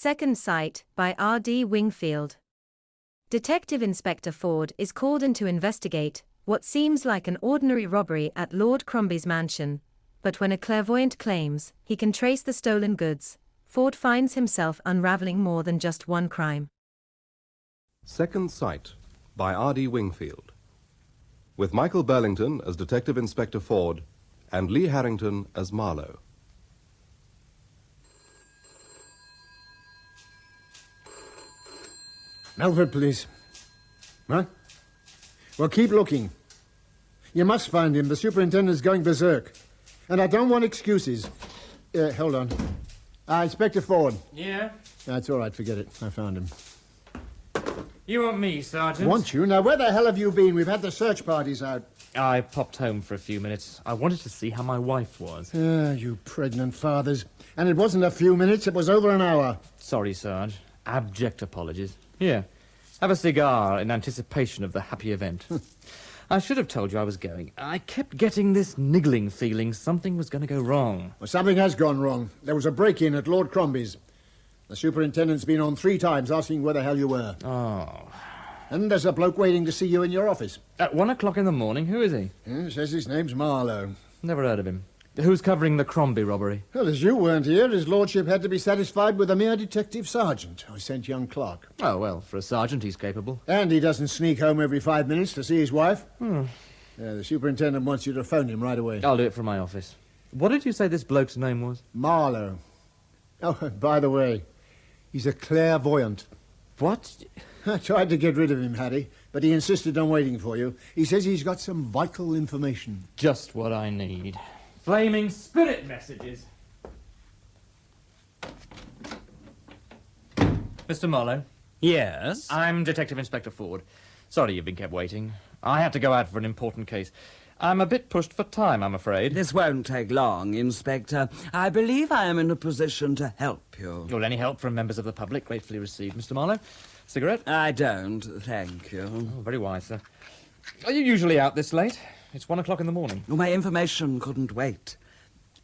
Second Sight, by R.D. Wingfield. Detective Inspector Ford is called in to investigate what seems like an ordinary robbery at Lord Crombie's mansion, but when a clairvoyant claims he can trace the stolen goods, Ford finds himself unraveling more than just one crime. Second Sight, by R.D. Wingfield. With Michael Burlington as Detective Inspector Ford and Lee Harrington as Marlowe. Melford, please. Huh? Well, keep looking. You must find him. The superintendent's going berserk. And I don't want excuses. Hold on. Inspector Ford. Yeah? That's all right, forget it. I found him. You want me, Sergeant? Want you? Now, where the hell have you been? We've had the search parties out. I popped home for a few minutes. I wanted to see how my wife was. You pregnant fathers. And it wasn't a few minutes, it was over an hour. Sorry, Sarge. Abject apologies. Here, have a cigar in anticipation of the happy event. I should have told you I was going. I kept getting this niggling feeling something was going to go wrong. Well, something has gone wrong. There was a break-in at Lord Crombie's. The superintendent's been on 3 times asking where the hell you were. Oh. And there's a bloke waiting to see you in your office. At 1 o'clock in the morning? Who is he? Says his name's Marlowe. Never heard of him. Who's covering the Crombie robbery? Well, as you weren't here, his lordship had to be satisfied with a mere detective sergeant. I sent young Clark. Oh, well, for a sergeant, he's capable. And he doesn't sneak home every 5 minutes to see his wife. The superintendent wants you to phone him right away. I'll do it from my office. What did you say this bloke's name was? Marlowe. Oh, by the way, he's a clairvoyant. What? I tried to get rid of him, Harry, but he insisted on waiting for you. He says he's got some vital information. Just what I need. Flaming spirit messages. Mr. Marlowe? Yes? I'm Detective Inspector Ford. Sorry you've been kept waiting. I had to go out for an important case. I'm a bit pushed for time, I'm afraid. This won't take long, Inspector. I believe I am in a position to help you. Well, any help from members of the public gratefully received, Mr. Marlowe. Cigarette? I don't, thank you. Oh, very wise, sir. Are you usually out this late? It's 1 o'clock in the morning. Well, my information couldn't wait.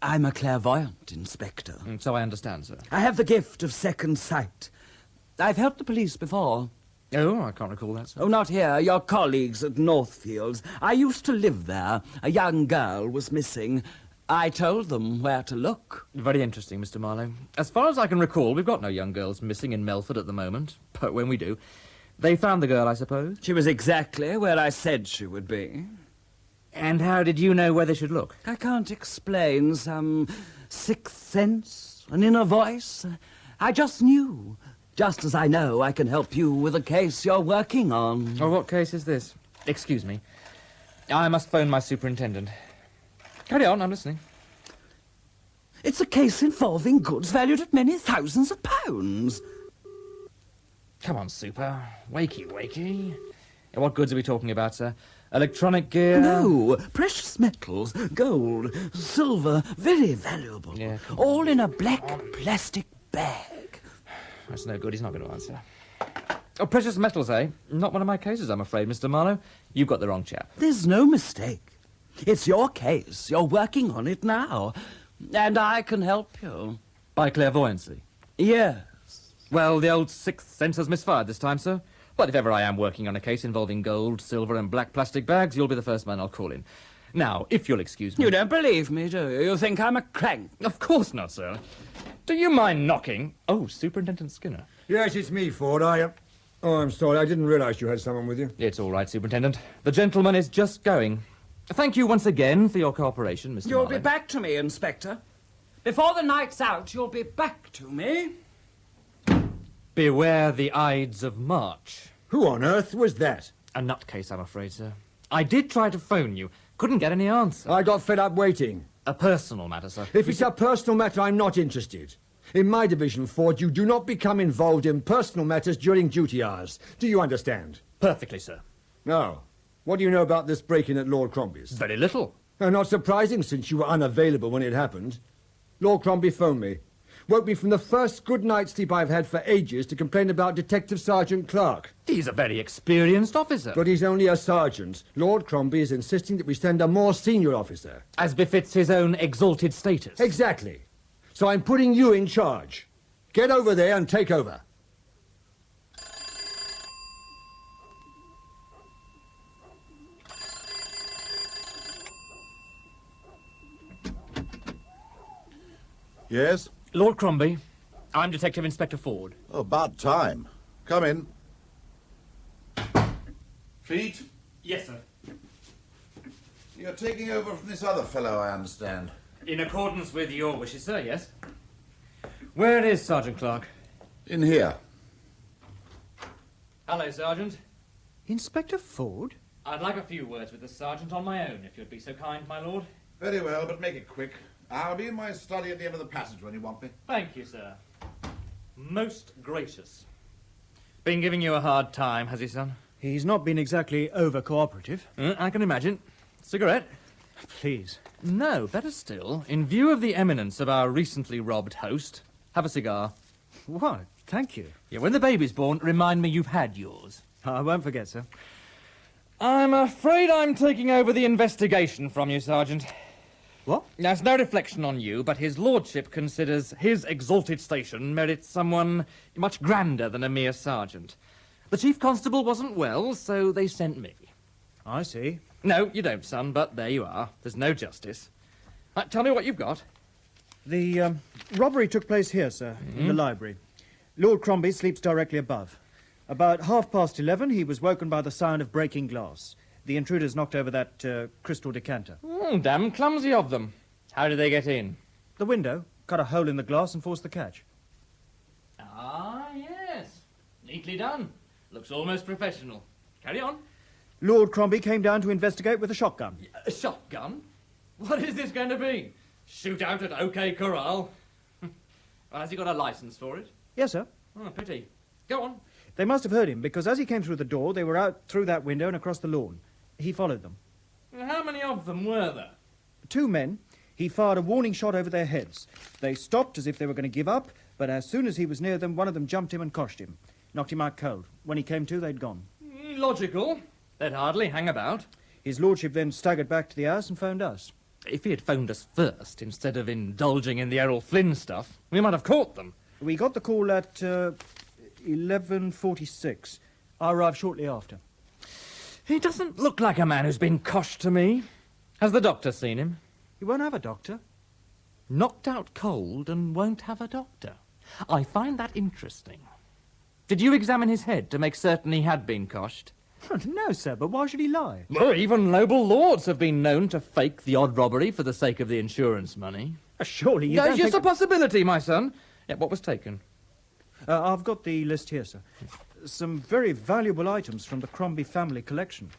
I'm a clairvoyant, Inspector. So I understand, sir. I have the gift of second sight. I've helped the police before. Oh, I can't recall that, sir. Oh, not here. Your colleagues at Northfields. I used to live there. A young girl was missing. I told them where to look. Very interesting, Mr. Marlowe. As far as I can recall, we've got no young girls missing in Melford at the moment. But when we do, they found the girl, I suppose? She was exactly where I said she would be. And how did you know where they should look? I can't explain. Some sixth sense, an inner voice. I just knew. Just as I know I can help you with a case you're working on. Oh, what case is this? Excuse me. I must phone my superintendent. Carry on, I'm listening. It's a case involving goods valued at many thousands of pounds. Come on, Super. Wakey, wakey. What goods are we talking about, sir? Electronic gear? No, precious metals, gold, silver, very valuable. Yeah. All in a black plastic bag. That's no good, he's not going to answer. Oh, precious metals, eh? Not one of my cases, I'm afraid, Mr. Marlowe. You've got the wrong chap. There's no mistake. It's your case. You're working on it now. And I can help you. By clairvoyancy? Yes. Well, the old sixth sense has misfired this time, sir. But if ever I am working on a case involving gold, silver and black plastic bags, you'll be the first man I'll call in. Now, if you'll excuse me... You don't believe me, do you? You think I'm a crank? Of course not, sir. Do you mind knocking? Oh, Superintendent Skinner. Yes, it's me, Ford. Oh, I'm sorry. I didn't realise you had someone with you. It's all right, Superintendent. The gentleman is just going. Thank you once again for your cooperation, Mr. You'll Marlowe. be back to me, Inspector. Before the night's out, you'll be back to me. Beware the Ides of March. Who on earth was that? A nutcase, I'm afraid, sir. I did try to phone you. Couldn't get any answer. I got fed up waiting. A personal matter, sir. If it's a personal matter, I'm not interested. In my division, Ford, you do not become involved in personal matters during duty hours. Do you understand? Perfectly, sir. Now, what do you know about this break-in at Lord Crombie's? Very little. Not surprising, since you were unavailable when it happened. Lord Crombie phoned me. Woke me from the first good night's sleep I've had for ages to complain about Detective Sergeant Clark. He's a very experienced officer. But he's only a sergeant. Lord Crombie is insisting that we send a more senior officer. As befits his own exalted status. Exactly. So I'm putting you in charge. Get over there and take over. Yes? Lord Crombie, I'm Detective Inspector Ford. Oh, about time. Come in. Feet? Yes, sir. You're taking over from this other fellow, I understand. In accordance with your wishes, sir, yes. Where is Sergeant Clark? In here. Hello, Sergeant. Inspector Ford? I'd like a few words with the Sergeant on my own, if you'd be so kind, my lord. Very well, but make it quick. I'll be in my study at the end of the passage when you want me. Thank you, sir. Most gracious. Been giving you a hard time, has he, son? He's not been exactly over-cooperative. I can imagine. Cigarette? Please. No, better still, in view of the eminence of our recently robbed host, have a cigar. What? Thank you. Yeah, when the baby's born, remind me you've had yours. I won't forget, sir. I'm afraid I'm taking over the investigation from you, Sergeant. What? That's no reflection on you, but his lordship considers his exalted station merits someone much grander than a mere sergeant. The chief constable wasn't well, so they sent me. I see. No, you don't, son, but there you are. There's no justice. Tell me what you've got. The robbery took place here, sir, in the library. Lord Crombie sleeps directly above. About 11:30, he was woken by the sound of breaking glass. The intruders knocked over that crystal decanter. Damn clumsy of them. How did they get in? The window cut a hole in the glass and forced the catch. Ah, yes. Neatly done. Looks almost professional. Carry on. Lord Crombie came down to investigate with a shotgun. A shotgun? What is this going to be? Shoot out at OK Corral? Well, has he got a license for it? Yes, sir. Oh, pity. Go on. They must have heard him, because as he came through the door, they were out through that window and across the lawn. He followed them. How many of them were there? 2 men. He fired a warning shot over their heads. They stopped as if they were going to give up, but as soon as he was near them, one of them jumped him and coshed him. Knocked him out cold. When he came to, they'd gone. Logical. They'd hardly hang about. His lordship then staggered back to the house and phoned us. If he had phoned us first, instead of indulging in the Errol Flynn stuff, we might have caught them. We got the call at 11:46. I arrived shortly after. He doesn't look like a man who's been coshed to me. Has the doctor seen him? He won't have a doctor. Knocked out cold and won't have a doctor. I find that interesting. Did you examine his head to make certain he had been coshed? No, sir, but why should he lie? Well, even noble lords have been known to fake the odd robbery for the sake of the insurance money. Surely you No, don't it's just think... a possibility, my son. Yeah, what was taken? I've got the list here, sir. Some very valuable items from the Crombie family collection.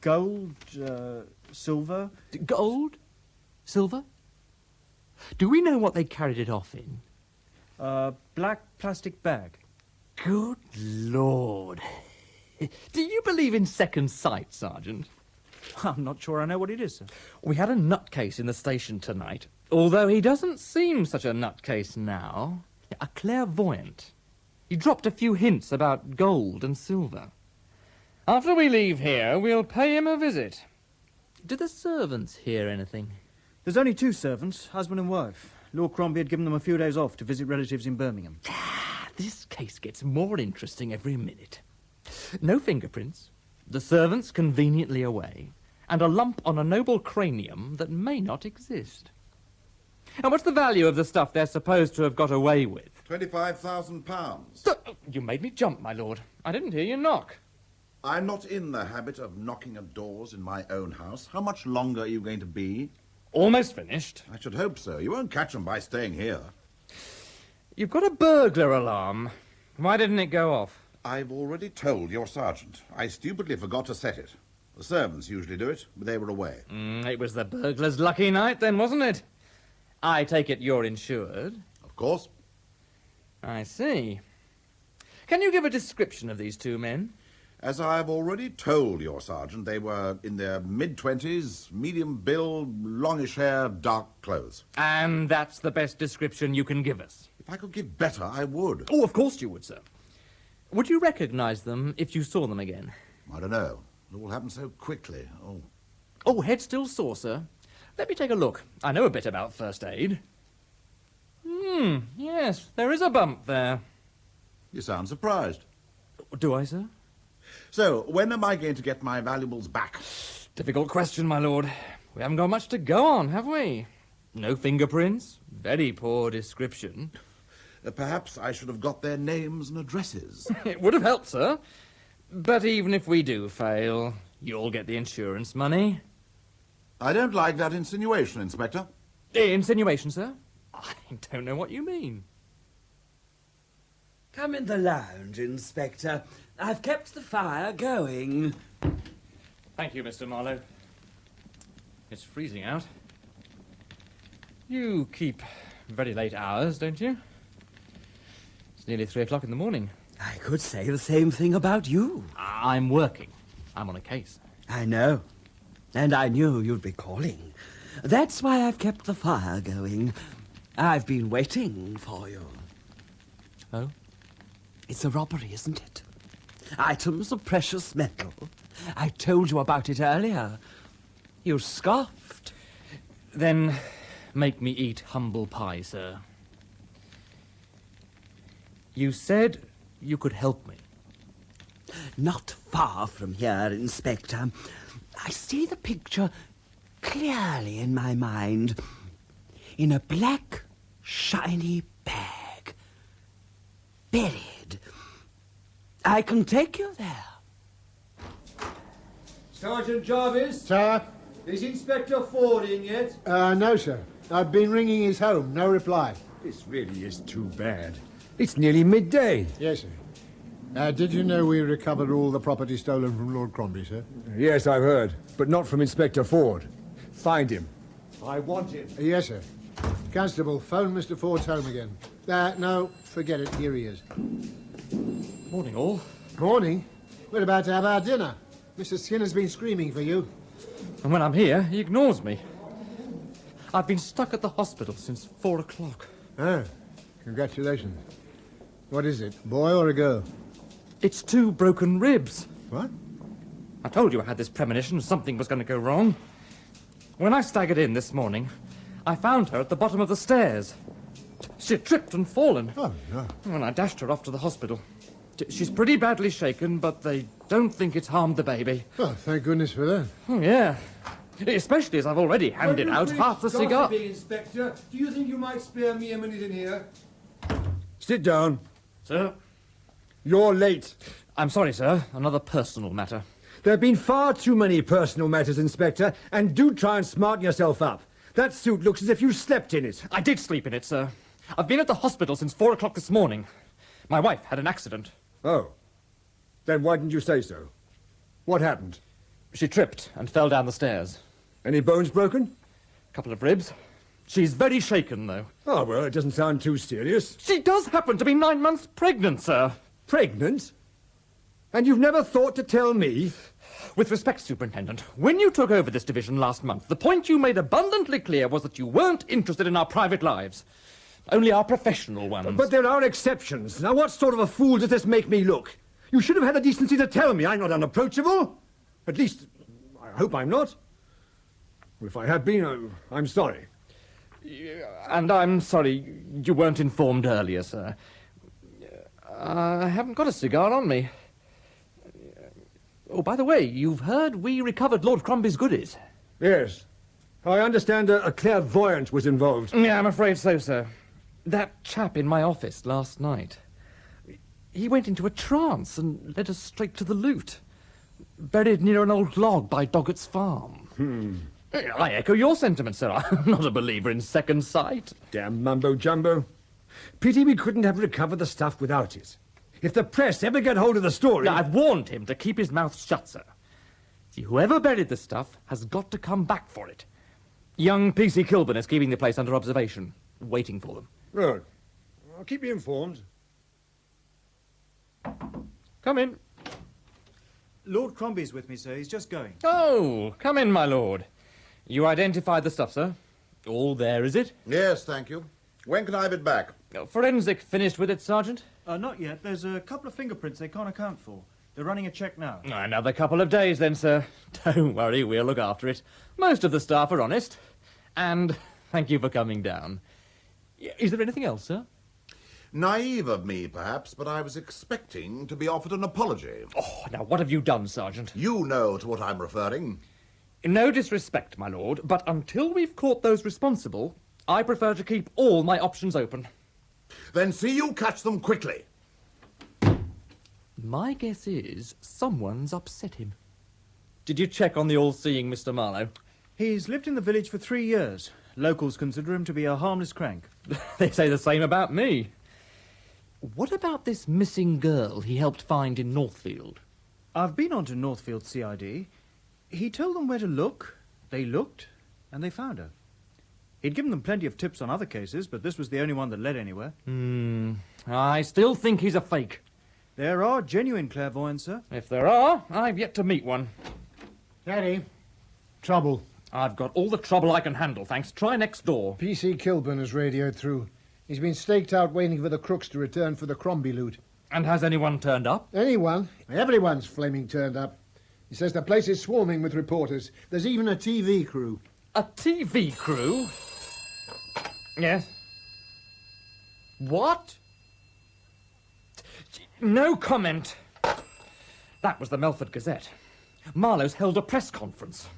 Gold, silver... Gold? Silver? Do we know what they carried it off in? Black plastic bag. Good Lord. Do you believe in second sight, Sergeant? I'm not sure I know what it is, sir. We had a nutcase in the station tonight, although he doesn't seem such a nutcase now. A clairvoyant. He dropped a few hints about gold and silver. After we leave here, we'll pay him a visit. Do the servants hear anything? There's only 2 servants, husband and wife. Lord Crombie had given them a few days off to visit relatives in Birmingham. This case gets more interesting every minute. No fingerprints, the servants conveniently away, and a lump on a noble cranium that may not exist. And what's the value of the stuff they're supposed to have got away with? £25,000. You made me jump, my lord. I didn't hear you knock. I'm not in the habit of knocking at doors in my own house. How much longer are you going to be? Almost finished. I should hope so. You won't catch them by staying here. You've got a burglar alarm. Why didn't it go off? I've already told your sergeant. I stupidly forgot to set it. The servants usually do it, but they were away. It was the burglar's lucky night then, wasn't it? I take it you're insured. Of course. I see. Can you give a description of these 2 men? As I've already told your sergeant, they were in their mid-20s, medium build, longish hair, dark clothes. And that's the best description you can give us? If I could give better, I would. Oh, of course you would, sir. Would you recognize them if you saw them again? I don't know. It all happened so quickly. Oh, head still sore, sir. Let me take a look. I know a bit about first aid. Yes, there is a bump there. You sound surprised. Do I, sir? So, when am I going to get my valuables back? Difficult question, my lord. We haven't got much to go on, have we? No fingerprints. Very poor description. Perhaps I should have got their names and addresses. It would have helped, sir. But even if we do fail, you'll get the insurance money. I don't like that insinuation, Inspector. Insinuation, sir? I don't know what you mean. Come in the lounge, Inspector. I've kept the fire going. Thank you, Mr. Marlowe. It's freezing out. You keep very late hours, don't you? It's nearly 3 o'clock in the morning. I could say the same thing about you. I'm working. I'm on a case. I know. And I knew you'd be calling. That's why I've kept the fire going. I've been waiting for you. Oh? It's a robbery, isn't it? Items of precious metal. I told you about it earlier. You scoffed. Then make me eat humble pie, sir. You said you could help me. Not far from here, Inspector. I see the picture clearly in my mind. In a black, shiny bag. Buried. I can take you there. Sergeant Jarvis? Sir? Is Inspector Ford in yet? No, sir. I've been ringing his home. No reply. This really is too bad. It's nearly midday. Yes, sir. Did you know we recovered all the property stolen from Lord Crombie, sir? Yes, I've heard, but not from Inspector Ford. Find him. I want him. Yes, sir. Constable, phone Mr. Ford's home again. No, forget it. Here he is. Morning, all. Morning. We're about to have our dinner. Mr. Skinner's been screaming for you. And when I'm here, he ignores me. I've been stuck at the hospital since 4 o'clock. Ah, congratulations. What is it, boy or a girl? It's 2 broken ribs. What? I told you I had this premonition something was going to go wrong. When I staggered in this morning, I found her at the bottom of the stairs. She had tripped and fallen. Oh, no. And I dashed her off to the hospital. She's pretty badly shaken, but they don't think it's harmed the baby. Oh, thank goodness for that. Oh, yeah. Especially as I've already handed out half the cigar. Inspector, do you think you might spare me a minute in here? Sit down. Sir? You're late. I'm sorry, sir. Another personal matter. There have been far too many personal matters, Inspector, and do try and smarten yourself up. That suit looks as if you slept in it. I did sleep in it, sir. I've been at the hospital since 4 o'clock this morning. My wife had an accident. Oh. Then why didn't you say so? What happened? She tripped and fell down the stairs. Any bones broken? A couple of ribs. She's very shaken, though. Oh, well, it doesn't sound too serious. She does happen to be 9 months pregnant, sir. Pregnant? And you've never thought to tell me? With respect, Superintendent, when you took over this division last month, the point you made abundantly clear was that you weren't interested in our private lives. Only our professional ones. But there are exceptions. Now, what sort of a fool does this make me look? You should have had the decency to tell me I'm not unapproachable. At least, I hope I'm not. If I have been, I'm sorry. And I'm sorry you weren't informed earlier, sir. I haven't got a cigar on me. Oh, by the way, you've heard we recovered Lord Crombie's goodies. Yes. I understand a clairvoyant was involved. Yeah, I'm afraid so, sir. That chap in my office last night. He went into a trance and led us straight to the loot. Buried near an old log by Doggett's farm. I echo your sentiments, sir. I'm not a believer in second sight. Damn mumbo-jumbo. Pity we couldn't have recovered the stuff without it. If the press ever get hold of the story... I've warned him to keep his mouth shut, sir. See, whoever buried the stuff has got to come back for it. Young P.C. Kilburn is keeping the place under observation, waiting for them. Good. I'll keep you informed. Come in. Lord Crombie's with me, sir. He's just going. Oh, come in, my lord. You identified the stuff, sir? All there, is it? Yes, thank you. When can I have it back? Forensic finished with it, Sergeant? Not yet. There's a couple of fingerprints they can't account for. They're running a check now. Another couple of days, then, sir. Don't worry, we'll look after it. Most of the staff are honest. And thank you for coming down. Is there anything else, sir? Naive of me, perhaps, but I was expecting to be offered an apology. Oh, now what have you done, Sergeant? You know to what I'm referring. No disrespect, my lord, but until we've caught those responsible, I prefer to keep all my options open. Then see you catch them quickly. My guess is someone's upset him. Did you check on the all-seeing Mr. Marlowe? He's lived in the village for 3 years. Locals consider him to be a harmless crank. They say the same about me. What about this missing girl he helped find in Northfield? I've been on to Northfield CID. He told them where to look, they looked, and they found her. He'd given them plenty of tips on other cases, but this was the only one that led anywhere. I still think he's a fake. There are genuine clairvoyants, sir. If there are, I've yet to meet one. Daddy, trouble. I've got all the trouble I can handle, thanks. Try next door. PC Kilburn has radioed through. He's been staked out waiting for the crooks to return for the Crombie loot. And has anyone turned up? Anyone? Everyone's flaming turned up. He says the place is swarming with reporters. There's even a TV crew. A TV crew? Yes. What? No comment. That was the Melford Gazette. Marlowe's held a press conference.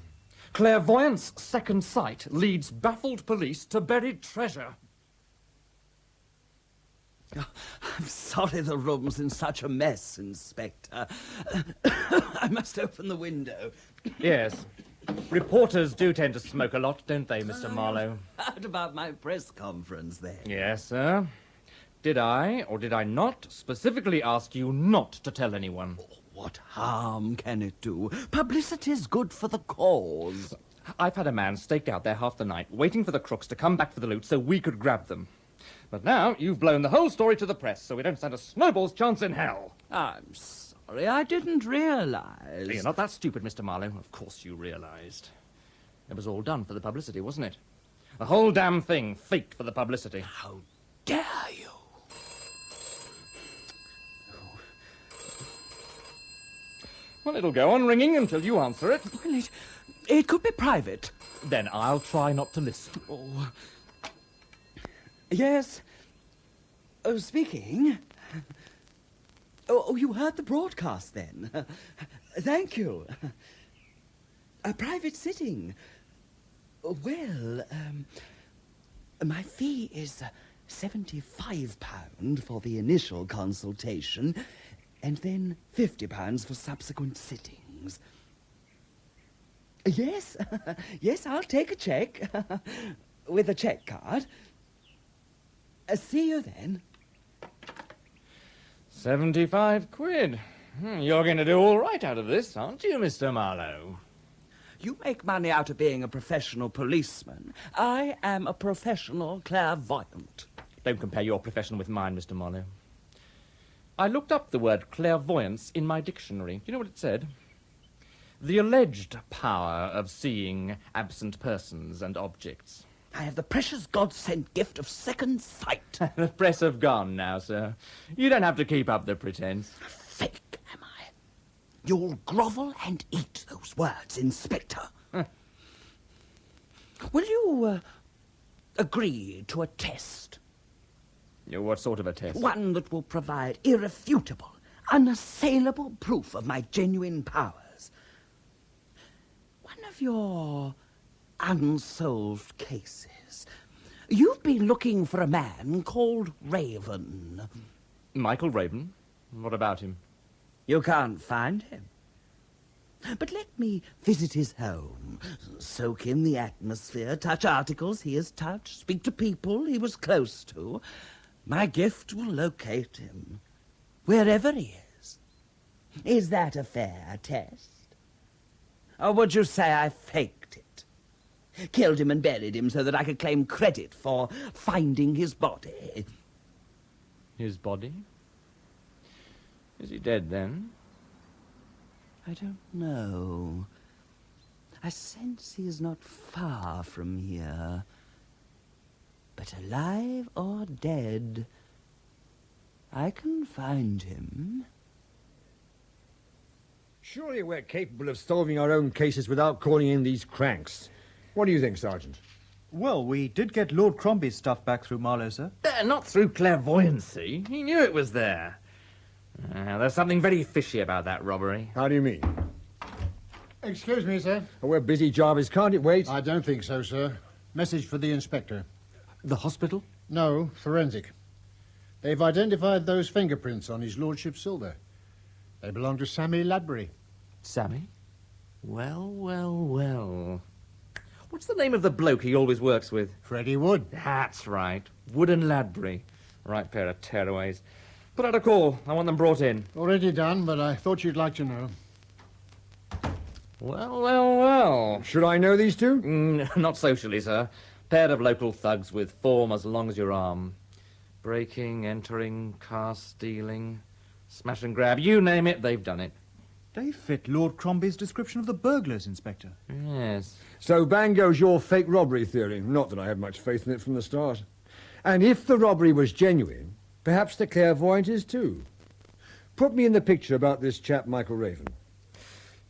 Clairvoyance second sight leads baffled police to buried treasure. I'm sorry the room's in such a mess, Inspector. I must open the window. Yes. Reporters do tend to smoke a lot, don't they, Mr. Marlowe? Heard about my press conference then? Yes, sir. Did I, or did I not, specifically ask you not to tell anyone? What harm can it do? Publicity's good for the cause. I've had a man staked out there half the night, waiting for the crooks to come back for the loot so we could grab them. But now you've blown the whole story to the press, so we don't stand a snowball's chance in hell. I'm sorry, I didn't realize. You're not that stupid, Mr. Marlowe. Of course you realized. It was all done for the publicity, wasn't it? The whole damn thing faked for the publicity. How dare you? Well, it'll go on ringing until you answer it. Well, it could be private. Then I'll try not to listen. Oh. Yes. Oh, speaking. Oh, you heard the broadcast then. Thank you. A private sitting. Well, my fee is £75 for the initial consultation, and then £50 for subsequent sittings. Yes, yes, I'll take a cheque. With a cheque card. See you then. 75 quid. You're going to do all right out of this, aren't you, Mr. Marlowe? You make money out of being a professional policeman. I am a professional clairvoyant. Don't compare your profession with mine, Mr. Marlowe. I looked up the word clairvoyance in my dictionary. Do you know what it said? The alleged power of seeing absent persons and objects. I have the precious God-sent gift of second sight. The press have gone now, sir. You don't have to keep up the pretense. Fake, am I? You'll grovel and eat those words, Inspector. Will you agree to a test? What sort of a test? One that will provide irrefutable, unassailable proof of my genuine powers. One of your unsolved cases. You've been looking for a man called Raven. Michael Raven? What about him? You can't find him. But let me visit his home, soak in the atmosphere, touch articles he has touched, speak to people he was close to. My gift will locate him, wherever he is. Is that a fair test? Or would you say I faked it? Killed him and buried him so that I could claim credit for finding his body. His body? Is he dead, then? I don't know. I sense he is not far from here. But alive or dead, I can find him. Surely we're capable of solving our own cases without calling in these cranks. What do you think, Sergeant? Well, we did get Lord Crombie's stuff back through Marlowe, sir. Not through clairvoyancy. He knew it was there. There's something very fishy about that robbery. How do you mean? Excuse me, sir. Oh, we're busy, Jarvis. Can't it wait? I don't think so, sir. Message for the inspector. The hospital? No, forensic. They've identified those fingerprints on his lordship's silver. They belong to Sammy Ladbury. Sammy? Well. What's the name of the bloke he always works with? Freddie Wood. That's right. Wood and Ladbury. Right pair of tearaways. Put out a call. I want them brought in. Already done, but I thought you'd like to know. Well. Should I know these two? Not socially, sir. Pair of local thugs with form as long as your arm. Breaking, entering, car stealing, smash and grab. You name it, they've done it. They fit Lord Crombie's description of the burglars, Inspector. Yes. So bang goes your fake robbery theory. Not that I had much faith in it from the start. And if the robbery was genuine, perhaps the clairvoyant is too. Put me in the picture about this chap, Michael Raven.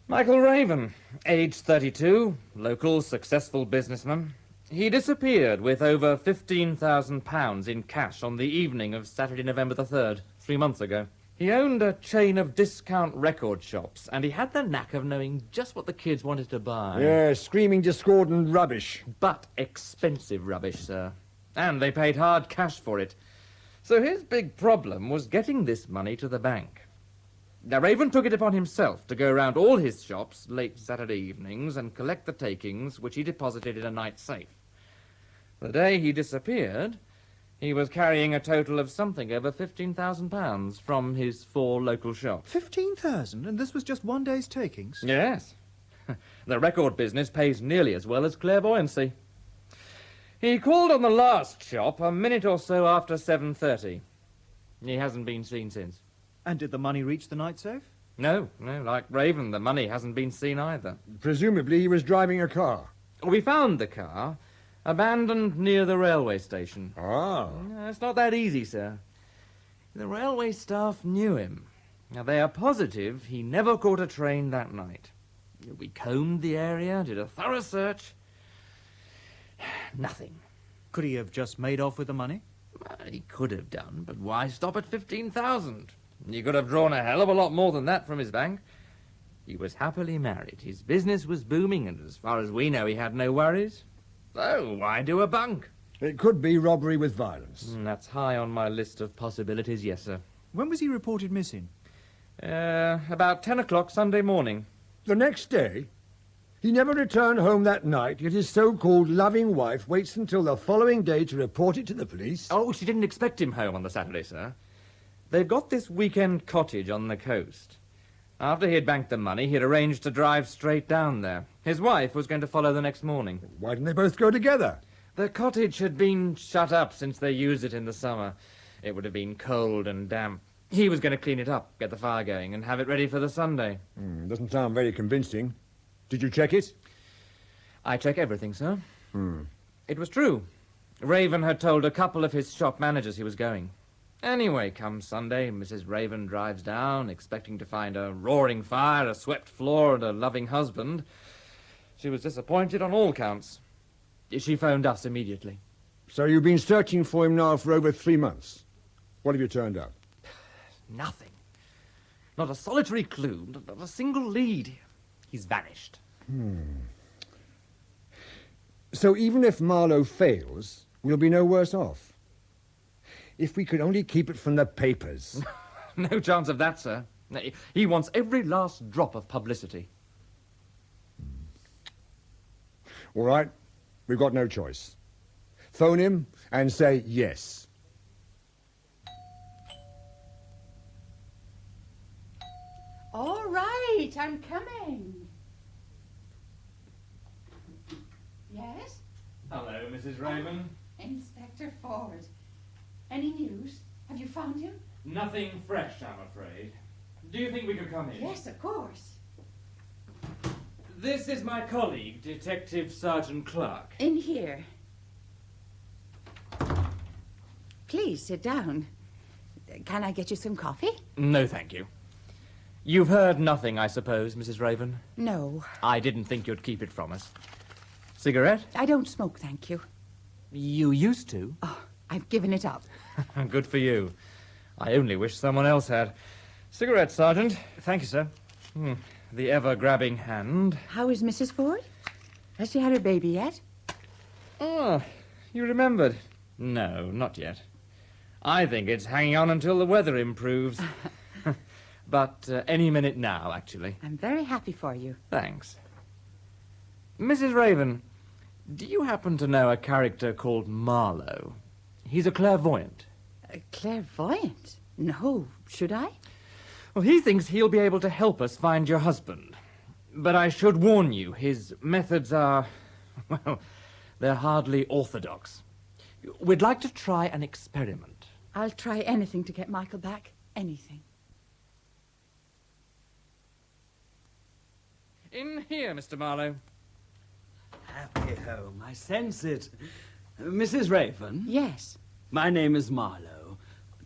Michael Raven, age 32, local successful businessman. He disappeared with over £15,000 in cash on the evening of Saturday, November the 3rd, 3 months ago. He owned a chain of discount record shops, and he had the knack of knowing just what the kids wanted to buy. Yeah, screaming discordant rubbish. But expensive rubbish, sir. And they paid hard cash for it. So his big problem was getting this money to the bank. Now, Raven took it upon himself to go around all his shops late Saturday evenings and collect the takings, which he deposited in a night safe. The day he disappeared, he was carrying a total of something over £15,000 from his 4 local shops. 15,000? And this was just one day's takings? Yes. The record business pays nearly as well as clairvoyancy. He called on the last shop a minute or so after 7:30. He hasn't been seen since. And did the money reach the night safe? No, like Raven, the money hasn't been seen either. Presumably he was driving a car. We found the car abandoned near the railway station. Ah. It's not that easy, sir. The railway staff knew him. Now, they are positive he never caught a train that night. We combed the area, did a thorough search. Nothing. Could he have just made off with the money? He could have done, but why stop at 15,000? He could have drawn a hell of a lot more than that from his bank. He was happily married. His business was booming, and as far as we know, he had no worries. So why do a bunk? It could be robbery with violence. That's high on my list of possibilities, yes, sir. When was he reported missing? About 10 o'clock Sunday morning. The next day, he never returned home that night, yet his so-called loving wife waits until the following day to report it to the police. Oh, she didn't expect him home on the Saturday, sir. They've got this weekend cottage on the coast. After he had banked the money, he'd arranged to drive straight down there. His wife was going to follow the next morning. Why didn't they both go together? The cottage had been shut up since they used it in the summer. It would have been cold and damp. He was going to clean it up, get the fire going, and have it ready for the Sunday. Doesn't sound very convincing. Did you check it? I check everything, sir. It was true. Raven had told a couple of his shop managers he was going. Anyway, come Sunday, Mrs. Raven drives down, expecting to find a roaring fire, a swept floor, and a loving husband. She was disappointed on all counts. She phoned us immediately. So you've been searching for him now for over 3 months. What have you turned up? Nothing. Not a solitary clue, not a single lead. He's vanished. So even if Marlowe fails, we'll be no worse off. If we could only keep it from the papers. No chance of that, sir. He wants every last drop of publicity. All right, we've got no choice. Phone him and say yes. All right, I'm coming. Yes? Hello, Mrs. Raven. Inspector Ford. Any news? Have you found him? Nothing fresh, I'm afraid. Do you think we could come in? Yes, of course. This is my colleague, Detective Sergeant Clark. In here. Please, sit down. Can I get you some coffee? No, thank you. You've heard nothing, I suppose, Mrs. Raven? No. I didn't think you'd keep it from us. Cigarette? I don't smoke, thank you. You used to. Oh, I've given it up. Good for you. I only wish someone else had. Cigarette, Sergeant. Thank you, sir. The ever-grabbing hand. How is Mrs. Ford? Has she had her baby yet? Oh, you remembered. No, not yet. I think it's hanging on until the weather improves. But any minute now, actually. I'm very happy for you. Thanks. Mrs. Raven, do you happen to know a character called Marlowe? He's a clairvoyant. Clairvoyant? No, should I? Well, he thinks he'll be able to help us find your husband. But I should warn you, his methods are, well, they're hardly orthodox. We'd like to try an experiment. I'll try anything to get Michael back. Anything. In here, Mr. Marlowe. Happy home, I sense it. Mrs. Raven? Yes. My name is Marlowe.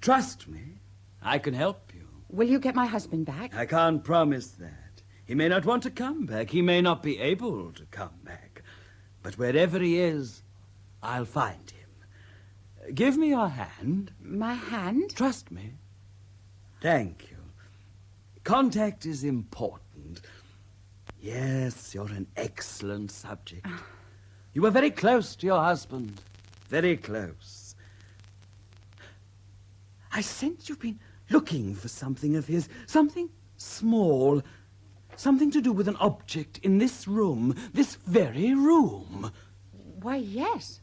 Trust me, I can help you. Will you get my husband back? I can't promise that. He may not want to come back. He may not be able to come back. But wherever he is, I'll find him. Give me your hand. My hand? Trust me. Thank you. Contact is important. Yes, you're an excellent subject. You were very close to your husband. Very close. I sense you've been looking for something of his. Something small. Something to do with an object in this room. This very room. Why, yes.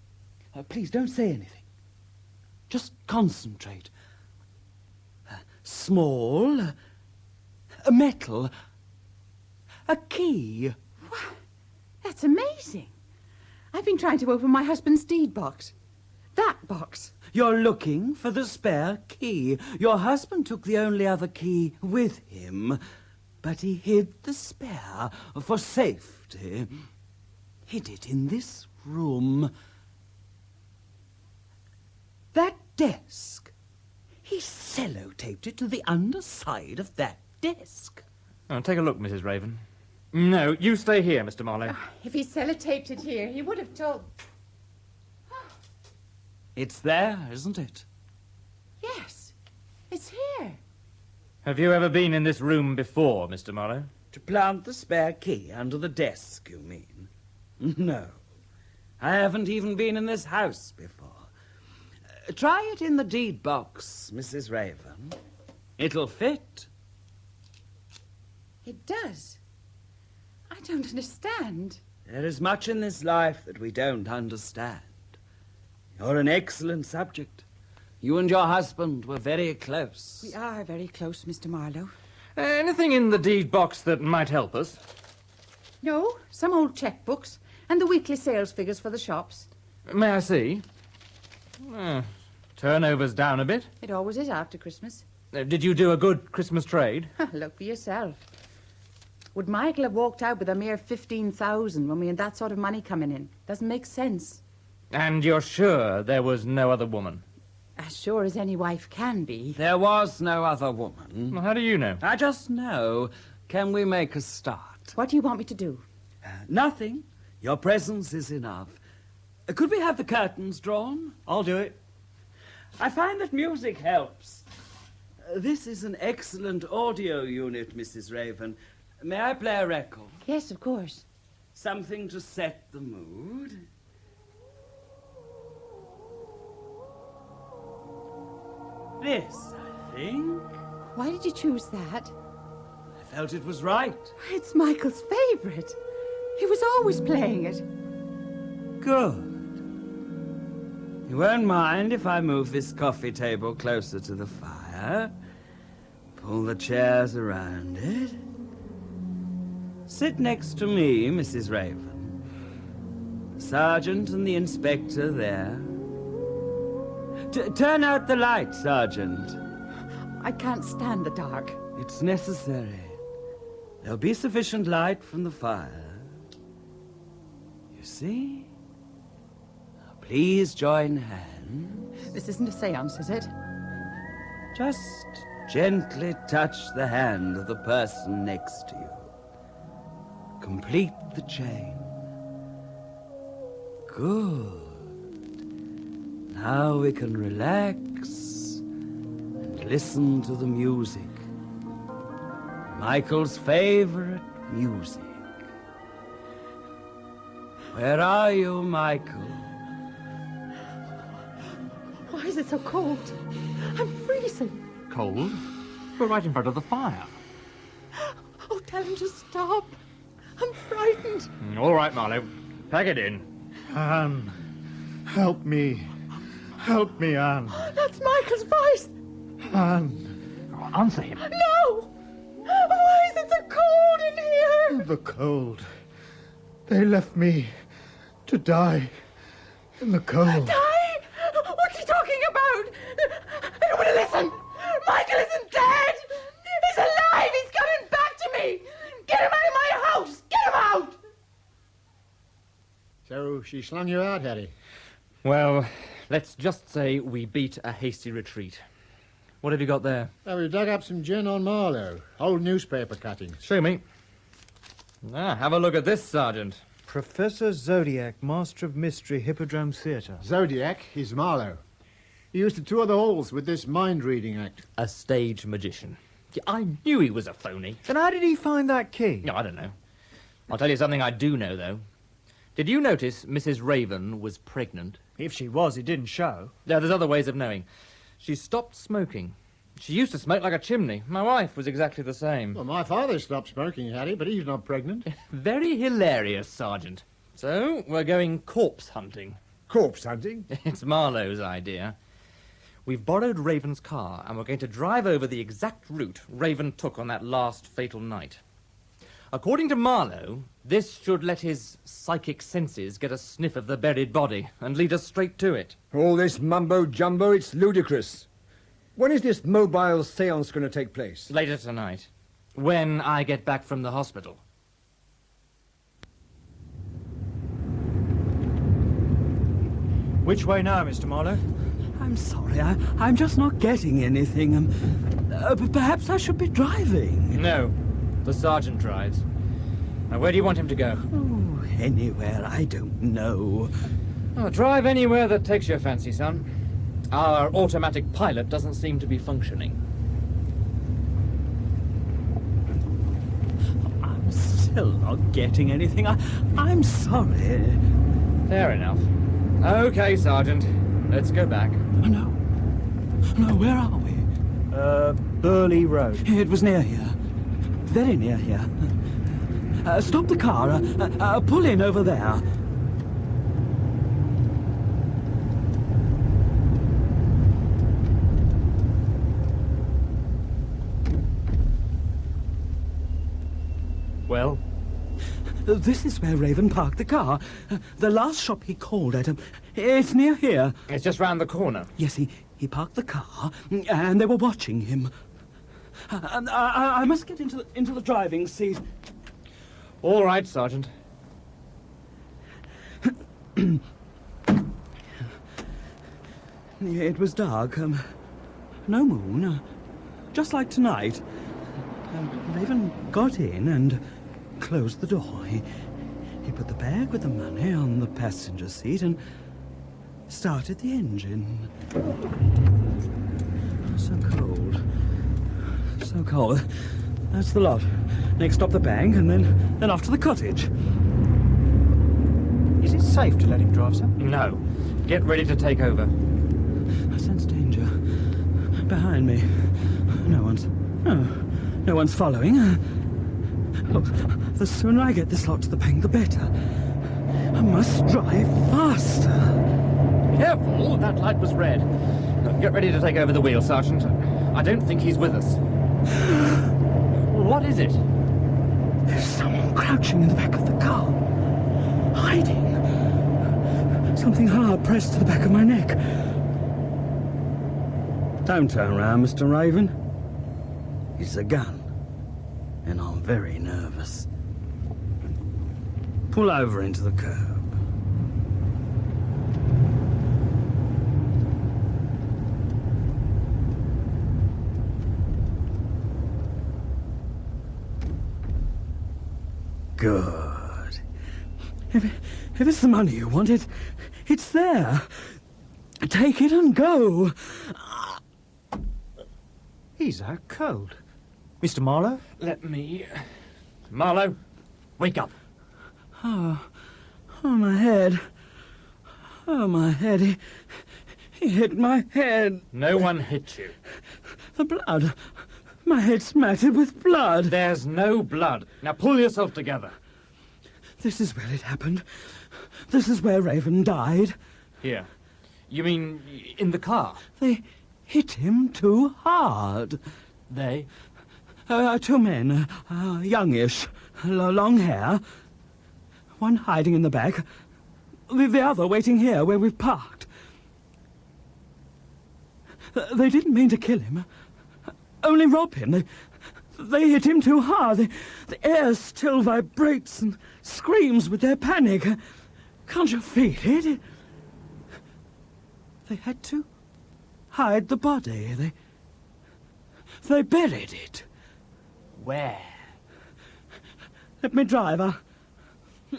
Please, don't say anything. Just concentrate. Small. A metal. A key. Wow, that's amazing. I've been trying to open my husband's deed box. That box. You're looking for the spare key. Your husband took the only other key with him, but he hid the spare for safety. Hid it in this room. That desk. He sellotaped it to the underside of that desk. Oh, take a look, Mrs. Raven. No, you stay here, Mr. Marlowe. If he sellotaped it here, he would have told... It's there, isn't it? Yes, it's here. Have you ever been in this room before, Mr. Marlowe? To plant the spare key under the desk, you mean? No. I haven't even been in this house before. Try it in the deed box, Mrs. Raven. It'll fit. It does. I don't understand. There is much in this life that we don't understand. You're an excellent subject. You and your husband were very close. We are very close, Mr. Marlowe. Anything in the deed box that might help us? No, some old checkbooks and the weekly sales figures for the shops. May I see? Turnover's down a bit. It always is after Christmas. Did you do a good Christmas trade? Look for yourself. Would Michael have walked out with a mere 15,000 when we had that sort of money coming in? Doesn't make sense. And you're sure there was no other woman? As sure as any wife can be. There was no other woman. Well, how do you know? I just know. Can we make a start? What do you want me to do? Nothing. Your presence is enough. Could we have the curtains drawn? I'll do it. I find that music helps. This is an excellent audio unit, Mrs. Raven. May I play a record? Yes, of course. Something to set the mood. This, I think. Why did you choose that? I felt it was right. It's Michael's favourite. He was always playing it. Good. You won't mind if I move this coffee table closer to the fire? Pull the chairs around it? Sit next to me, Mrs. Raven. Sergeant and the inspector there. Turn out the light, Sergeant. I can't stand the dark. It's necessary. There'll be sufficient light from the fire. You see? Now, please join hands. This isn't a seance, is it? Just gently touch the hand of the person next to you. Complete the chain. Good. Now we can relax and listen to the music. Michael's favorite music. Where are you, Michael? Why is it so cold? I'm freezing. Cold? We're right in front of the fire. Oh, tell him to stop. I'm frightened. All right, Marlowe. Pack it in. Anne, help me. Help me, Anne. That's Michael's voice. Anne. Answer him. No! Why is it so cold in here? The cold. They left me to die in the cold. Die? What's he talking about? Nobody listen! Michael isn't dead! He's alive! He's coming back to me! Get him out of my house! Get him out! So she slung you out, Harry? Well, let's just say we beat a hasty retreat. What have you got there? Well, we dug up some gin on Marlowe. Old newspaper cuttings. Show me. Have a look at this, Sergeant. Professor Zodiac, Master of Mystery, Hippodrome Theatre. Zodiac is Marlowe. He used to tour the halls with this mind-reading act. A stage magician. Yeah, I knew he was a phony. Then how did he find that key? No, I don't know. I'll tell you something I do know, though. Did you notice Mrs. Raven was pregnant? If she was, it didn't show. Yeah, there's other ways of knowing. She stopped smoking. She used to smoke like a chimney. My wife was exactly the same. Well, my father stopped smoking, Harry, but he's not pregnant. Very hilarious, Sergeant. So, we're going corpse hunting. Corpse hunting? It's Marlowe's idea. We've borrowed Raven's car, and we're going to drive over the exact route Raven took on that last fatal night. According to Marlowe, this should let his psychic senses get a sniff of the buried body and lead us straight to it. All this mumbo-jumbo, it's ludicrous. When is this mobile seance going to take place? Later tonight, when I get back from the hospital. Which way now, Mr. Marlowe? I'm sorry, I'm just not getting anything. Perhaps I should be driving. No, the sergeant drives. Now, where do you want him to go? Oh, anywhere, I don't know. Oh, drive anywhere that takes your fancy, son. Our automatic pilot doesn't seem to be functioning. I'm still not getting anything. I'm sorry. Fair enough. Okay, Sergeant. Let's go back. No, where are we? Burley Road. It was near here. Very near here. Stop the car. Pull in over there. Well? This is where Raven parked the car. The last shop he called at. It's near here. It's just round the corner. Yes, he parked the car, and they were watching him. I must get into the driving seat. All right, Sergeant. It was dark. No moon. Just like tonight. Raven got in and closed the door. He put the bag with the money on the passenger seat and started the engine. So cold. So cold. That's the lot. Next stop the bank and then off to the cottage. Is it safe to let him drive, sir? No. Get ready to take over. I sense danger. Behind me. No one's following. Look, the sooner I get this lot to the bank, the better. I must drive faster. Careful, that light was red. Get ready to take over the wheel, Sergeant. I don't think he's with us. What is it? There's someone crouching in the back of the car. Hiding. Something hard pressed to the back of my neck. Don't turn around, Mr. Raven. It's a gun. And I'm very nervous. Pull over into the curb. Good. If it's the money you want, it's there. Take it and go. He's out cold. Mr. Marlowe? Let me... Marlowe, wake up. Oh, my head. Oh, my head. He hit my head. No one hit you. The blood. My head smattered with blood. There's no blood. Now pull yourself together. This is where it happened. This is where Raven died. Here. You mean in the car? They hit him too hard. They? 2 men, youngish, long hair. One hiding in the back, the other waiting here where we've parked. They didn't mean to kill him, only rob him. They hit him too hard. The air still vibrates and screams with their panic. Can't you feel it? They had to hide the body. They buried it. Where? Let me drive.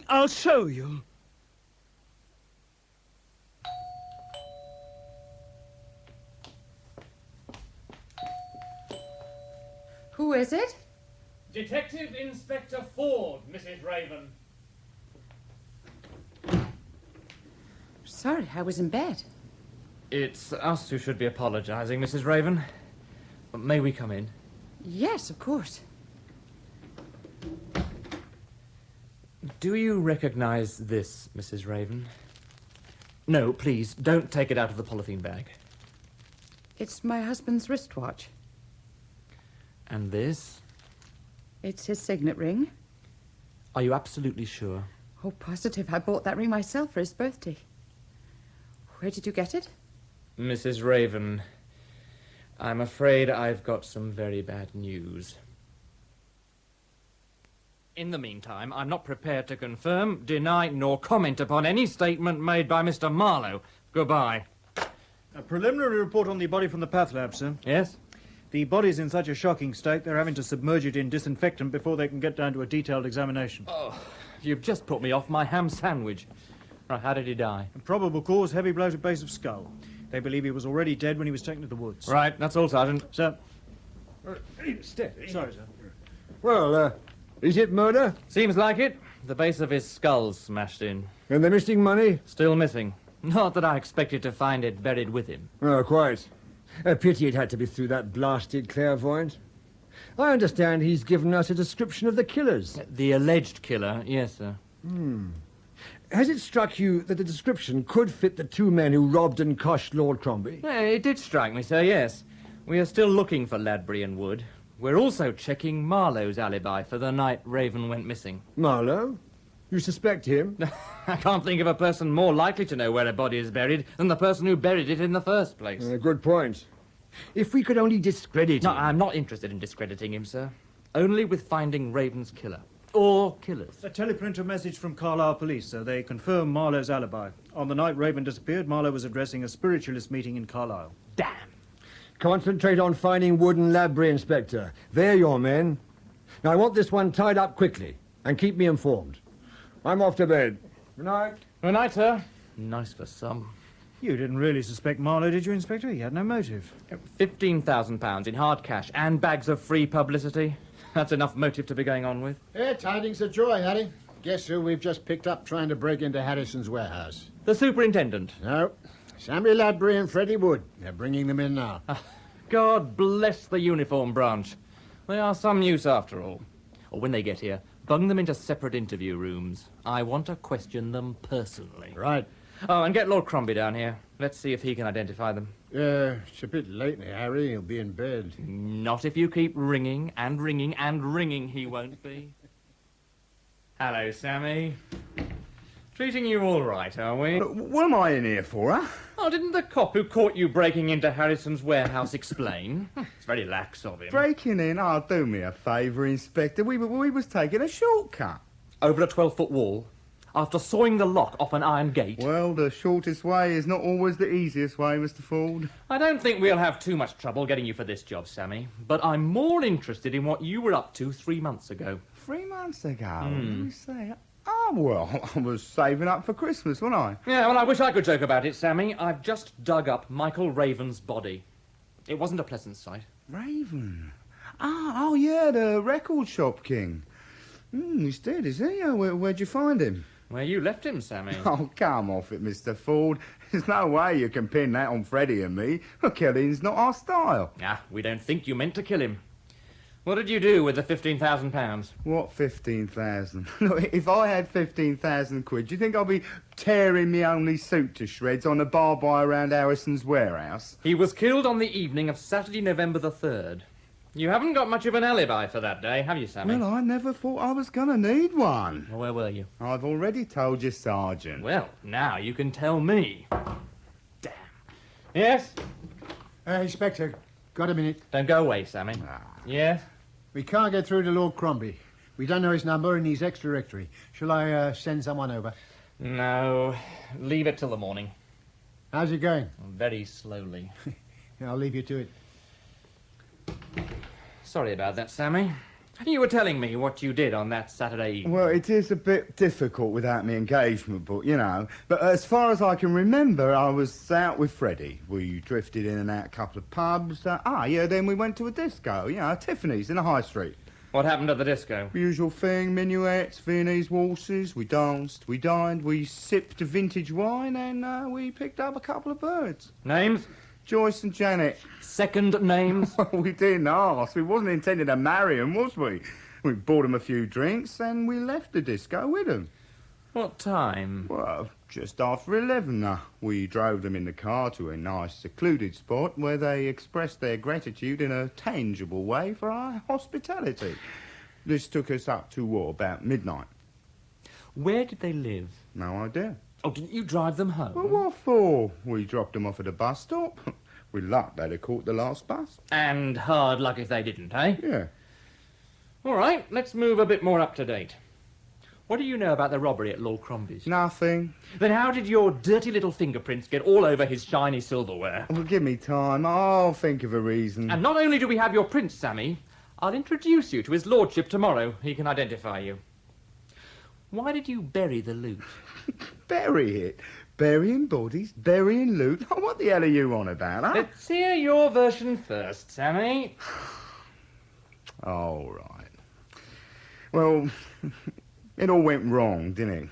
I'll show you. Who is it? Detective Inspector Ford, Mrs. Raven. Sorry, I was in bed. It's us who should be apologizing, Mrs. Raven. May we come in? Yes, of course. Do you recognize this, Mrs. Raven? No, please, don't take it out of the polythene bag. It's my husband's wristwatch. And this? It's his signet ring. Are you absolutely sure? Oh, positive. I bought that ring myself for his birthday. Where did you get it? Mrs. Raven, I'm afraid I've got some very bad news. In the meantime, I'm not prepared to confirm, deny, nor comment upon any statement made by Mr. Marlowe. Goodbye. A preliminary report on the body from the path lab, sir. Yes? The body's in such a shocking state, they're having to submerge it in disinfectant before they can get down to a detailed examination. Oh, you've just put me off my ham sandwich. Right, how did he die? A probable cause, heavy blow to base of skull. They believe he was already dead when he was taken to the woods. Right, that's all, Sergeant. Sir. Steady. Sorry, sir. Well, is it murder? Seems like it. The base of his skull's smashed in. And they're missing money? Still missing. Not that I expected to find it buried with him. Oh, quite. A pity it had to be through that blasted clairvoyant. I understand he's given us a description of the killers. The alleged killer, yes, sir. Has it struck you that the description could fit the 2 men who robbed and coshed Lord Crombie? It did strike me, sir, yes. We are still looking for Ladbury and Wood. We're also checking Marlowe's alibi for the night Raven went missing. Marlowe? You suspect him? I can't think of a person more likely to know where a body is buried than the person who buried it in the first place. Good point. If we could only discredit No, him... I'm not interested in discrediting him, sir. Only with finding Raven's killer. Or killers. A teleprinter message from Carlisle Police, sir. They confirm Marlowe's alibi. On the night Raven disappeared, Marlowe was addressing a spiritualist meeting in Carlisle. Damn! Concentrate on finding Wood and Ladbury, Inspector. They're your men. Now, I want this one tied up quickly, and keep me informed. I'm off to bed. Good night. Good night, sir. Nice for some. You didn't really suspect Marlowe, did you, Inspector? He had no motive. £15,000 in hard cash and bags of free publicity. That's enough motive to be going on with. Tidings of joy, Harry. Guess who we've just picked up trying to break into Harrison's warehouse? The superintendent. No. Sammy Ladbury and Freddie Wood. They're bringing them in now. God bless the uniform branch. They are some use after all. Or when they get here, bung them into separate interview rooms. I want to question them personally. Right. Oh, and get Lord Crombie down here. Let's see if he can identify them. It's a bit late now, Harry. He'll be in bed. Not if you keep ringing and ringing and ringing, he won't be. Hello, Sammy. Treating you all right, are we? What am I in here for, huh? Oh, didn't the cop who caught you breaking into Harrison's warehouse explain? It's very lax of him. Breaking in? Oh, do me a favour, Inspector. We was taking a shortcut. Over a 12-foot wall? After sawing the lock off an iron gate? Well, the shortest way is not always the easiest way, Mr. Ford. I don't think we'll have too much trouble getting you for this job, Sammy. But I'm more interested in what you were up to 3 months ago. 3 months ago? What did you say? Oh, well, I was saving up for Christmas, wasn't I? Yeah, well, I wish I could joke about it, Sammy. I've just dug up Michael Raven's body. It wasn't a pleasant sight. Raven? Oh, yeah, the record shop king. He's dead, is he? Where'd you find him? Where you left him, Sammy. Oh, come off it, Mr. Ford. There's no way you can pin that on Freddie and me. Killing's not our style. We don't think you meant to kill him. What did you do with the £15,000? What 15,000? Look, if I had 15,000 quid, do you think I'd be tearing me only suit to shreds on a bar-by around Harrison's warehouse? He was killed on the evening of Saturday, November the 3rd. You haven't got much of an alibi for that day, have you, Sammy? Well, I never thought I was going to need one. Well, where were you? I've already told you, Sergeant. Well, now you can tell me. Damn. Yes? Inspector, got a minute? Don't go away, Sammy. Yes? We can't get through to Lord Crombie. We don't know his number and he's ex-directory. Shall I send someone over? No. Leave it till the morning. How's it going? Very slowly. I'll leave you to it. Sorry about that, Sammy. You were telling me what you did on that Saturday evening. Well, it is a bit difficult without my engagement book, you know. But as far as I can remember, I was out with Freddie. We drifted in and out a couple of pubs. Then we went to a disco, Tiffany's in the High Street. What happened at the disco? Usual thing, minuets, Viennese waltzes. We danced, we dined, we sipped vintage wine, and we picked up a couple of birds. Names? Joyce and Janet. Second names? Well, we didn't ask. We wasn't intending to marry 'em, was we? We bought 'em a few drinks and we left the disco with 'em. What time? Well, just after 11. We drove them in the car to a nice secluded spot where they expressed their gratitude in a tangible way for our hospitality. This took us up to, about midnight. Where did they live? No idea. Oh, didn't you drive them home? Well, what for? We dropped them off at a bus stop. With luck, they'd have caught the last bus. And hard luck if they didn't, eh? Yeah. All right, let's move a bit more up to date. What do you know about the robbery at Lord Crombie's? Nothing. Then how did your dirty little fingerprints get all over his shiny silverware? Well, give me time. I'll think of a reason. And not only do we have your prints, Sammy, I'll introduce you to his lordship tomorrow. He can identify you. Why did you bury the loot? Bury it? Burying bodies? Burying loot? Oh, what the hell are you on about, huh? Let's hear your version first, Sammy. All right. Well, it all went wrong, didn't it?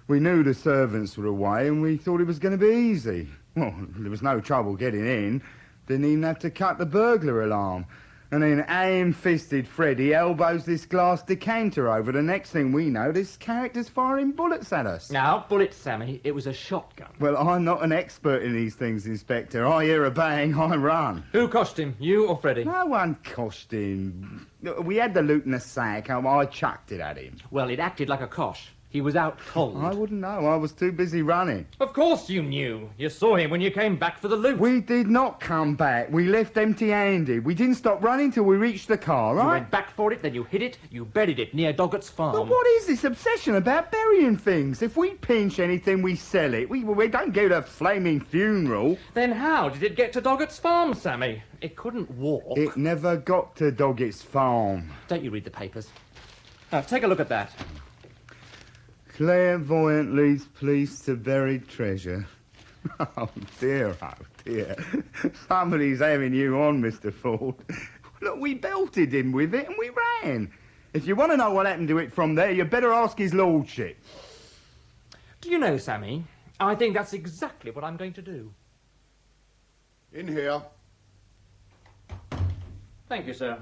We knew the servants were away and we thought it was going to be easy. Well, there was no trouble getting in. Didn't even have to cut the burglar alarm. And then ham-fisted Freddie elbows this glass decanter over. The next thing we know, this character's firing bullets at us. Now, bullets, Sammy. It was a shotgun. Well, I'm not an expert in these things, Inspector. I hear a bang, I run. Who coshed him, you or Freddie? No one coshed him. We had the loot in a sack. I chucked it at him. Well, it acted like a cosh. He was out cold. I wouldn't know. I was too busy running. Of course you knew. You saw him when you came back for the loot. We did not come back. We left empty-handed. We didn't stop running till we reached the car, right? You went back for it, then you hid it, you buried it near Doggett's farm. But what is this obsession about burying things? If we pinch anything, we sell it. We don't go to a flaming funeral. Then how did it get to Doggett's farm, Sammy? It couldn't walk. It never got to Doggett's farm. Don't you read the papers? Now, take a look at that. Clairvoyant leads police to buried treasure. Oh, dear. Somebody's having you on, Mr. Ford. Look, we belted him with it and we ran. If you want to know what happened to it from there, you'd better ask his lordship. Do you know, Sammy, I think that's exactly what I'm going to do. In here. Thank you, sir.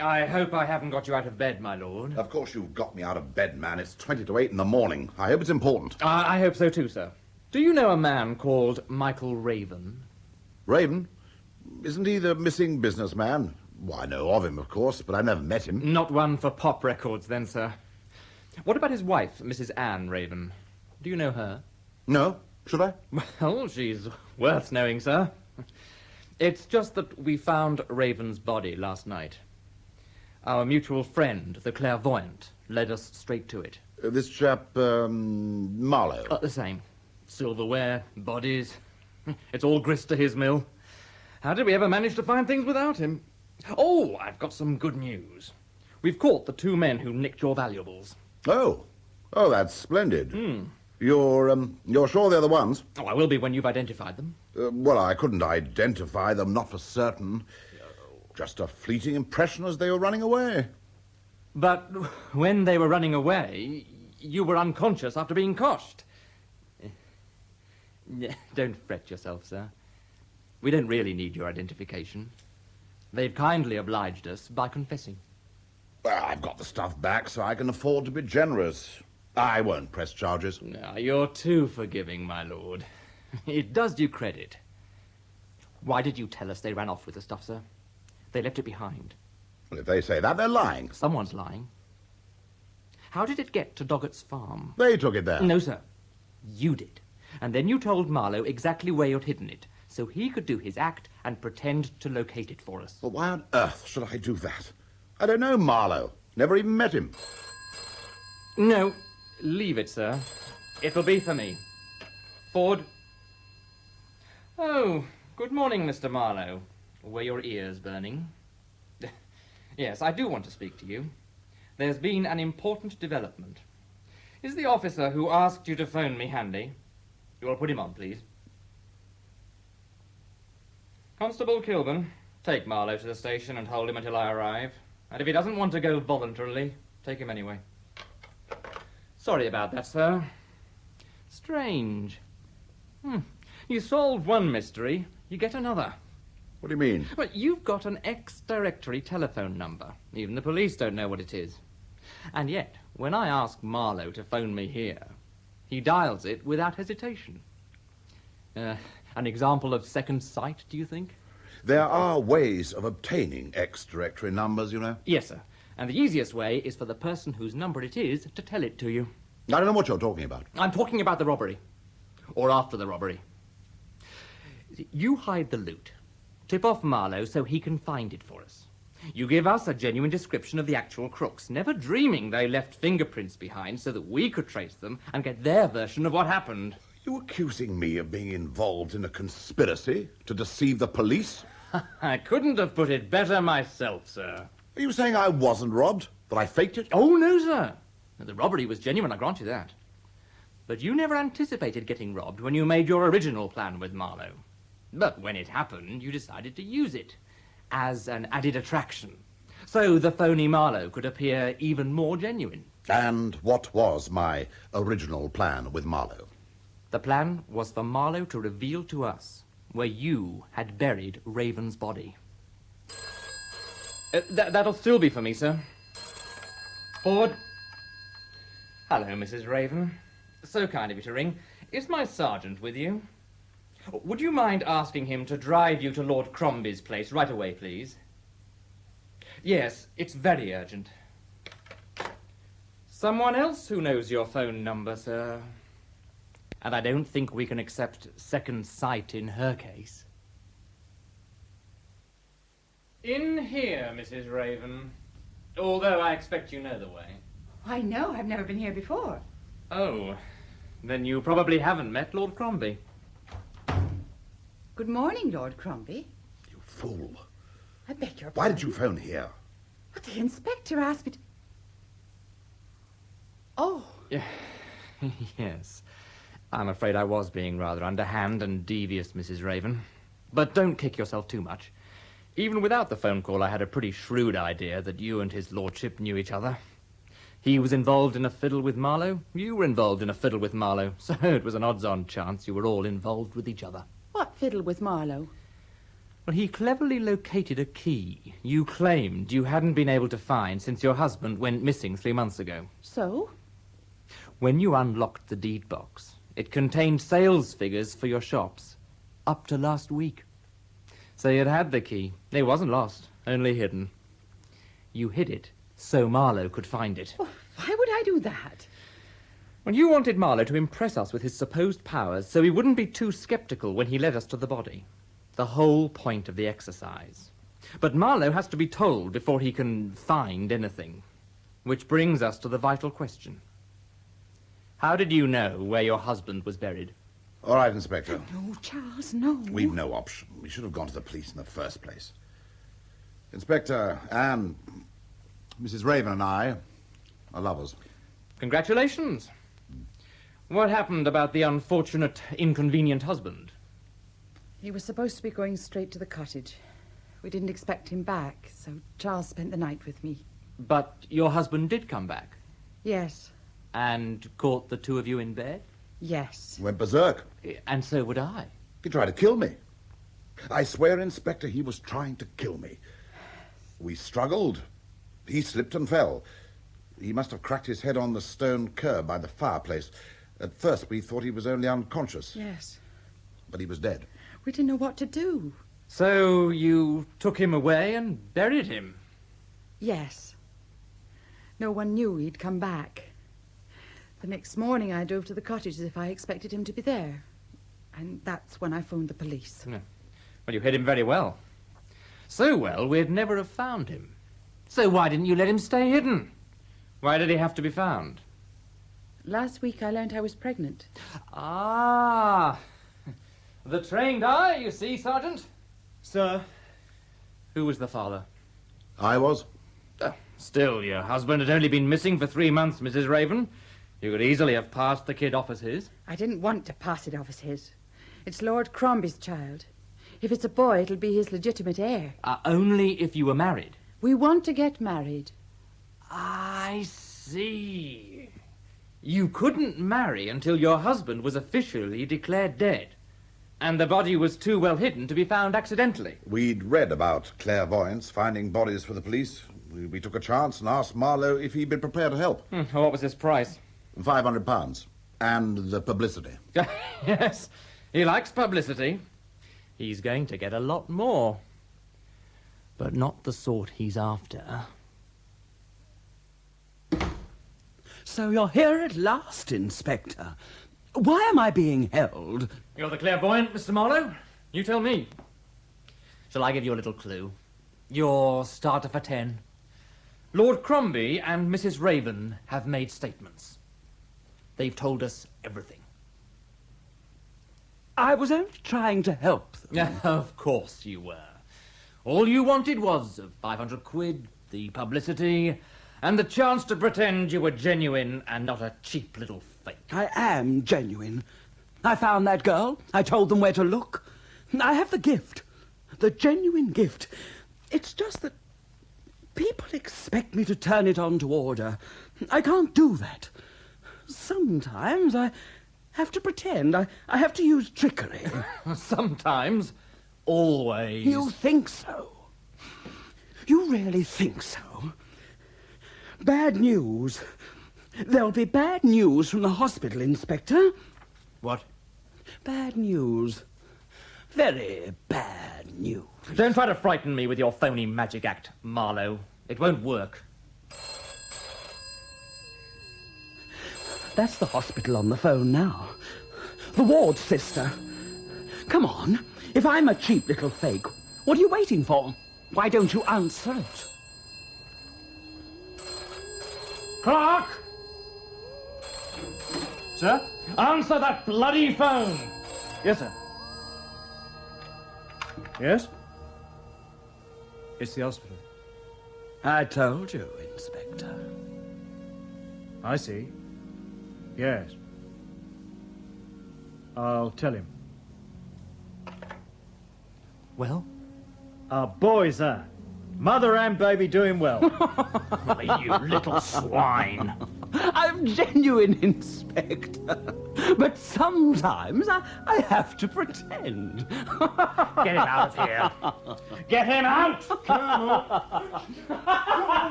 I hope I haven't got you out of bed, my lord. Of course you've got me out of bed, man. It's 20 to 8 in the morning. I hope it's important. I hope so too, sir. Do you know a man called Michael Raven? Raven? Isn't he the missing businessman? Well, I know of him, of course, but I've never met him. Not one for pop records, then, sir. What about his wife, Mrs. Anne Raven? Do you know her? No. Should I? Well, she's worth knowing, sir. It's just that we found Raven's body last night. Our mutual friend, the clairvoyant, led us straight to it. This chap, Marlowe. The same. Silverware, bodies. It's all grist to his mill. How did we ever manage to find things without him? Oh, I've got some good news. We've caught the two men who nicked your valuables. Oh, Oh, that's splendid. You're sure they're the ones? Oh, I will be when you've identified them. Well, I couldn't identify them, not for certain. Just a fleeting impression as they were running away. But when they were running away, you were unconscious after being coshed. Don't fret yourself, sir. We don't really need your identification. They've kindly obliged us by confessing. Well, I've got the stuff back, so I can afford to be generous. I won't press charges. No, you're too forgiving, my lord. It does you credit. Why did you tell us they ran off with the stuff, sir? They left it behind. Well, if they say that, they're lying. Someone's lying. How did it get to Doggett's farm? They took it there. No, sir. You did. And then you told Marlowe exactly where you'd hidden it, so he could do his act and pretend to locate it for us. Well, why on earth should I do that? I don't know Marlowe. Never even met him. No, leave it, sir. It'll be for me. Ford. Oh, good morning, Mr. Marlowe. Were your ears burning? Yes, I do want to speak to you. There's been an important development. Is the officer who asked you to phone me handy? You will put him on, please. Constable Kilburn, take Marlowe to the station and hold him until I arrive. And if he doesn't want to go voluntarily, take him anyway. Sorry about that, sir. Strange. You solve one mystery, you get another. What do you mean? Well, you've got an ex-directory telephone number. Even the police don't know what it is. And yet, when I ask Marlowe to phone me here, he dials it without hesitation. An example of second sight, do you think? There are ways of obtaining ex-directory numbers, you know. Yes, sir. And the easiest way is for the person whose number it is to tell it to you. I don't know what you're talking about. I'm talking about the robbery. Or after the robbery. You hide the loot. Tip off Marlowe so he can find it for us. You give us a genuine description of the actual crooks, never dreaming they left fingerprints behind so that we could trace them and get their version of what happened. You accusing me of being involved in a conspiracy to deceive the police? I couldn't have put it better myself, sir. Are you saying I wasn't robbed? That I faked it? Oh, no, sir. The robbery was genuine, I grant you that. But you never anticipated getting robbed when you made your original plan with Marlowe. But when it happened, you decided to use it as an added attraction, so the phony Marlowe could appear even more genuine. And what was my original plan with Marlowe? The plan was for Marlowe to reveal to us where you had buried Raven's body. That'll still be for me, sir. Ford. Hello, Mrs. Raven. So kind of you to ring. Is my sergeant with you? Would you mind asking him to drive you to Lord Crombie's place right away, please? Yes, it's very urgent. Someone else who knows your phone number, sir. And I don't think we can accept second sight in her case. In here, Mrs. Raven. Although I expect you know the way. Why, no, I've never been here before. Oh, then you probably haven't met Lord Crombie. Good morning, Lord Crombie. You fool. I beg your pardon. Why did you phone here? But the inspector asked me to... Oh. Yes. I'm afraid I was being rather underhand and devious, Mrs. Raven. But don't kick yourself too much. Even without the phone call, I had a pretty shrewd idea that you and his lordship knew each other. He was involved in a fiddle with Marlowe. You were involved in a fiddle with Marlowe. So it was an odds-on chance you were all involved with each other. What fiddle with Marlowe? Well, he cleverly located a key you claimed you hadn't been able to find since your husband went missing 3 months ago. So? When you unlocked the deed box, it contained sales figures for your shops, up to last week. So you'd had the key. It wasn't lost, only hidden. You hid it so Marlowe could find it. Oh, why would I do that? Well, you wanted Marlowe to impress us with his supposed powers so he wouldn't be too skeptical when he led us to the body. The whole point of the exercise. But Marlowe has to be told before he can find anything. Which brings us to the vital question. How did you know where your husband was buried? All right, Inspector. No, Charles, no. We've no option. We should have gone to the police in the first place. Inspector, Anne, Mrs. Raven and I are lovers. Congratulations. What happened about the unfortunate, inconvenient husband? He was supposed to be going straight to the cottage. We didn't expect him back, so Charles spent the night with me. But your husband did come back? Yes. And caught the two of you in bed? Yes. Went berserk. And so would I. He tried to kill me. I swear, Inspector, he was trying to kill me. We struggled. He slipped and fell. He must have cracked his head on the stone curb by the fireplace. At first, we thought he was only unconscious. Yes. But he was dead. We didn't know what to do. So you took him away and buried him? Yes. No one knew he'd come back. The next morning I drove to the cottage as if I expected him to be there. And that's when I phoned the police. Well, you hid him very well. So well, we'd never have found him. So why didn't you let him stay hidden? Why did he have to be found? Last week I learned I was pregnant. Ah, the trained eye, you see, Sergeant. Sir? Who was the father? I was. Still, your husband had only been missing for 3 months, Mrs. Raven. You could easily have passed the kid off as his. I didn't want to pass it off as his. It's Lord Crombie's child. If it's a boy, it'll be his legitimate heir. Only if you were married. We want to get married. I see. You couldn't marry until your husband was officially declared dead, and the body was too well hidden to be found accidentally. We'd read about clairvoyants finding bodies for the police. We took a chance and asked Marlowe if he'd been prepared to help. What was his price? £500. And the publicity. Yes, he likes publicity. He's going to get a lot more. But not the sort he's after. So you're here at last, Inspector. Why am I being held? You're the clairvoyant, Mr. Marlowe. You tell me. Shall I give you a little clue? Your starter for 10. Lord Crombie and Mrs. Raven have made statements. They've told us everything. I was only trying to help them. Of course you were. All you wanted was 500 quid, the publicity, and the chance to pretend you were genuine and not a cheap little fake. I am genuine. I found that girl. I told them where to look. I have the gift. The genuine gift. It's just that people expect me to turn it on to order. I can't do that. Sometimes I have to pretend. I have to use trickery. Sometimes. Always. You think so? You really think so? Bad news. There'll be bad news from the hospital, Inspector. What? Bad news. Very bad news. Don't try to frighten me with your phony magic act, Marlowe. It won't work. That's the hospital on the phone now. The ward sister. Come on. If I'm a cheap little fake, what are you waiting for? Why don't you answer it? Clark! Sir? Answer that bloody phone! Yes, sir. Yes? It's the hospital. I told you, Inspector. I see. Yes. I'll tell him. Well? Our boys are. Mother and baby doing well. You little swine. I'm genuine, Inspector. But sometimes I have to pretend. Get him out of here. Get him out!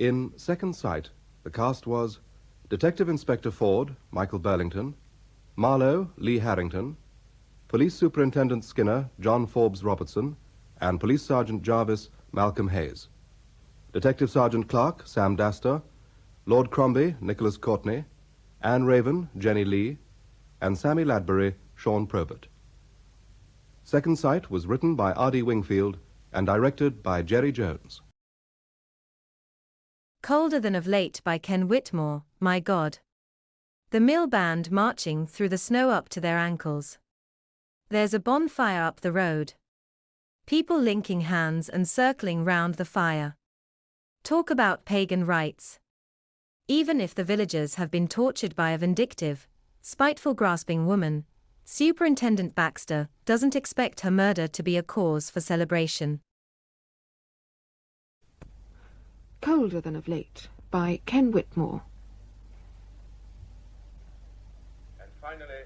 In Second Sight, the cast was Detective Inspector Ford, Michael Burlington, Marlowe, Lee Harrington, Police Superintendent Skinner, John Forbes Robertson, and Police Sergeant Jarvis, Malcolm Hayes. Detective Sergeant Clark, Sam Daster, Lord Crombie, Nicholas Courtney, Anne Raven, Jenny Lee, and Sammy Ladbury, Sean Probert. Second Sight was written by R.D. Wingfield and directed by Jerry Jones. Colder Than of Late by Ken Whitmore, My God. The mill band marching through the snow up to their ankles. There's a bonfire up the road. People linking hands and circling round the fire. Talk about pagan rites. Even if the villagers have been tortured by a vindictive, spiteful grasping woman, Superintendent Baxter doesn't expect her murder to be a cause for celebration. Colder Than of Late by Ken Whitmore. And finally,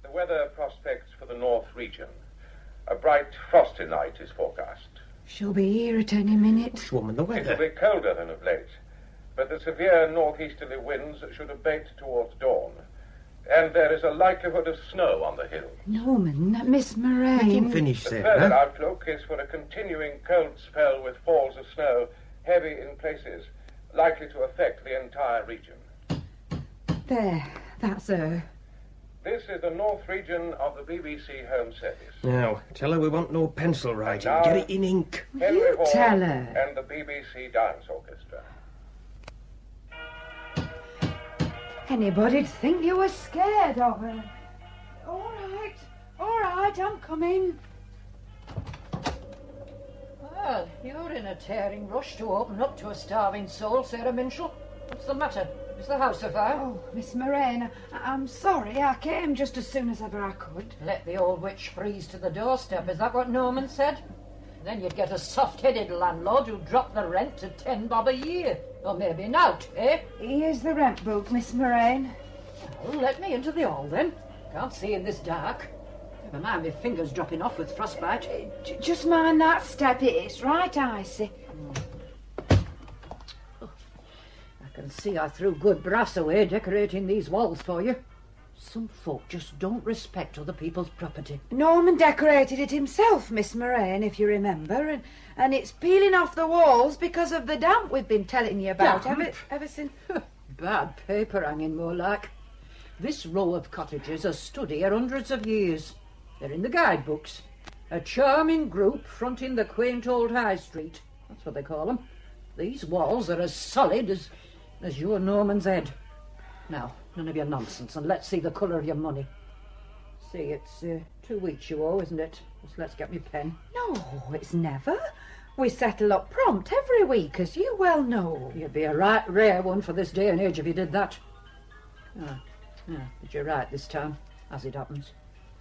the weather prospects for the north region. A bright, frosty night is forecast. She'll be here at any minute. Woman, the It weather. will be colder than of late, but the severe northeasterly winds should abate towards dawn. And there is a likelihood of snow on the hill. Norman, Miss Moraine. Let him finish, The Sarah. further outlook is for a continuing cold spell with falls of snow, heavy in places, likely to affect the entire region. There, that's her. This is the north region of the BBC Home Service. Now, tell her we want no pencil writing. now- Get it in ink. Henry You Hall tell her. and the BBC Dance Orchestra. Anybody'd think you were scared of her. All right, I'm coming. Well, you're in a tearing rush to open up to a starving soul, Sarah Minshall. What's the matter? Is the house afire? Oh, Miss Moraine, I'm sorry. I came just as soon as ever I could. Let the old witch freeze to the doorstep. Is that what Norman said? Then you'd get a soft-headed landlord who'd drop the rent to £10 a year. Or maybe an out, eh? Here's the rent book, Miss Moraine. Well, let me into the hall, then. Can't see in this dark. Never mind my fingers dropping off with frostbite. Just mind that step. It's right icy. I can see I threw good brass away decorating these walls for you. Some folk just don't respect other people's property. Norman decorated it himself, Miss Moraine, if you remember, and it's peeling off the walls because of the damp we've been telling you about Damp? ever since. Bad paper hanging, more like. This row of cottages has stood here hundreds of years. They're in the guidebooks. A charming group fronting the quaint old high street. That's what they call them. These walls are as solid as your Norman's head. Now, none of your nonsense, and let's see the colour of your money. See, it's 2 weeks you owe, isn't it? Just let's get me pen. No, it's never. We settle up prompt every week, as you well know. You'd be a right rare one for this day and age if you did that. Did you write this time, as it happens?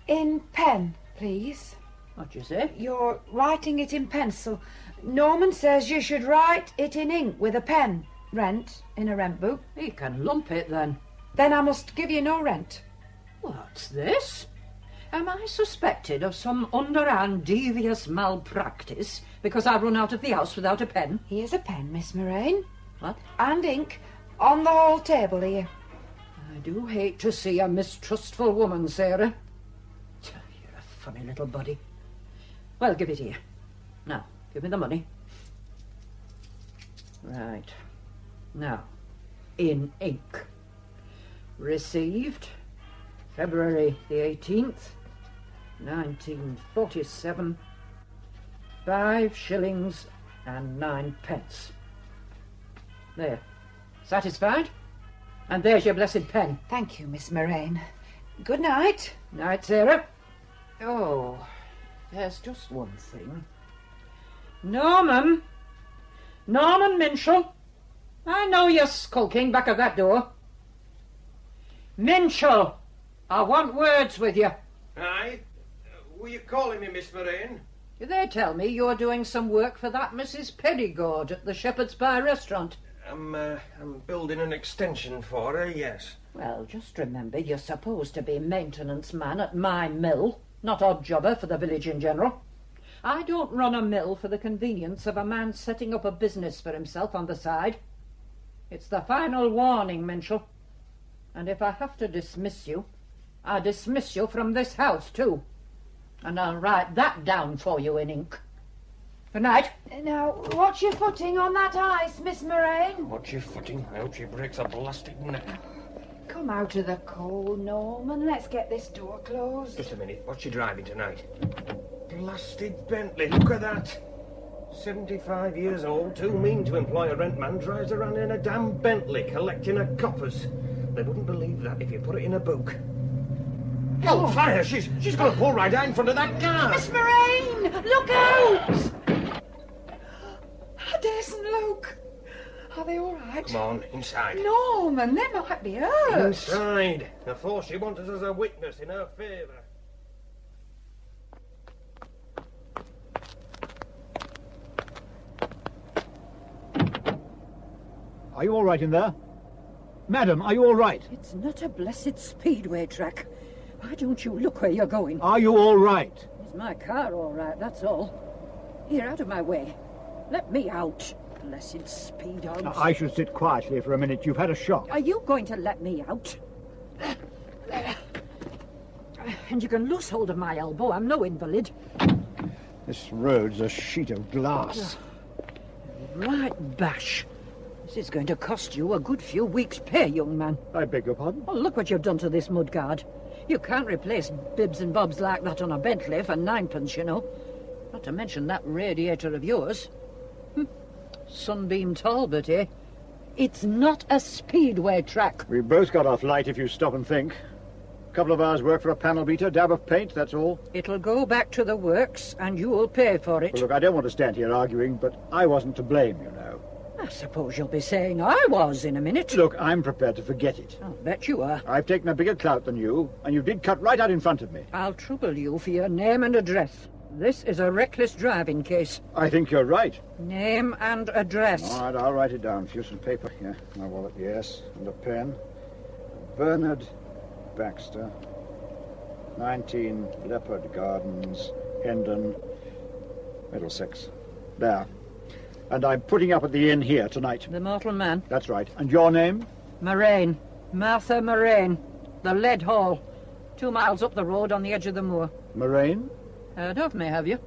In pen, please. What'd you say? You're writing it in pencil. Norman says you should write it in ink with a pen. Rent, in a rent book. He can lump it, then. Then I must give you no rent. What's this? Am I suspected of some underhand devious malpractice because I run out of the house without a pen? Here's a pen, Miss Moraine. What? And ink on the hall table here. I do hate to see a mistrustful woman, Sarah. You're a funny little body. Well, give it here. Now, give me the money. Right. Now, in ink. Received February the 18th, 1947, 5 shillings and 9 pence. There. Satisfied? And there's your blessed pen. Thank you, Miss Moraine. Good night. Night, Sarah. Oh, there's just one thing. Norman Minshall. I know you're skulking back of that door. Minshall, I want words with you. Aye? Were you calling me, Miss Moraine? They tell me you're doing some work for that Mrs. Peddygord at the Shepherd's Pie restaurant. I'm building an extension for her, yes. Well, just remember you're supposed to be maintenance man at my mill, not odd jobber for the village in general. I don't run a mill for the convenience of a man setting up a business for himself on the side. It's the final warning, Minshall. And if I have to dismiss you, I dismiss you from this house, too. And I'll write that down for you in ink. Good night. Now, watch your footing on that ice, Miss Moraine. Watch your footing. I hope she breaks a blasted neck. Come out of the cold, Norman. Let's get this door closed. Just a minute. What's she driving tonight? Blasted Bentley. Look at that. 75 years old, too mean to employ a rent man, drives around in a damn Bentley collecting her coppers. They wouldn't believe that if you put it in a book. Oh, fire! She's going to pull right out in front of that car! Miss Moraine! Look out! Des and Luke. Are they all right? Come on, inside. Norman, they might be hurt. Inside. Of course, she wants us as a witness in her favour. Are you all right in there? Madam, are you all right? It's not a blessed speedway track. Why don't you look where you're going? Are you all right? Is my car all right, that's all. Here, out of my way. Let me out. Blessed speed hogs. Now, I should sit quietly for a minute. You've had a shock. Are you going to let me out? And you can loose hold of my elbow. I'm no invalid. This road's a sheet of glass. Right bash. This is going to cost you a good few weeks' pay, young man. I beg your pardon? Oh, look what you've done to this mudguard. You can't replace bibs and bobs like that on a Bentley for ninepence, you know. Not to mention that radiator of yours. Sunbeam Talbot, eh? It's not a speedway track. We both got off light if you stop and think. A couple of hours' work for a panel beater, dab of paint, that's all. It'll go back to the works, and you'll pay for it. Well, look, I don't want to stand here arguing, but I wasn't to blame, you know. I suppose you'll be saying I was in a minute. Look, I'm prepared to forget it. I'll bet you are. I've taken a bigger clout than you, and you did cut right out in front of me. I'll trouble you for your name and address. This is a reckless driving case. I think you're right. Name and address. All right, I'll write it down. Few some paper here. My wallet, yes, and a pen. Bernard Baxter, 19 Leopard Gardens, Hendon, Middlesex. There. And I'm putting up at the inn here tonight. The mortal man? That's right. And your name? Moraine. Martha Moraine. The Lead Hall. 2 miles up the road on the edge of the moor. Moraine? Heard of me, have you?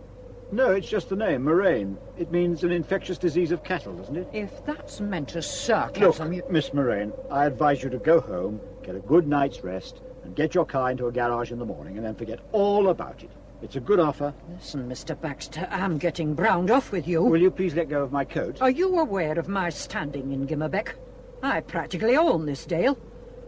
No, it's just the name, Moraine. It means an infectious disease of cattle, doesn't it? If that's meant as sarcasm... Look, Miss Moraine, I advise you to go home, get a good night's rest, and get your car into a garage in the morning, and then forget all about it. It's a good offer. Listen, Mr. Baxter, I'm getting browned off with you. Will you please let go of my coat? Are you aware of my standing in Gimmerbeck? I practically own this dale.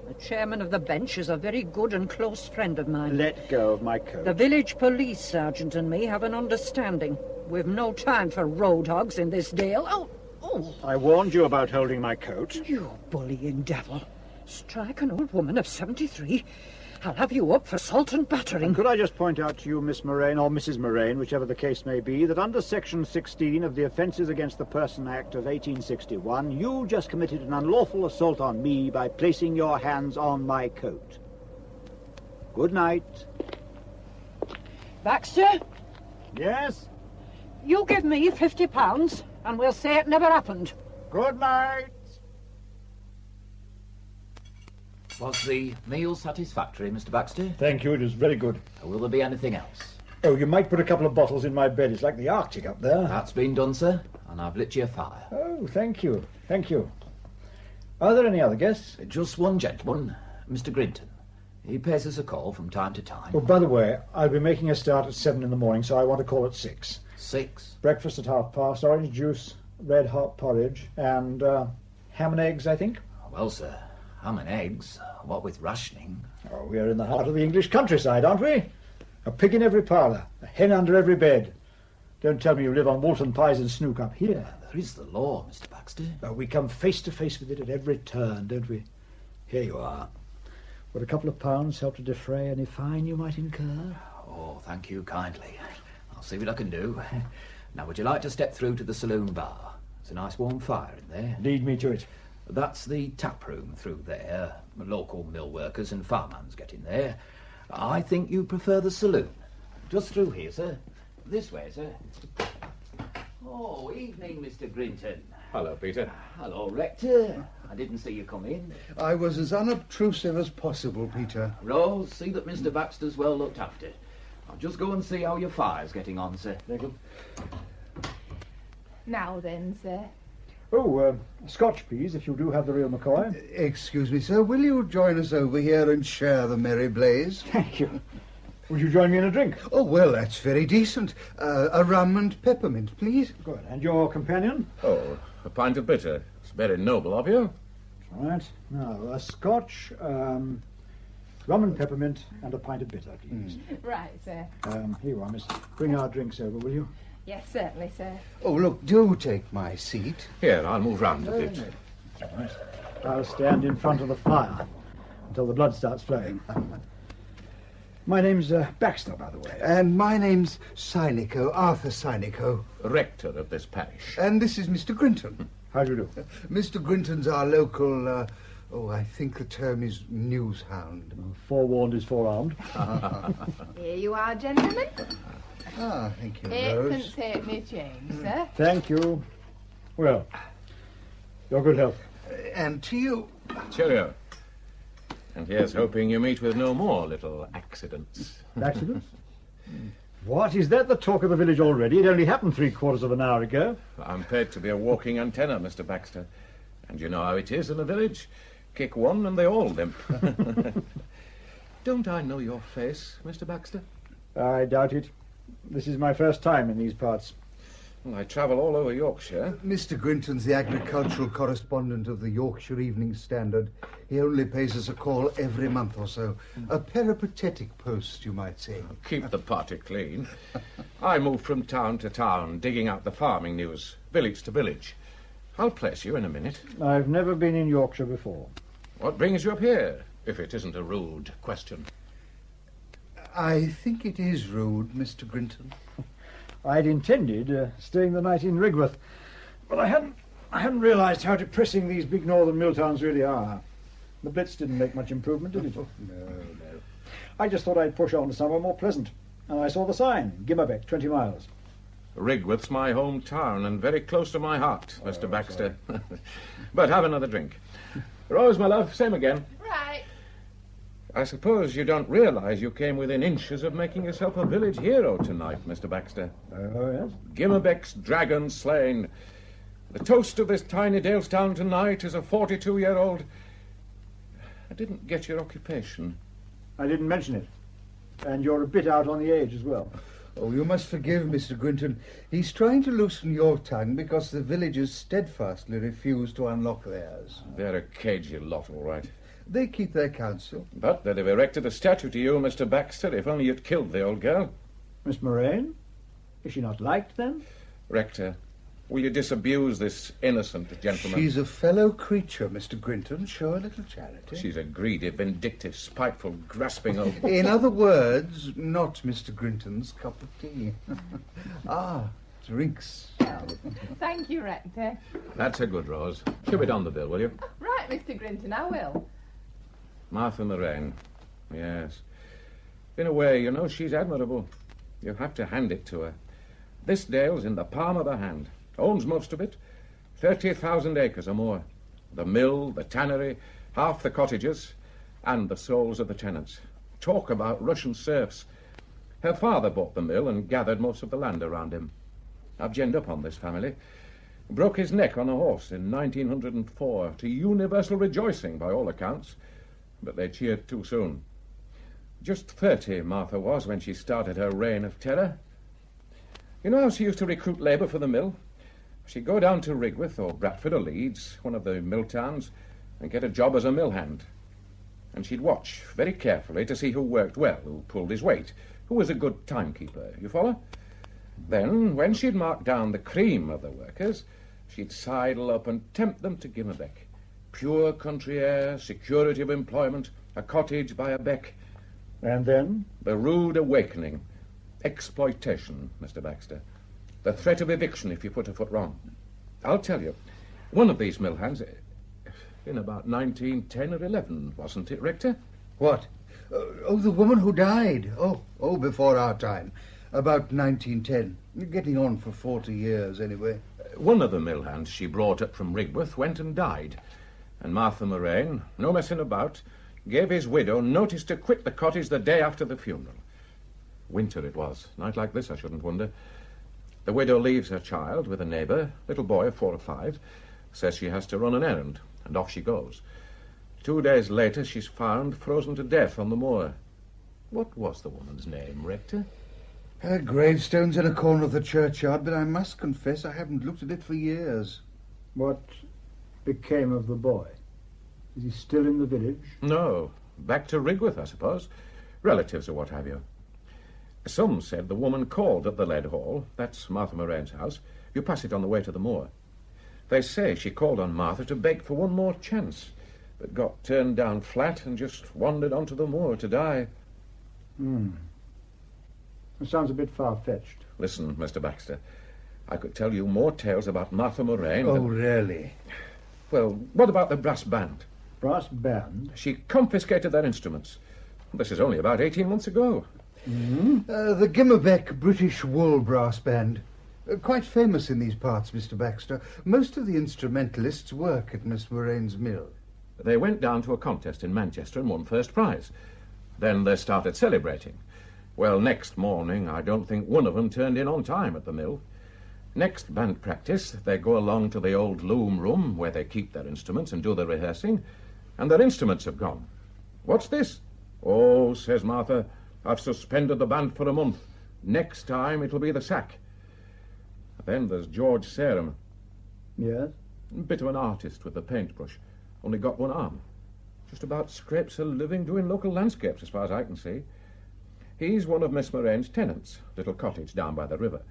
The chairman of the bench is a very good and close friend of mine. Let go of my coat. The village police sergeant and me have an understanding. We've no time for road hogs in this dale. Oh! I warned you about holding my coat. You bullying devil. Strike an old woman of 73. I'll have you up for assault and battering. And could I just point out to you, Miss Moraine, or Mrs. Moraine, whichever the case may be, that under Section 16 of the Offences Against the Person Act of 1861, you just committed an unlawful assault on me by placing your hands on my coat. Good night. Baxter? Yes? You give me £50 and we'll say it never happened. Good night. Was the meal satisfactory, Mr. Baxter? Thank you, it was very good. Will there be anything else? Oh, you might put a couple of bottles in my bed. It's like the Arctic up there. That's been done, sir, and I've lit you a fire. Oh, thank you. Thank you. Are there any other guests? Just one gentleman, Mr. Grinton. He pays us a call from time to time. Oh, by the way, I'll be making a start at 7 in the morning, so I want to call at 6. 6? Breakfast at 1:30, orange juice, red hot porridge, and ham and eggs, I think. Well, sir, ham and eggs, what with rationing? Oh, we are in the heart of the English countryside, aren't we? A pig in every parlour, a hen under every bed. Don't tell me you live on Walton pies and snook up here. There is the law, Mr. Baxter. Oh, we come face to face with it at every turn, don't we? Here you are. Would a couple of pounds help to defray any fine you might incur? Oh, thank you kindly. I'll see what I can do. Now, would you like to step through to the saloon bar? There's a nice warm fire in there. Lead me to it. That's the tap room through there. Local mill workers and farmhands get in there. I think you prefer the saloon. Just through here, sir. This way, sir. Oh, evening, Mr. Grinton. Hello, Peter. Hello, Rector. I didn't see you come in. I was as unobtrusive as possible, Peter. Rose, see that Mr. Baxter's well looked after. I'll just go and see how your fire's getting on, sir. Thank you. Now then, sir. Oh, Scotch, please, if you do have the real McCoy. Excuse me, sir. Will you join us over here and share the merry blaze? Thank you. Would you join me in a drink? Oh, well, that's very decent. A rum and peppermint, please. Good. And your companion? Oh, a pint of bitter. It's very noble of you. All right. Now, a scotch, rum and peppermint, and a pint of bitter, please. Right, sir. Here you are, miss. Bring our drinks over, will you? Yes, certainly, sir. Oh, look, do take my seat. Here, I'll move round a bit. All right. I'll stand in front of the fire until the blood starts flowing. My name's Baxter, by the way. And my name's Synico, Arthur Synico. Rector of this parish. And this is Mr. Grinton. How do you do? Mr. Grinton's our local, I think the term is news hound. Forewarned is forearmed. Here you are, gentlemen. Ah, thank you, Rose. Eightpence halfpenny change, sir. Thank you. Well, your good health. And to you. Cheerio. And here's hoping you meet with no more little accidents. Accidents? What? Is that the talk of the village already? It only happened 3/4 of an hour ago. I'm paid to be a walking antenna, Mr. Baxter. And you know how it is in a village. Kick one and they all limp. Don't I know your face, Mr. Baxter? I doubt it. This is my first time in these parts. Well, I travel all over Yorkshire. Mr. Grinton's the agricultural correspondent of the Yorkshire Evening Standard. He only pays us a call every month or so. A peripatetic post, you might say. Keep the party clean. I move from town to town, digging out the farming news, village to village. I'll place you in a minute. I've never been in Yorkshire before. What brings you up here, if it isn't a rude question? I think it is rude, Mr. Grinton. I'd intended staying the night in Rigworth, but I hadn't realised how depressing these big northern mill towns really are. The Blitz didn't make much improvement, did it? No. I just thought I'd push on to somewhere more pleasant, and I saw the sign, Gimmerbeck, 20 miles. Rigworth's my hometown and very close to my heart, Mr. Baxter. But have another drink. Rose, my love, same again. Right. I suppose you don't realise you came within inches of making yourself a village hero tonight, Mr. Baxter. Oh, yes? Gimmerbeck's dragon slain. The toast of this tiny Dalestown tonight is a 42-year-old... I didn't get your occupation. I didn't mention it. And you're a bit out on the age as well. Oh, you must forgive Mr. Grinton. He's trying to loosen your tongue because the villagers steadfastly refuse to unlock theirs. They're a cagey lot, all right. They keep their counsel. But they'd have erected a statue to you, Mr. Baxter, if only you'd killed the old girl. Miss Moraine? Is she not liked, then? Rector, will you disabuse this innocent gentleman? She's a fellow creature, Mr. Grinton. Show a little charity. She's a greedy, vindictive, spiteful, grasping old... In other words, not Mr. Grinton's cup of tea. Drinks. Thank you, Rector. That's a good Rose. Shove it on the bill, will you? Right, Mr. Grinton, I will. Martha Moraine. Yes. In a way, you know, she's admirable. You have to hand it to her. This dale's in the palm of her hand. Owns most of it. 30,000 acres or more. The mill, the tannery, half the cottages, and the souls of the tenants. Talk about Russian serfs. Her father bought the mill and gathered most of the land around him. I've ginned up on this family. Broke his neck on a horse in 1904, to universal rejoicing by all accounts. But they cheered too soon. Just 30, Martha was, when she started her reign of terror. You know how she used to recruit labour for the mill? She'd go down to Rigworth or Bradford or Leeds, one of the mill towns, and get a job as a mill hand. And she'd watch very carefully to see who worked well, who pulled his weight, who was a good timekeeper. You follow? Then, when she'd marked down the cream of the workers, she'd sidle up and tempt them to Gimmerbeck. Pure country air, security of employment, a cottage by a beck. And then? The rude awakening. Exploitation, Mr. Baxter. The threat of eviction if you put a foot wrong. I'll tell you, one of these mill hands, in about 1910 or 11, wasn't it, Rector? What? The woman who died. Oh, before our time. About 1910. Getting on for 40 years, anyway. One of the mill hands she brought up from Rigworth went and died. And Martha Moraine, no messing about, gave his widow notice to quit the cottage the day after the funeral. Winter it was. Night like this, I shouldn't wonder. The widow leaves her child with a neighbour, little boy of 4 or 5, says she has to run an errand, and off she goes. 2 days later, she's found frozen to death on the moor. What was the woman's name, Rector? Her gravestone's in a corner of the churchyard, but I must confess I haven't looked at it for years. What became of the boy? Is he still in the village? No. Back to Rigworth, I suppose. Relatives or what have you. Some said the woman called at the Lead Hall. That's Martha Morane's house. You pass it on the way to the moor. They say she called on Martha to beg for one more chance, but got turned down flat and just wandered onto the moor to die. It sounds a bit far-fetched. Listen, Mr. Baxter, I could tell you more tales about Martha Morane. Oh, really? Well, what about the brass band? Brass band? She confiscated their instruments. This is only about 18 months ago. The Gimmerbeck British Wool Brass Band. Quite famous in these parts, Mr. Baxter. Most of the instrumentalists work at Miss Morane's mill. They went down to a contest in Manchester and won first prize. Then they started celebrating. Well, next morning, I don't think one of them turned in on time at the mill. Next band practice, they go along to the old loom room where they keep their instruments and do the rehearsing, and their instruments have gone. What's this? Oh, says Martha, I've suspended the band for a month. Next time it'll be the sack. Then there's George Sarum. Yes? Bit of an artist with the paintbrush. Only got one arm. Just about scrapes a living doing local landscapes, as far as I can see. He's one of Miss Morane's tenants, little cottage down by the river.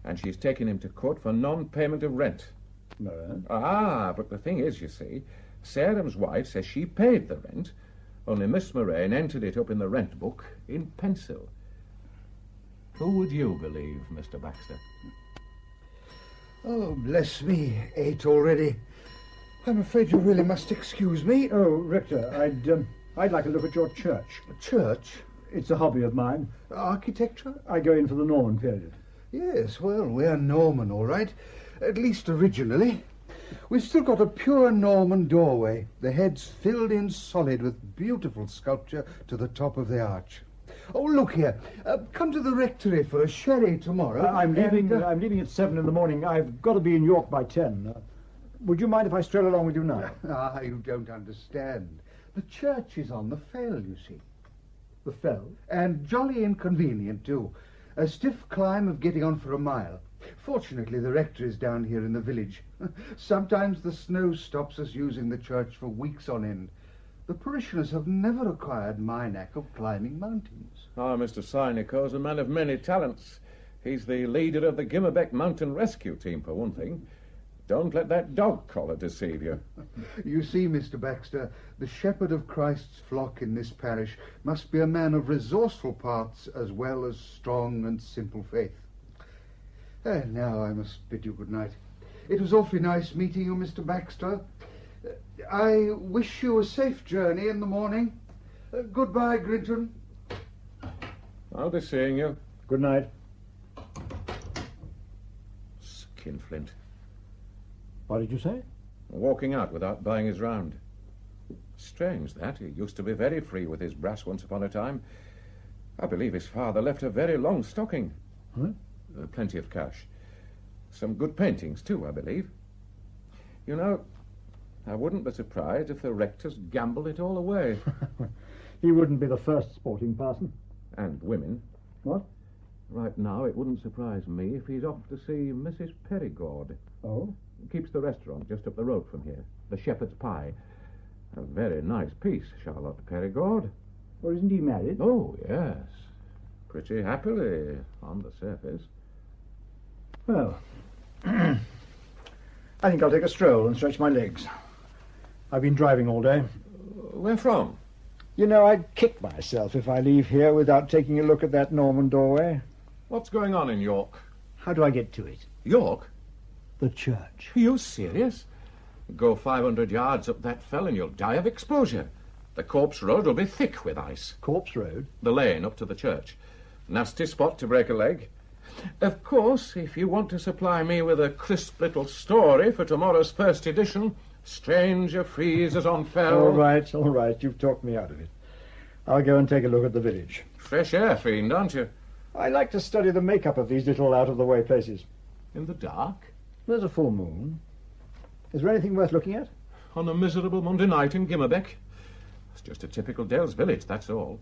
And she's taken him to court for non-payment of rent. No. But the thing is, you see, Sarum's wife says she paid the rent, only Miss Morane entered it up in the rent book in pencil. Who would you believe, Mr. Baxter? Oh, bless me, 8 already. I'm afraid you really must excuse me. Oh, Rector, I'd like a look at your church. Church? It's a hobby of mine. Architecture? I go in for the Norman period. Yes, well, we're Norman, all right. At least originally. We've still got a pure Norman doorway, the heads filled in solid with beautiful sculpture to the top of the arch. Oh, look here. Come to the rectory for a sherry tomorrow. I'm leaving at 7 in the morning. I've got to be in York by 10. Would you mind if I stroll along with you now? You don't understand. The church is on the fell, you see. The fell? And jolly inconvenient, too. A stiff climb of getting on for a mile. Fortunately, the rector is down here in the village. Sometimes the snow stops us using the church for weeks on end. The parishioners have never acquired my knack of climbing mountains. Mr. Synico's a man of many talents. He's the leader of the Gimmerbeck Mountain Rescue Team, for one thing. Don't let that dog collar deceive you. You see, Mr. Baxter, the shepherd of Christ's flock in this parish must be a man of resourceful parts as well as strong and simple faith. And now I must bid you good night. It was awfully nice meeting you, Mr. Baxter. I wish you a safe journey in the morning. Goodbye, Grinton. I'll be seeing you. Good night. Skinflint. What did you say? Walking out without buying his round. Strange, that. He used to be very free with his brass once upon a time. I believe his father left a very long stocking. Huh? Plenty of cash. Some good paintings, too, I believe. You know, I wouldn't be surprised if the rector's gambled it all away. He wouldn't be the first sporting parson. And women. What? Right now, it wouldn't surprise me if he's off to see Mrs. Perigord. Oh? Keeps the restaurant just up the road from here. The Shepherd's Pie. A very nice piece, Charlotte Perigord. Well, isn't he married? Oh, yes. Pretty happily, on the surface. Well, I think I'll take a stroll and stretch my legs. I've been driving all day. Where from? You know, I'd kick myself if I leave here without taking a look at that Norman doorway. What's going on in York? How do I get to it? York? The church. Are you serious? Go 500 yards up that fell and you'll die of exposure. The Corpse Road will be thick with ice. Corpse Road? The lane up to the church. Nasty spot to break a leg. Of course, if you want to supply me with a crisp little story for tomorrow's first edition, Stranger freezes on fell. All right. You've talked me out of it. I'll go and take a look at the village. Fresh air fiend, aren't you? I like to study the makeup of these little out-of-the-way places. In the dark? There's a full moon. Is there anything worth looking at? On a miserable Monday night in Gimmerbeck. It's just a typical Dale's village, that's all.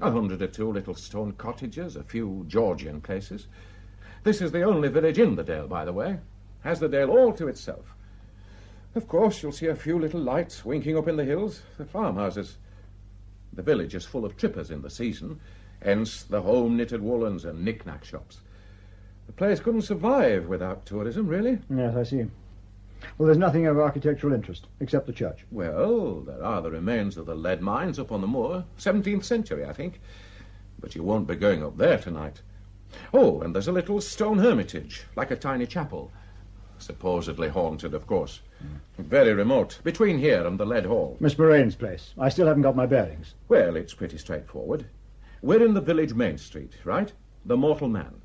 100 or 2 little stone cottages, a few Georgian places. This is the only village in the dale, by the way. Has the dale all to itself. Of course, you'll see a few little lights winking up in the hills, the farmhouses. The village is full of trippers in the season, hence the home-knitted woolens and knick-knack shops. The place couldn't survive without tourism, really. Yes, I see. Well, there's nothing of architectural interest, except the church. Well, there are the remains of the lead mines up on the moor, 17th century, I think. But you won't be going up there tonight. Oh, and there's a little stone hermitage, like a tiny chapel. Supposedly haunted, of course. Very remote, between here and the lead hall. Miss Morane's place. I still haven't got my bearings. Well, it's pretty straightforward. We're in the village main street, right? The Mortal Man.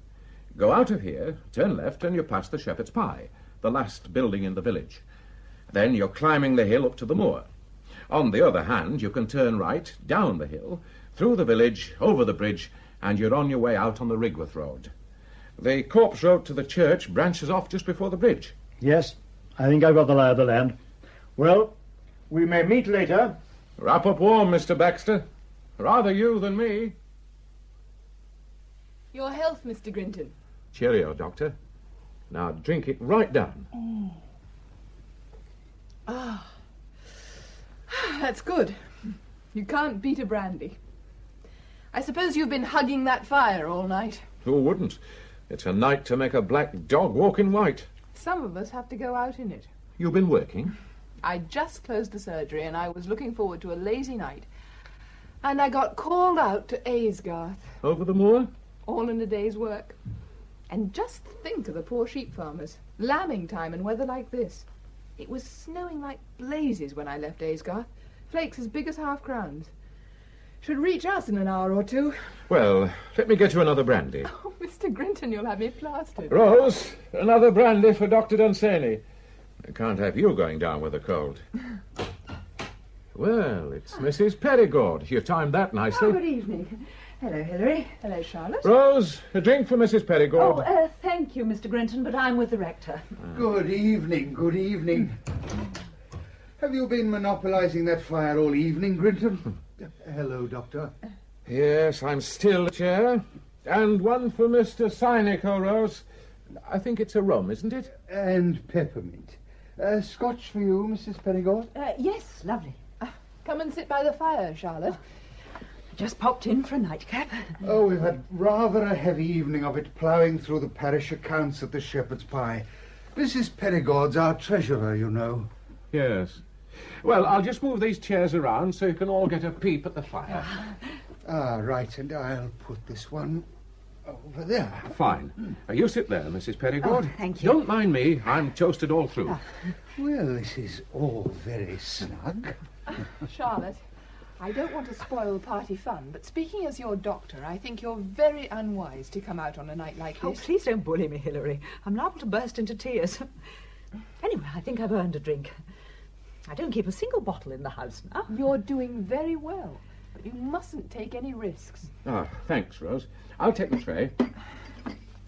Go out of here, turn left, and you pass the Shepherd's Pie, the last building in the village. Then you're climbing the hill up to the moor. On the other hand, you can turn right, down the hill, through the village, over the bridge, and you're on your way out on the Rigworth Road. The Corpse Road to the church branches off just before the bridge. Yes, I think I've got the lay of the land. Well, we may meet later. Wrap up warm, Mr. Baxter. Rather you than me. Your health, Mr. Grinton. Cheerio, Doctor. Now drink it right down. Ah, that's good. You can't beat a brandy. I suppose you've been hugging that fire all night. Who wouldn't? It's a night to make a black dog walk in white. Some of us have to go out in it. You've been working? I just closed the surgery and I was looking forward to a lazy night. And I got called out to Aysgarth. Over the moor? All in a day's work. And just think of the poor sheep farmers. Lambing time and weather like this. It was snowing like blazes when I left Aysgarth. Flakes as big as half-crowns. Should reach us in an hour or two. Well, let me get you another brandy. Oh, Mr. Grinton, you'll have me plastered. Rose, another brandy for Dr. Dunsany. I can't have you going down with a cold. Well, it's Mrs. Perigord. You timed that nicely. Oh, good evening. Hello, Hilary. Hello, Charlotte. Rose, a drink for Mrs. Perigord. Oh, thank you, Mr. Grinton, but I'm with the rector. Good evening, good evening. Have you been monopolising that fire all evening, Grinton? Hello, Doctor. Yes, I'm still chair. And one for Mr. Synico, Rose. I think it's a rum, isn't it? And peppermint. Scotch for you, Mrs. Perigord? Yes, lovely. Come and sit by the fire, Charlotte. Just popped in for a nightcap. Oh, we've had rather a heavy evening of it, ploughing through the parish accounts at the Shepherd's Pie. Mrs. Perigord's our treasurer, you know. Yes. Well, I'll just move these chairs around so you can all get a peep at the fire. Right, and I'll put this one over there. Fine. You sit there, Mrs. Perigord. Oh, thank you. Don't mind me. I'm toasted all through. Well, this is all very snug. Charlotte, I don't want to spoil party fun, but speaking as your doctor, I think you're very unwise to come out on a night like Oh, this. please don't bully me, Hilary. I'm liable to burst into tears. Anyway, I think I've earned a drink. I don't keep a single bottle in the house now. You're doing very well, but you mustn't take any risks. Thanks, Rose. I'll take the tray.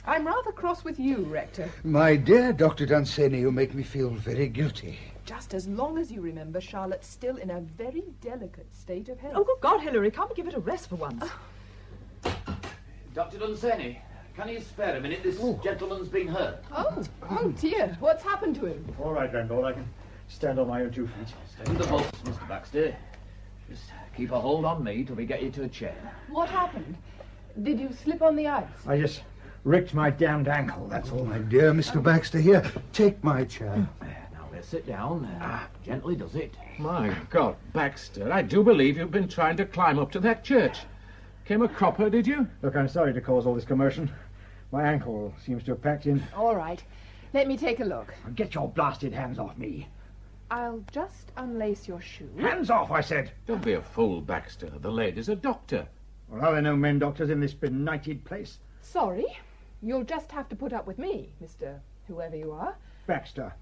I'm rather cross with you, Rector. My dear Dr. Dunsany, you make me feel very guilty. Just as long as you remember Charlotte's still in a very delicate state of health. Oh, good God, Hilary, can't we give it a rest for once? Dr. Dunsany, can you spare a minute? This gentleman's been hurt. Oh dear, what's happened to him? All right, Randall, I can stand on my own 2 feet. Stay with the bolts, Mr. Baxter. Just keep a hold on me till we get you to a chair. What happened? Did you slip on the ice? I just ricked my damned ankle, that's all. My dear Mr. Baxter, here, take my chair. Now let's sit down. Gently does it. My God, Baxter, I do believe you've been trying to climb up to that church. Came a cropper, did you? Look, I'm sorry to cause all this commotion. My ankle seems to have packed in. All right, let me take a look. Get your blasted hands off me. I'll just unlace your shoe. Hands off, I said. Don't be a fool, Baxter. The lady's a doctor. Well, are there no men doctors in this benighted place? Sorry, you'll just have to put up with me, Mr. Whoever you are. Baxter.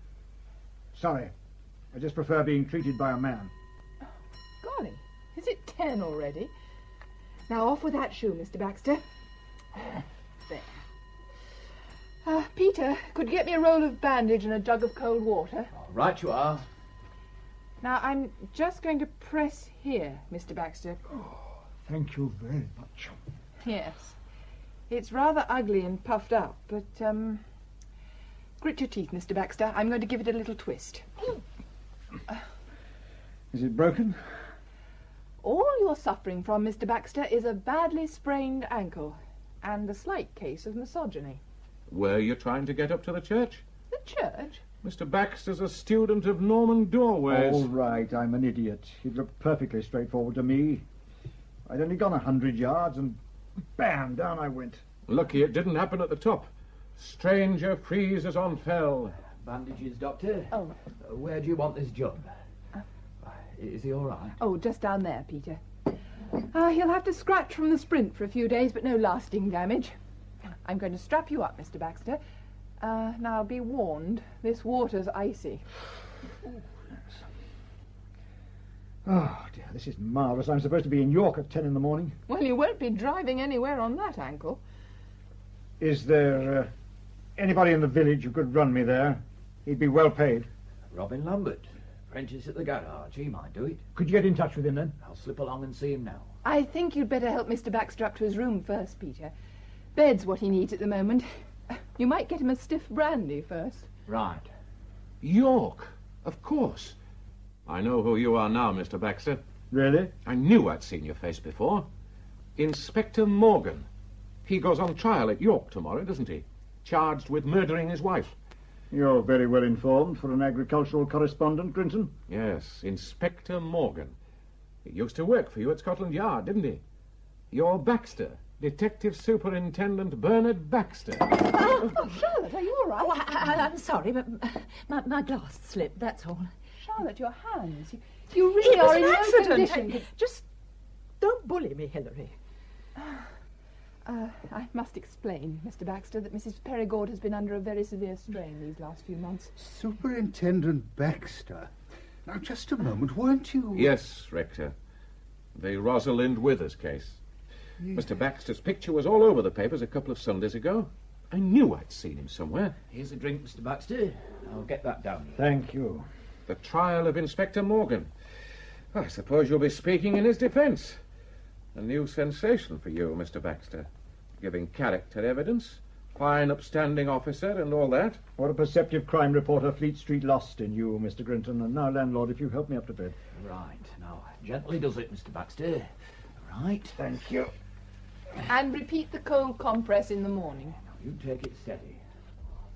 Sorry. I just prefer being treated by a man. Golly, is it 10 already? Now off with that shoe, Mr. Baxter. There. Peter, could you get me a roll of bandage and a jug of cold water? Right you are. Now, I'm just going to press here, Mr. Baxter. Thank you very much. Yes. It's rather ugly and puffed up, but, grit your teeth, Mr. Baxter. I'm going to give it a little twist. Is it broken? All you're suffering from, Mr. Baxter, is a badly sprained ankle and a slight case of misogyny. Were you trying to get up to the church? The church? Mr. Baxter's a student of Norman doorways. All right, I'm an idiot. It looked perfectly straightforward to me. I'd only gone 100 yards and bam, down I went. Lucky it didn't happen at the top. Stranger freezes on fell. Bandages, Doctor? Oh. Where do you want this job? Is he all right? Oh, just down there, Peter. He'll have to scratch from the sprint for a few days, but no lasting damage. I'm going to strap you up, Mr. Baxter. Now, be warned, this water's icy. Oh, dear, this is marvellous. I'm supposed to be in York at 10 in the morning. Well, you won't be driving anywhere on that ankle. Is there anybody in the village who could run me there? He'd be well paid. Robin Lambert, apprentice at the garage. He might do it. Could you get in touch with him then? I'll slip along and see him now. I think you'd better help Mr. Baxter up to his room first, Peter. Bed's what he needs at the moment. You might get him a stiff brandy first. Right. York, of course. I know who you are now, Mr. Baxter. Really? I knew I'd seen your face before. Inspector Morgan. He goes on trial at York tomorrow, doesn't he? Charged with murdering his wife. You're very well informed for an agricultural correspondent, Grinton. Yes, Inspector Morgan. He used to work for you at Scotland Yard, didn't he? You're Baxter, Detective Superintendent Bernard Baxter. Oh, Charlotte, are you all right? Oh, I'm sorry, but my glass slipped, that's all. Charlotte, your hands. You really are in no condition. Just don't bully me, Hilary. I must explain, Mr. Baxter, that Mrs. Perigord has been under a very severe strain these last few months. Superintendent Baxter? Now, just a moment, weren't you... Yes, Rector. The Rosalind Withers case. Mr. Baxter's picture was all over the papers a couple of Sundays ago. I knew I'd seen him somewhere. Here's a drink, Mr. Baxter. I'll get that down. Thank you. The trial of Inspector Morgan. I suppose you'll be speaking in his defence. A new sensation for you, Mr. Baxter. Giving character evidence, fine upstanding officer and all that. What a perceptive crime reporter Fleet Street lost in you, Mr. Grinton. And now, landlord, if you help me up to bed. Right. Now, gently does it, Mr. Baxter. Right. Thank you. And repeat the cold compress in the morning. Now, you take it steady.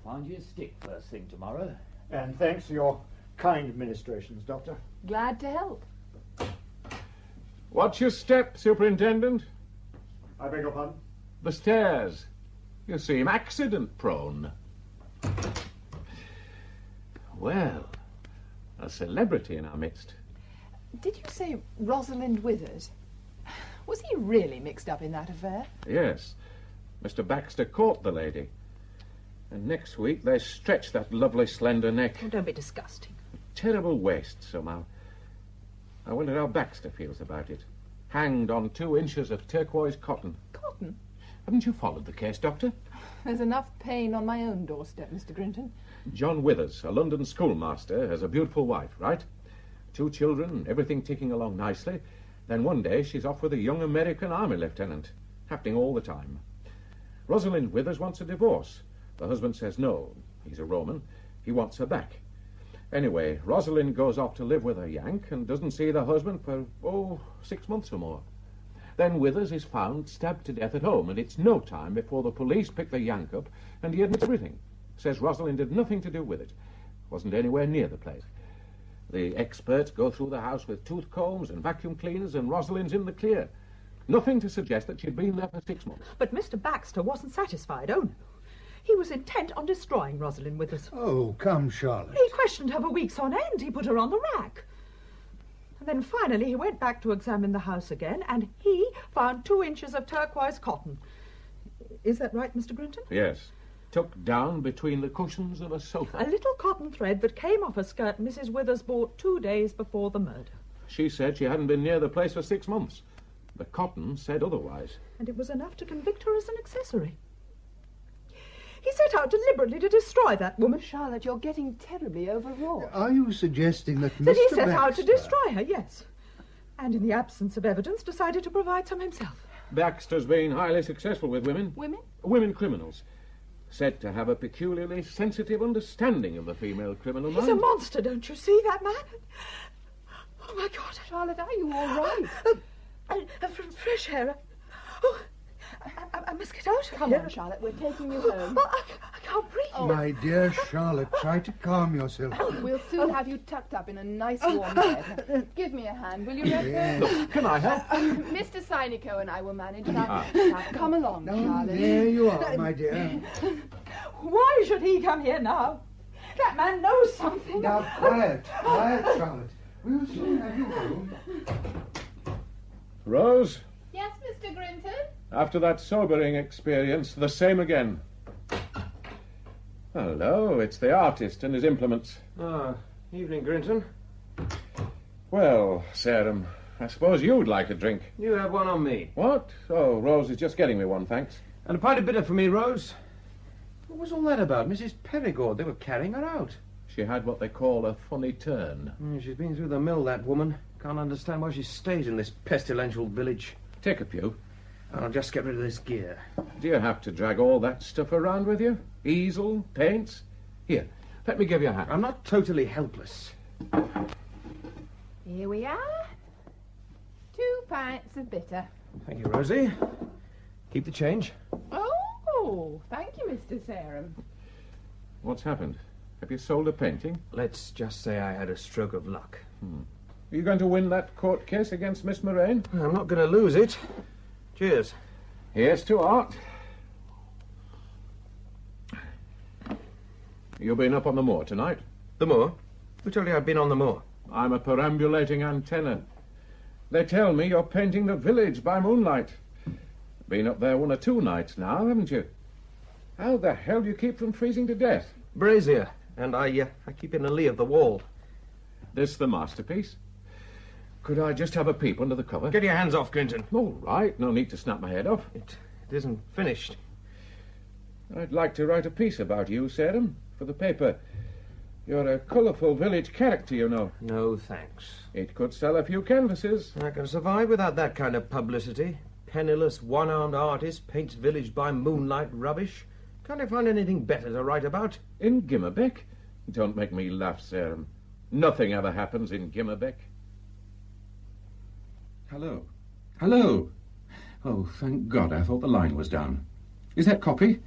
I'll find you a stick first thing tomorrow. And thanks for your kind ministrations, Doctor. Glad to help. Watch your step, Superintendent. I beg your pardon? The stairs. You seem accident-prone. Well, a celebrity in our midst. Did you say Rosalind Withers? Was he really mixed up in that affair? Yes. Mr. Baxter caught the lady. And next week they stretch that lovely slender neck. Oh, don't be disgusting. Terrible waist, somehow. I wonder how Baxter feels about it. Hanged on 2 inches of turquoise cotton. Cotton? Haven't you followed the case, Doctor? There's enough pain on my own doorstep, Mr. Grinton. John Withers, a London schoolmaster, has a beautiful wife, right? 2 children, everything ticking along nicely. Then one day she's off with a young American army lieutenant, happening all the time. Rosalind Withers wants a divorce. The husband says no. He's a Roman. He wants her back. Anyway, Rosalind goes off to live with a Yank and doesn't see the husband for, 6 months or more. Then Withers is found stabbed to death at home, and it's no time before the police pick the Yank up, and he admits everything. Says Rosalind had nothing to do with it. Wasn't anywhere near the place. The experts go through the house with tooth combs and vacuum cleaners, and Rosalind's in the clear. Nothing to suggest that she'd been there for 6 months. But Mr. Baxter wasn't satisfied, oh no. He was intent on destroying Rosalind Withers. Oh, come, Charlotte. He questioned her for weeks on end. He put her on the rack. And then finally he went back to examine the house again, and he found 2 inches of turquoise cotton. Is that right, Mr. Grinton? Yes. Tucked down between the cushions of a sofa. A little cotton thread that came off a skirt Mrs. Withers bought 2 days before the murder. She said she hadn't been near the place for 6 months. The cotton said otherwise. And it was enough to convict her as an accessory. He set out deliberately to destroy that woman. Charlotte, you're getting terribly overwrought. Are you suggesting that Mr. That he set Baxter... out to destroy her, yes. And in the absence of evidence, decided to provide some himself. Baxter's been highly successful with women. Women? Women criminals. Said to have a peculiarly sensitive understanding of the female criminal He's mind. a monster, don't you see that man? Oh, my God. Charlotte, are you all right? Fresh air. Oh, I must get out. Come on, Charlotte, we're taking you home. Oh, I can't breathe. My dear Charlotte, try to calm yourself. We'll soon have you tucked up in a nice warm bed. Give me a hand, will you, Redford? Yes. Can I help? Mr. Sineco and I will manage. Now, come along, Charlotte. There you are, my dear. Why should he come here now? That man knows something. Now, quiet, Charlotte. We'll soon have you home. Rose, Yes, Mr. Grinton? after that sobering experience, the same again. Hello, it's the artist and his implements. Ah, evening, Grinton. Well, Sarum, I suppose you'd like a drink. You have one on me. What? Oh, Rose is just getting me one, thanks. And a pint of bitter for me, Rose. What was all that about? Mrs. Perigord, they were carrying her out. She had what they call a funny turn. She's been through the mill, that woman. Can't understand why she stays in this pestilential village. Take a pew. I'll just get rid of this gear. Do you have to drag all that stuff around with you? Easel, paints? Here, let me give you a hand. I'm not totally helpless. Here we are. 2 pints of bitter. Thank you, Rosie. Keep the change. Oh, thank you, Mr. Sarum. What's happened? Have you sold a painting? Let's just say I had a stroke of luck. Are you going to win that court case against Miss Moraine? I'm not going to lose it. Cheers. Here's to art. You been up on the moor tonight? The moor? Who told you I've been on the moor? I'm a perambulating antenna. They tell me you're painting the village by moonlight. Been up there 1 or 2 nights now, haven't you? How the hell do you keep from freezing to death? Brazier. And I keep in the lee of the wall. This the masterpiece? Could I just have a peep under the cover? Get your hands off, Grinton. All right, no need to snap my head off. It isn't finished. I'd like to write a piece about you, Sarum, for the paper. You're a colourful village character, you know. No, thanks. It could sell a few canvases. I can survive without that kind of publicity. Penniless, one-armed artist paints village by moonlight rubbish. Can't I find anything better to write about? In Gimmerbeck? Don't make me laugh, Sarum. Nothing ever happens in Gimmerbeck. Hello. Hello. Oh, thank God, I thought the line was down. Is that copy?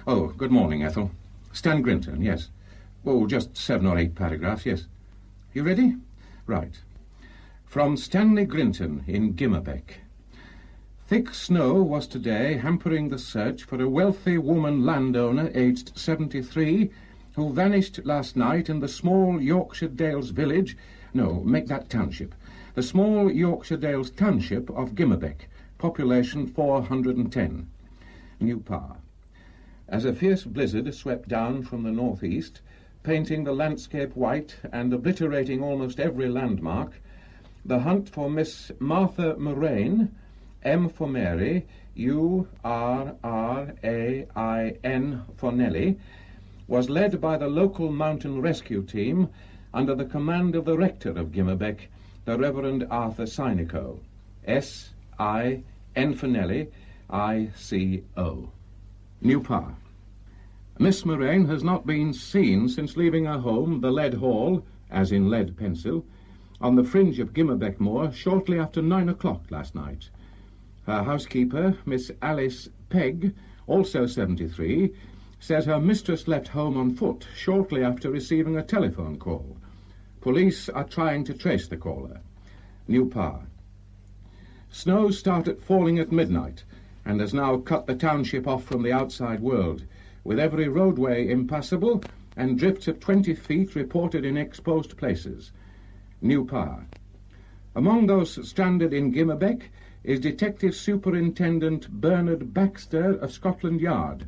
Oh, good morning, Ethel. Stan Grinton, yes. Oh, just 7 or 8 paragraphs, yes. You ready? Right. From Stanley Grinton in Gimmerbeck. Thick snow was today hampering the search for a wealthy woman landowner aged 73 who vanished last night in the small Yorkshire Dales village. No, make that township. The small Yorkshire Dales township of Gimmerbeck, population 410. New Power. As a fierce blizzard swept down from the northeast, painting the landscape white and obliterating almost every landmark, the hunt for Miss Martha Moraine, M for Mary, U-R-R-A-I-N for Nellie, was led by the local mountain rescue team under the command of the rector of Gimmerbeck, the Reverend Arthur Sineco. S-I-N for Nellie, I-C-O. New Power. Miss Moraine has not been seen since leaving her home, the Lead Hall, as in lead pencil, on the fringe of Gimmerbeck Moor shortly after 9 o'clock last night. Her housekeeper, Miss Alice Pegg, also 73, says her mistress left home on foot shortly after receiving a telephone call. Police are trying to trace the caller. New Power. Snow started falling at midnight and has now cut the township off from the outside world, with every roadway impassable and drifts of 20 feet reported in exposed places. New Power. Among those stranded in Gimmerbeck is Detective Superintendent Bernard Baxter of Scotland Yard,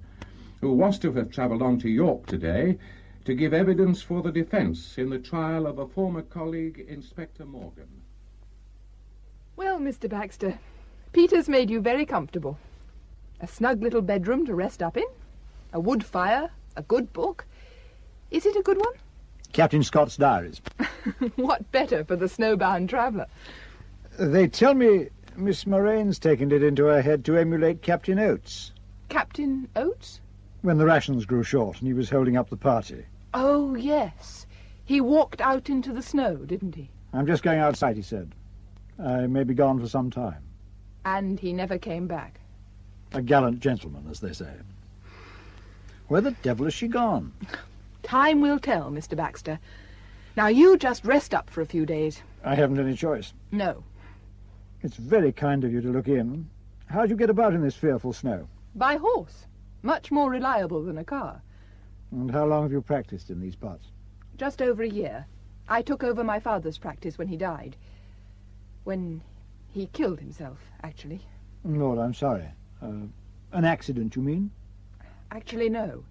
who was to have travelled on to York today to give evidence for the defence in the trial of a former colleague, Inspector Morgan. Well, Mr. Baxter, Peter's made you very comfortable. A snug little bedroom to rest up in, a wood fire, a good book. Is it a good one? Captain Scott's diaries. What better for the snowbound traveller? They tell me Miss Moraine's taken it into her head to emulate Captain Oates Captain Oates? when the rations grew short and he was holding up the party. Oh, yes. He walked out into the snow, didn't he? I'm just going outside, he said. I may be gone for some time. And he never came back. A gallant gentleman, as they say. Where the devil has she gone? Time will tell, Mr. Baxter. Now, you just rest up for a few days. I haven't any choice. No. It's very kind of you to look in. How'd you get about in this fearful snow? By horse. Much more reliable than a car. And how long have you practiced in these parts? Just over a year. I took over my father's practice when he died. When he killed himself, actually. Lord, I'm sorry. An accident, you mean? Actually, no.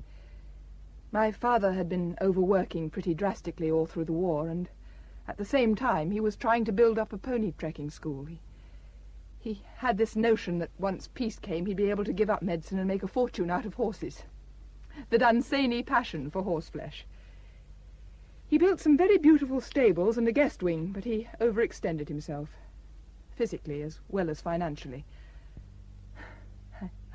My father had been overworking pretty drastically all through the war, and at the same time he was trying to build up a pony trekking school. He had this notion that once peace came he'd be able to give up medicine and make a fortune out of horses. That uncanny passion for horseflesh. He built some very beautiful stables and a guest wing, but he overextended himself, physically as well as financially.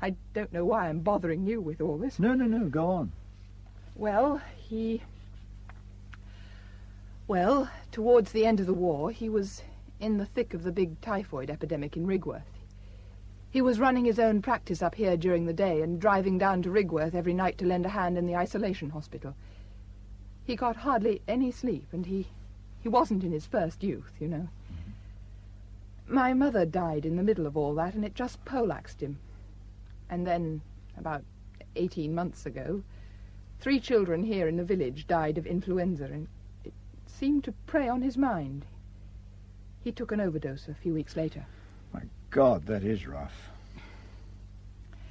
I don't know why I'm bothering you with all this. No, go on. Well, towards the end of the war, he was in the thick of the big typhoid epidemic in Rigworth. He was running his own practice up here during the day and driving down to Rigworth every night to lend a hand in the isolation hospital. He got hardly any sleep, and he wasn't in his first youth, you know. My mother died in the middle of all that, and it just poleaxed him. And then, about 18 months ago, 3 children here in the village died of influenza, and it seemed to prey on his mind. He took an overdose a few weeks later. My God, that is rough.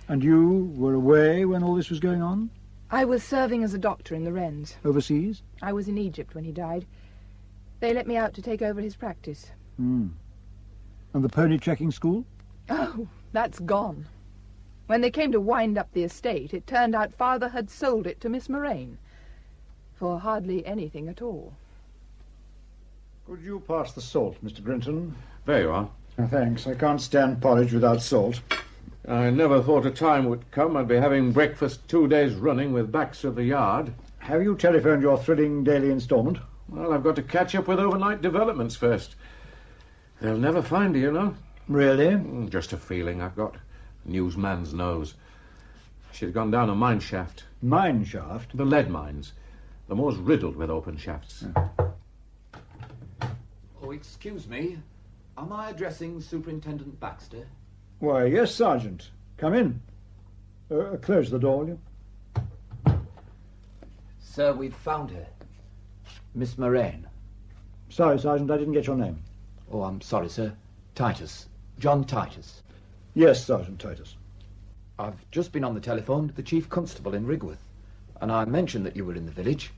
And you were away when all this was going on? I was serving as a doctor in the Wrens. Overseas? I was in Egypt when he died. They let me out to take over his practice. And the pony trekking school? Oh, that's gone. When they came to wind up the estate, it turned out Father had sold it to Miss Moraine for hardly anything at all. Could you pass the salt, Mr. Grinton? There you are. Thanks. I can't stand porridge without salt. I never thought a time would come I'd be having breakfast 2 days running with Baxter of the Yard. Have you telephoned your thrilling daily instalment? Well, I've got to catch up with overnight developments first. They'll never find her, you know. Really? Just a feeling I've got. Newsman's nose. She'd gone down a mine shaft. Mine shaft? The lead mines. The moor's riddled with open shafts. Oh, excuse me. Am I addressing Superintendent Baxter? Why, yes, Sergeant. Come in. Close the door, will you? Sir, we've found her. Miss Moraine. Sorry, Sergeant, I didn't get your name. Oh, I'm sorry, sir. Titus. John Titus. Yes, Sergeant Titus. I've just been on the telephone to the Chief Constable in Rigworth, and I mentioned that you were in the village.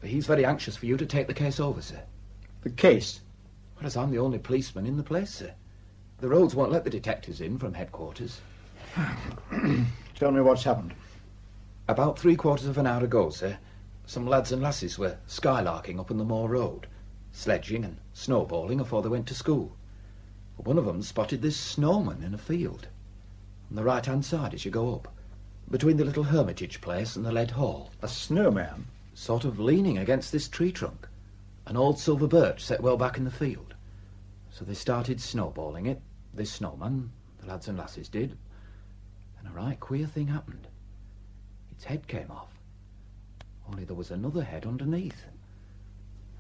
He's very anxious for you to take the case over, sir. The case? Well, as I'm the only policeman in the place, sir. The roads won't let the detectives in from headquarters. Tell me what's happened. About 3/4 of an hour ago, sir, some lads and lasses were skylarking up on the Moor Road, sledging and snowballing afore they went to school. One of them spotted this snowman in a field, on the right-hand side as you go up, between the little hermitage place and the lead hall. A snowman? Sort of leaning against this tree trunk, an old silver birch set well back in the field. So they started snowballing it, this snowman, the lads and lasses did, and a right queer thing happened. Its head came off, only there was another head underneath.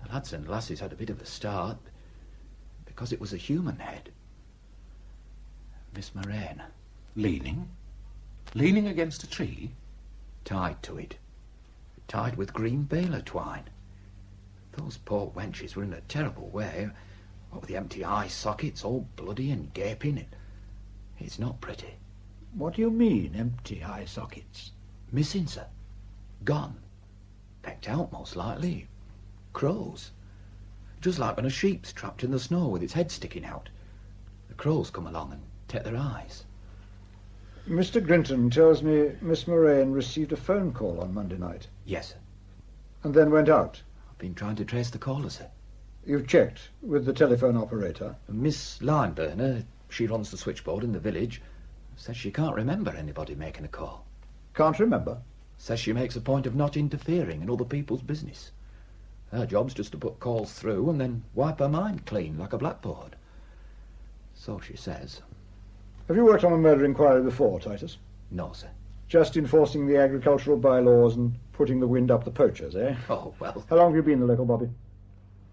The lads and lasses had a bit of a start, because it was a human head. Miss Moraine. Leaning? Leaning against a tree? Tied to it. Tied with green baler twine. Those poor wenches were in a terrible way. What with the empty eye sockets, all bloody and gaping. It's not pretty. What do you mean, empty eye sockets? Missing, sir. Gone. Pecked out, most likely. Crows. Just like when a sheep's trapped in the snow with its head sticking out. The crows come along and take their eyes. Mr. Grinton tells me Miss Moraine received a phone call on Monday night. Yes, sir. And then went out. I've been trying to trace the caller, sir. You've checked with the telephone operator? Miss Limeburner, she runs the switchboard in the village, says she can't remember anybody making a call. Can't remember? Says she makes a point of not interfering in other people's business. Her job's just to put calls through and then wipe her mind clean like a blackboard. So she says. Have you worked on a murder inquiry before, Titus? No, sir. Just enforcing the agricultural bylaws and putting the wind up the poachers, eh? Oh, well. How long have you been the local bobby?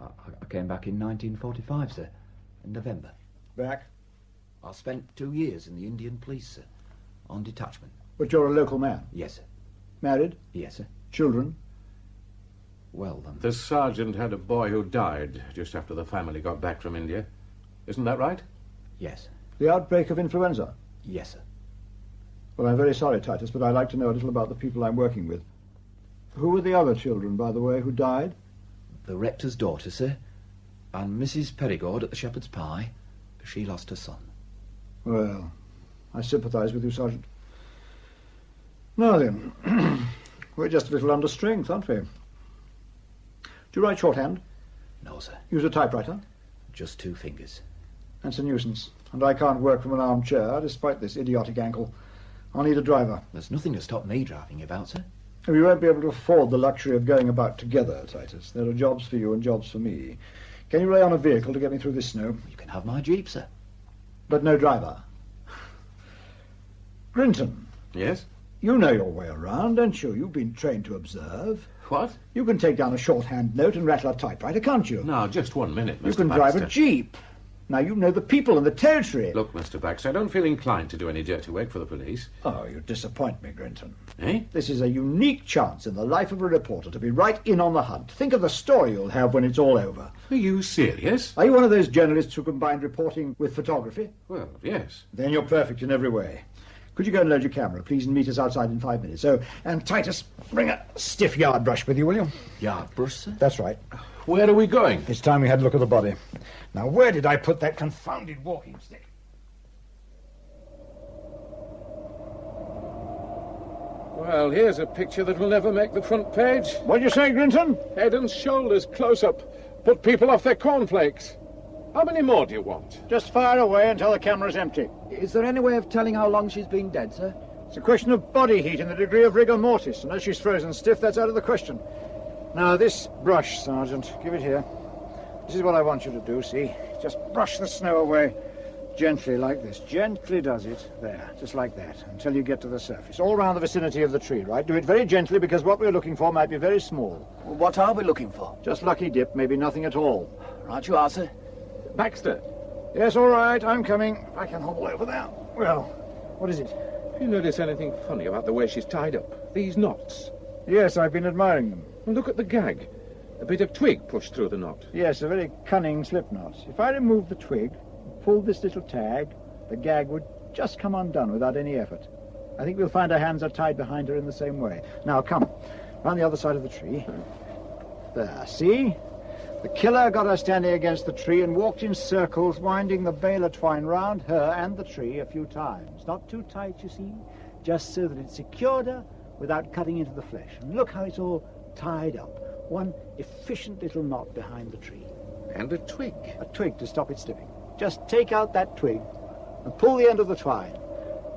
I came back in 1945, sir, in November. Back? I spent 2 years in the Indian police, sir, on detachment. But you're a local man? Yes, sir. Married? Yes, sir. Children? Well, The sergeant had a boy who died just after the family got back from India. Isn't that right? Yes. The outbreak of influenza? Yes, sir. Well, I'm very sorry, Titus, but I'd like to know a little about the people I'm working with. Who were the other children, by the way, who died? The rector's daughter, sir, and Mrs. Perigord at the Shepherd's Pie. She lost her son. Well, I sympathise with you, Sergeant. Now then, we're just a little under strength, aren't we? Do you write shorthand? No, sir. Use a typewriter? Just 2 fingers. That's a nuisance. And I can't work from an armchair, despite this idiotic ankle. I'll need a driver. There's nothing to stop me driving you about, sir. We won't be able to afford the luxury of going about together, Titus. There are jobs for you and jobs for me. Can you rely on a vehicle to get me through this snow? You can have my Jeep, sir. But no driver. Grinton. Yes? You know your way around, don't you? You've been trained to observe. What? You can take down a shorthand note and rattle a typewriter, can't you? Now, just 1 minute, Mr. You can Baxter. drive a jeep. Now, you know the people and the territory. Look, Mr. Baxter, I don't feel inclined to do any dirty work for the police. Oh, you disappoint me, Grinton. Eh? This is a unique chance in the life of a reporter to be right in on the hunt. Think of the story you'll have when it's all over. Are you serious? Are you one of those journalists who combine reporting with photography? Well, yes. Then you're perfect in every way. Could you go and load your camera, please, and meet us outside in 5 minutes? Oh, and Titus, bring a stiff yard brush with you, will you? Yard brush, sir? That's right. Where are we going? It's time we had a look at the body. Now, where did I put that confounded walking stick? Well, here's a picture that will never make the front page. What do you say, Grinton? Head and shoulders close up. Put people off their cornflakes. How many more do you want? Just fire away until the camera's empty. Is there any way of telling how long she's been dead, sir? It's a question of body heat and the degree of rigor mortis, and as she's frozen stiff, that's out of the question. Now, this brush, Sergeant, give it here. This is what I want you to do, see? Just brush the snow away. Gently, like this. Gently does it. There, just like that, until you get to the surface. All round the vicinity of the tree, right? Do it very gently, because what we're looking for might be very small. Well, what are we looking for? Just lucky dip, maybe nothing at all. Right you are, sir. Baxter. Yes, all right, I'm coming. I can hobble over there. Well, what is it? Do you notice anything funny about the way she's tied up? These knots. Yes, I've been admiring them. And look at the gag. A bit of twig pushed through the knot. Yes, a very cunning slip knot. If I removed the twig, pulled this little tag, the gag would just come undone without any effort. I think we'll find her hands are tied behind her in the same way. Now, come, round the other side of the tree. There, see? The killer got her standing against the tree and walked in circles, winding the baler twine round her and the tree a few times. Not too tight, you see, just so that it secured her without cutting into the flesh. And look how it's all tied up. One efficient little knot behind the tree. And a twig. A twig to stop it slipping. Just take out that twig and pull the end of the twine,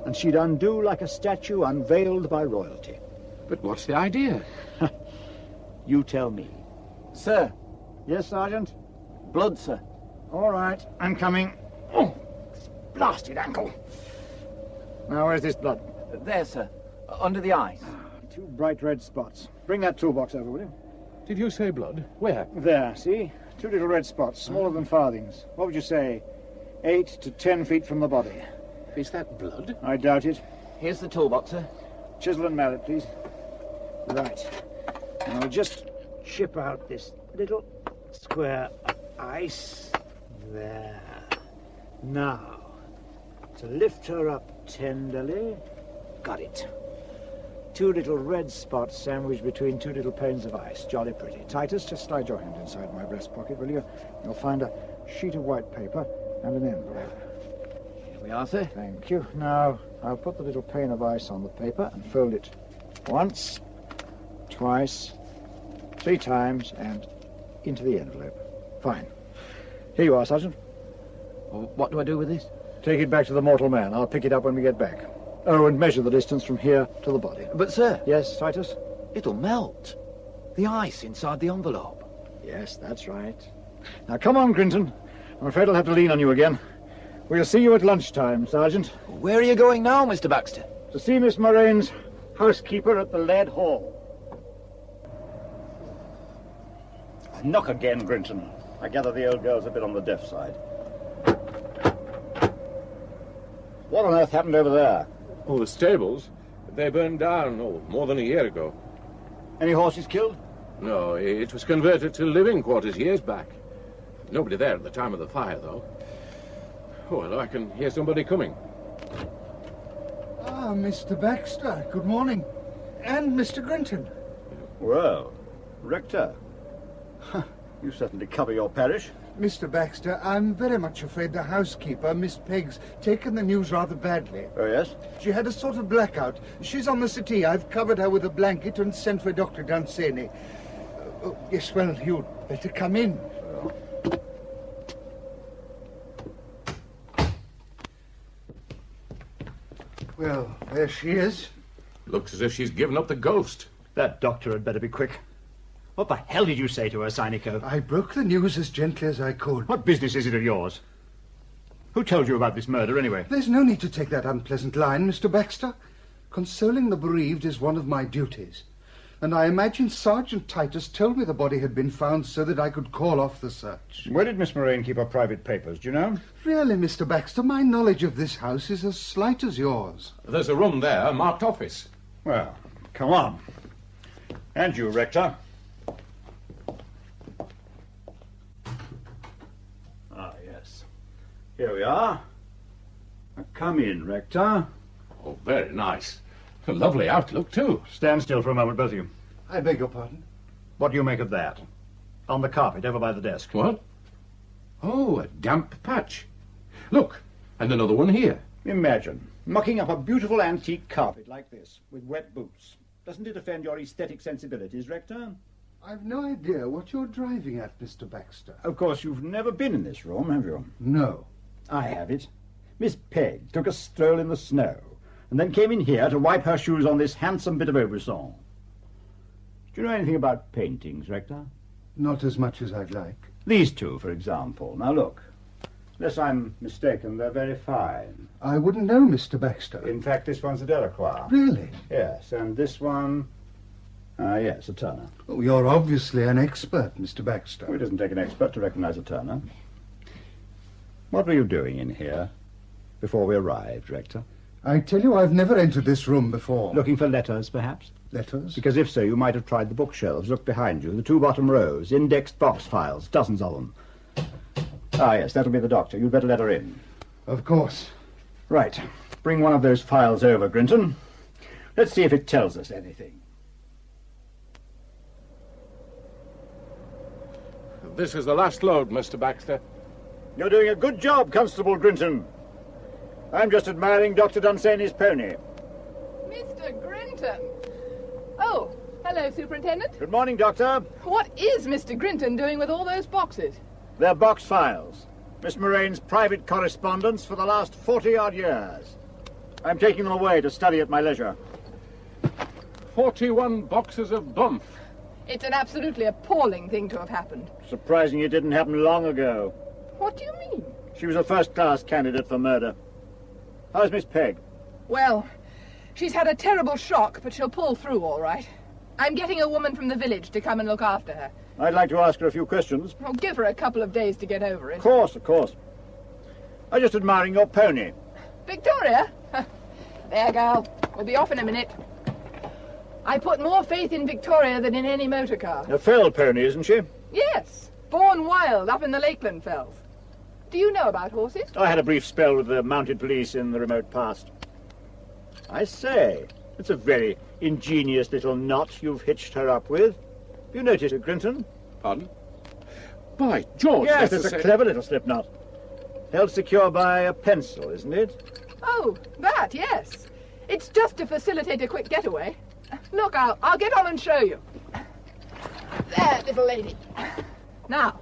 and she'd undo like a statue unveiled by royalty. But what's the idea? You tell me. Sir. Yes, Sergeant? Blood, sir. All right, I'm coming. Oh, blasted ankle. Now, where's this blood? There, sir. Under the eyes. Two bright red spots. Bring that toolbox over, will you? Did you say blood? Where? There, see? Two little red spots, smaller than farthings. What would you say? 8 to 10 feet from the body. Is that blood? I doubt it. Here's the toolbox, sir. Chisel and mallet, please. Right. Now we'll just chip out this little square of ice. There. Now, to lift her up tenderly. Got it. Two little red spots sandwiched between two little panes of ice. Jolly pretty. Titus, just slide your hand inside my breast pocket, will you? You'll find a sheet of white paper and an envelope. Here we are, sir. Thank you. Now, I'll put the little pane of ice on the paper and fold it once, twice, 3 times, and into the envelope. Fine. Here you are, Sergeant. What do I do with this? Take it back to the mortal man. I'll pick it up when we get back. Oh, and measure the distance from here to the body. But, sir... Yes, Titus? It'll melt. The ice inside the envelope. Yes, that's right. Now, come on, Grinton. I'm afraid I'll have to lean on you again. We'll see you at lunchtime, Sergeant. Where are you going now, Mr. Baxter? To see Miss Moraine's housekeeper at the Lead Hall. Knock again, Grinton. I gather the old girl's a bit on the deaf side. What on earth happened over there? Oh, the stables. They burned down, more than a year ago. Any horses killed? No, it was converted to living quarters years back. Nobody there at the time of the fire, though. Oh, well, I can hear somebody coming. Ah, Mr. Baxter, good morning. And Mr. Grinton. Well, Rector. You certainly cover your parish. Mr. Baxter, I'm very much afraid the housekeeper, Miss Pegg's, taken the news rather badly. Oh, yes? She had a sort of blackout. She's on the settee. I've covered her with a blanket and sent for Dr. Dunsany. Yes, well, you'd better come in. Well, there she is. Looks as if she's given up the ghost. That doctor had better be quick. What the hell did you say to her, Synico? I broke the news as gently as I could. What business is it of yours? Who told you about this murder, anyway? There's no need to take that unpleasant line, Mr. Baxter. Consoling the bereaved is one of my duties. And I imagine Sergeant Titus told me the body had been found so that I could call off the search. Where did Miss Moraine keep her private papers, do you know? Really, Mr. Baxter, my knowledge of this house is as slight as yours. There's a room there marked office. Well, come on. And you, Rector. Ah, yes. Here we are. Now, come in, Rector. Oh, very nice. A lovely outlook, too. Stand still for a moment, both of you. I beg your pardon? What do you make of that? On the carpet, over by the desk. What? Oh, a damp patch. Look, and another one here. Imagine mucking up a beautiful antique carpet like this with wet boots. Doesn't it offend your aesthetic sensibilities, Rector? I've no idea what you're driving at, Mr. Baxter. Of course, you've never been in this room, have you? No. I have it. Miss Pegg took a stroll in the snow and then came in here to wipe her shoes on this handsome bit of Aubusson. Do you know anything about paintings, Rector? Not as much as I'd like. These two, for example. Now look. Unless I'm mistaken, they're very fine. I wouldn't know, Mr. Baxter. In fact, this one's a Delacroix. Really? Yes, and this one... yes, a Turner. Oh, you're obviously an expert, Mr. Baxter. It doesn't take an expert to recognize a Turner. What were you doing in here before we arrived, Rector? I tell you, I've never entered this room before. Looking for letters, perhaps? Letters? Because if so, you might have tried the bookshelves. Look behind you, the two bottom rows, indexed box files, dozens of them. Ah, yes, that'll be the doctor. You'd better let her in. Of course. Right. Bring one of those files over, Grinton. Let's see if it tells us anything. This is the last load, Mr. Baxter. You're doing a good job, Constable Grinton. I'm just admiring Dr. Dunsany's pony. Mr. Grinton! Oh, hello, Superintendent. Good morning, Doctor. What is Mr. Grinton doing with all those boxes? They're box files. Miss Moraine's private correspondence for the last 40-odd years. I'm taking them away to study at my leisure. 41 boxes of bump. It's an absolutely appalling thing to have happened. Surprising it didn't happen long ago. What do you mean? She was a first-class candidate for murder. How's Miss Pegg? Well, she's had a terrible shock, but she'll pull through all right. I'm getting a woman from the village to come and look after her. I'd like to ask her a few questions. I'll give her a couple of days to get over it. Of course, of course. I'm just admiring your pony. Victoria? There, girl. We'll be off in a minute. I put more faith in Victoria than in any motor car. A fell pony, isn't she? Yes. Born wild up in the Lakeland fells. Do you know about horses? I had a brief spell with the mounted police in the remote past. I say, it's a very ingenious little knot you've hitched her up with. You noticed it, Grinton? Pardon? By George! Yes, it's a clever little slip knot. Held secure by a pencil, isn't it? Oh, that, yes. It's just to facilitate a quick getaway. Look, I'll get on and show you. There, little lady. Now,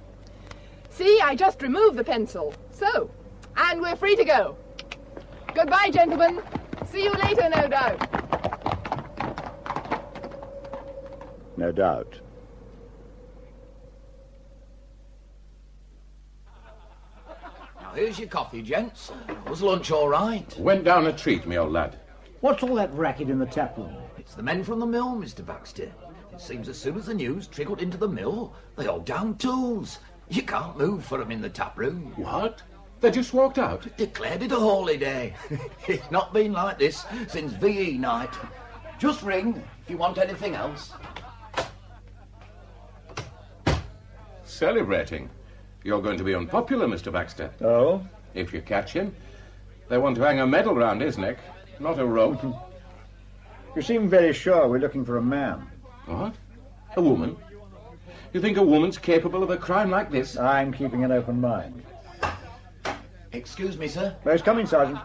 See, I just removed the pencil. So, and we're free to go. Goodbye, gentlemen. See you later, no doubt. No doubt. Now, here's your coffee, gents. Was lunch all right? Went down a treat, me old lad. What's all that racket in the tap room? It's the men from the mill, Mr. Baxter. It seems as soon as the news trickled into the mill, they all down tools. You can't move for 'em in the tap room. What? They just walked out? Declared it a holiday. It's not been like this since VE night. Just ring if you want anything else. Celebrating. You're going to be unpopular, Mr. Baxter. Oh? If you catch him. They want to hang a medal round his neck, not a rope. You seem very sure we're looking for a man. What? A woman? You think a woman's capable of a crime like this? I'm keeping an open mind. Excuse me, sir. Where's coming, Sergeant?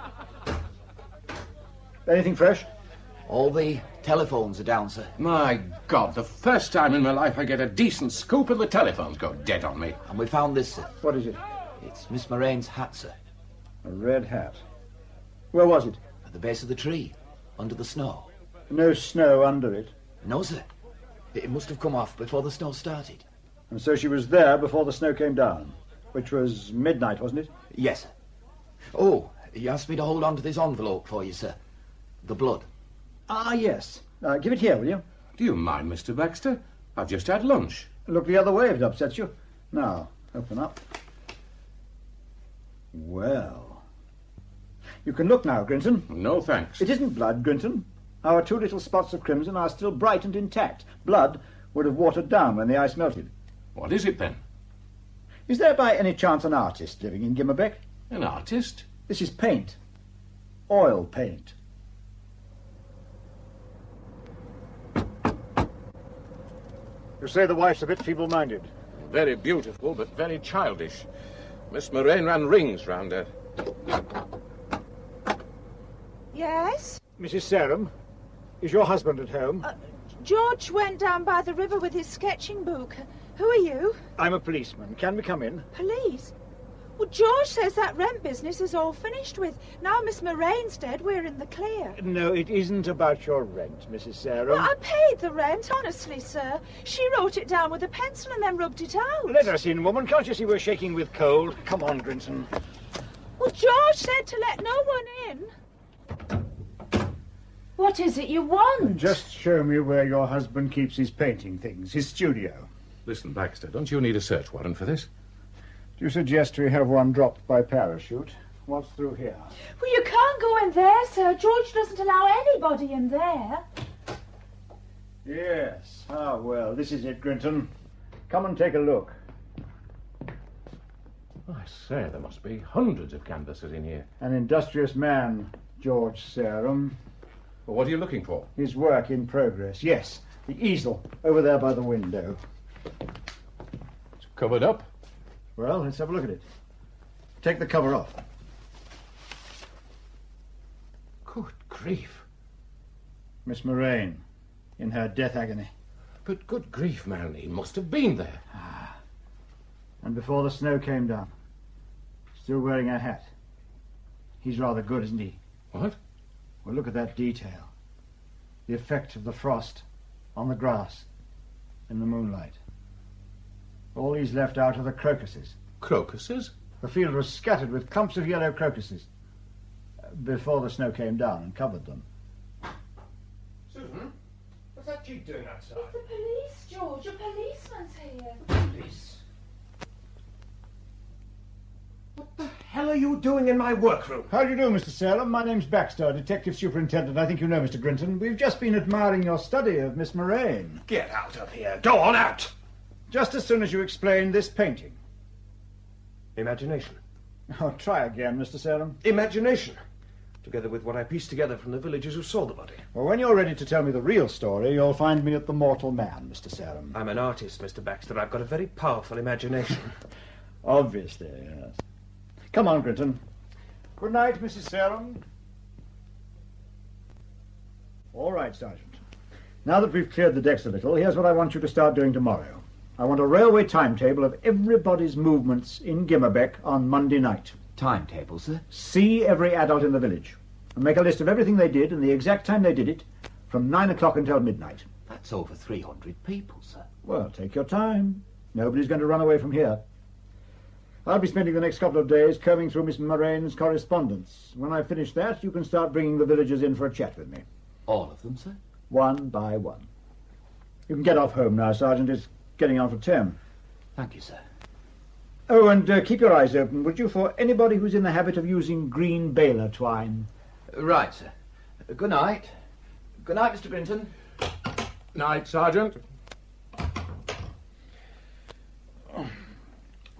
Anything fresh? All the telephones are down, sir. My God, the first time in my life I get a decent scoop and the telephones go dead on me. And we found this, sir. What is it? It's Miss Moraine's hat, sir. A red hat. Where was it? At the base of the tree, under the snow. No snow under it. No, sir. It must have come off before the snow started. And so she was there before the snow came down, which was midnight, wasn't it? Yes, sir. Oh, you asked me to hold on to this envelope for you, sir. The blood. Ah, yes. Give it here, will you? Do you mind, Mr. Baxter? I've just had lunch. Look the other way if it upsets you. Now, open up. Well. You can look now, Grinton. No, thanks. It isn't blood, Grinton. Our two little spots of crimson are still bright and intact. Blood would have watered down when the ice melted. What is it, then? Is there by any chance an artist living in Gimmerbeck? An artist? This is paint. Oil paint. You say the wife's a bit feeble-minded. Very beautiful, but very childish. Miss Moraine ran rings round her. Yes? Mrs. Sarum, is your husband at home? George went down by the river with his sketching book. Who are you? I'm a policeman. Can we come in? Police? Well, George says that rent business is all finished with. Now Miss Moraine's dead, we're in the clear. No, it isn't about your rent, Mrs. Sarum. Well, I paid the rent, honestly, sir. She wrote it down with a pencil and then rubbed it out. Let us in, woman. Can't you see we're shaking with cold? Come on, Grinton. Well, George said to let no one in. What is it you want? Just show me where your husband keeps his painting things, his studio. Listen, Baxter, don't you need a search warrant for this? Do you suggest we have one dropped by parachute? What's through here? Well, you can't go in there, sir. George doesn't allow anybody in there. Yes. Ah, well, this is it, Grinton. Come and take a look. I say, there must be hundreds of canvases in here. An industrious man, George Sarum. Well, what are you looking for? His work in progress, yes. The easel, over there by the window. It's covered up. Well, let's have a look at it. Take the cover off. Good grief. Miss Moraine, in her death agony. But good grief, man, he must have been there. And before the snow came down. Still wearing her hat. He's rather good, isn't he? What? Well, look at that detail. The effect of the frost on the grass in the moonlight. All he's left out are the crocuses. Crocuses? The field was scattered with clumps of yellow crocuses before the snow came down and covered them. Susan, what's that jeep doing outside? It's the police, George. A policeman's here. Police? What the hell are you doing in my workroom? How do you do, Mr. Salem? My name's Baxter, Detective Superintendent. I think you know Mr. Grinton. We've just been admiring your study of Miss Moraine. Get out of here. Go on out. Just as soon as you explain this painting. Imagination. Oh, try again, Mr. Salem. Imagination. Together with what I pieced together from the villagers who saw the body. Well, when you're ready to tell me the real story, you'll find me at the Mortal Man, Mr. Salem. I'm an artist, Mr. Baxter. I've got a very powerful imagination. Obviously, yes. Come on, Grinton. Good night, Mrs. Salem. All right, Sergeant. Now that we've cleared the decks a little, here's what I want you to start doing tomorrow. I want a railway timetable of everybody's movements in Gimmerbeck on Monday night. Timetable, sir? See every adult in the village and make a list of everything they did and the exact time they did it from 9 o'clock until midnight. That's over 300 people, sir. Well, take your time. Nobody's going to run away from here. I'll be spending the next couple of days combing through Miss Morane's correspondence. When I finish that, you can start bringing the villagers in for a chat with me. All of them, sir? One by one. You can get off home now, Sergeant. It's getting on for 10. Thank you, sir. Oh, and keep your eyes open, would you, for anybody who's in the habit of using green baler twine. Right, sir. Good night. Good night, Mr. Grinton. Night, Sergeant.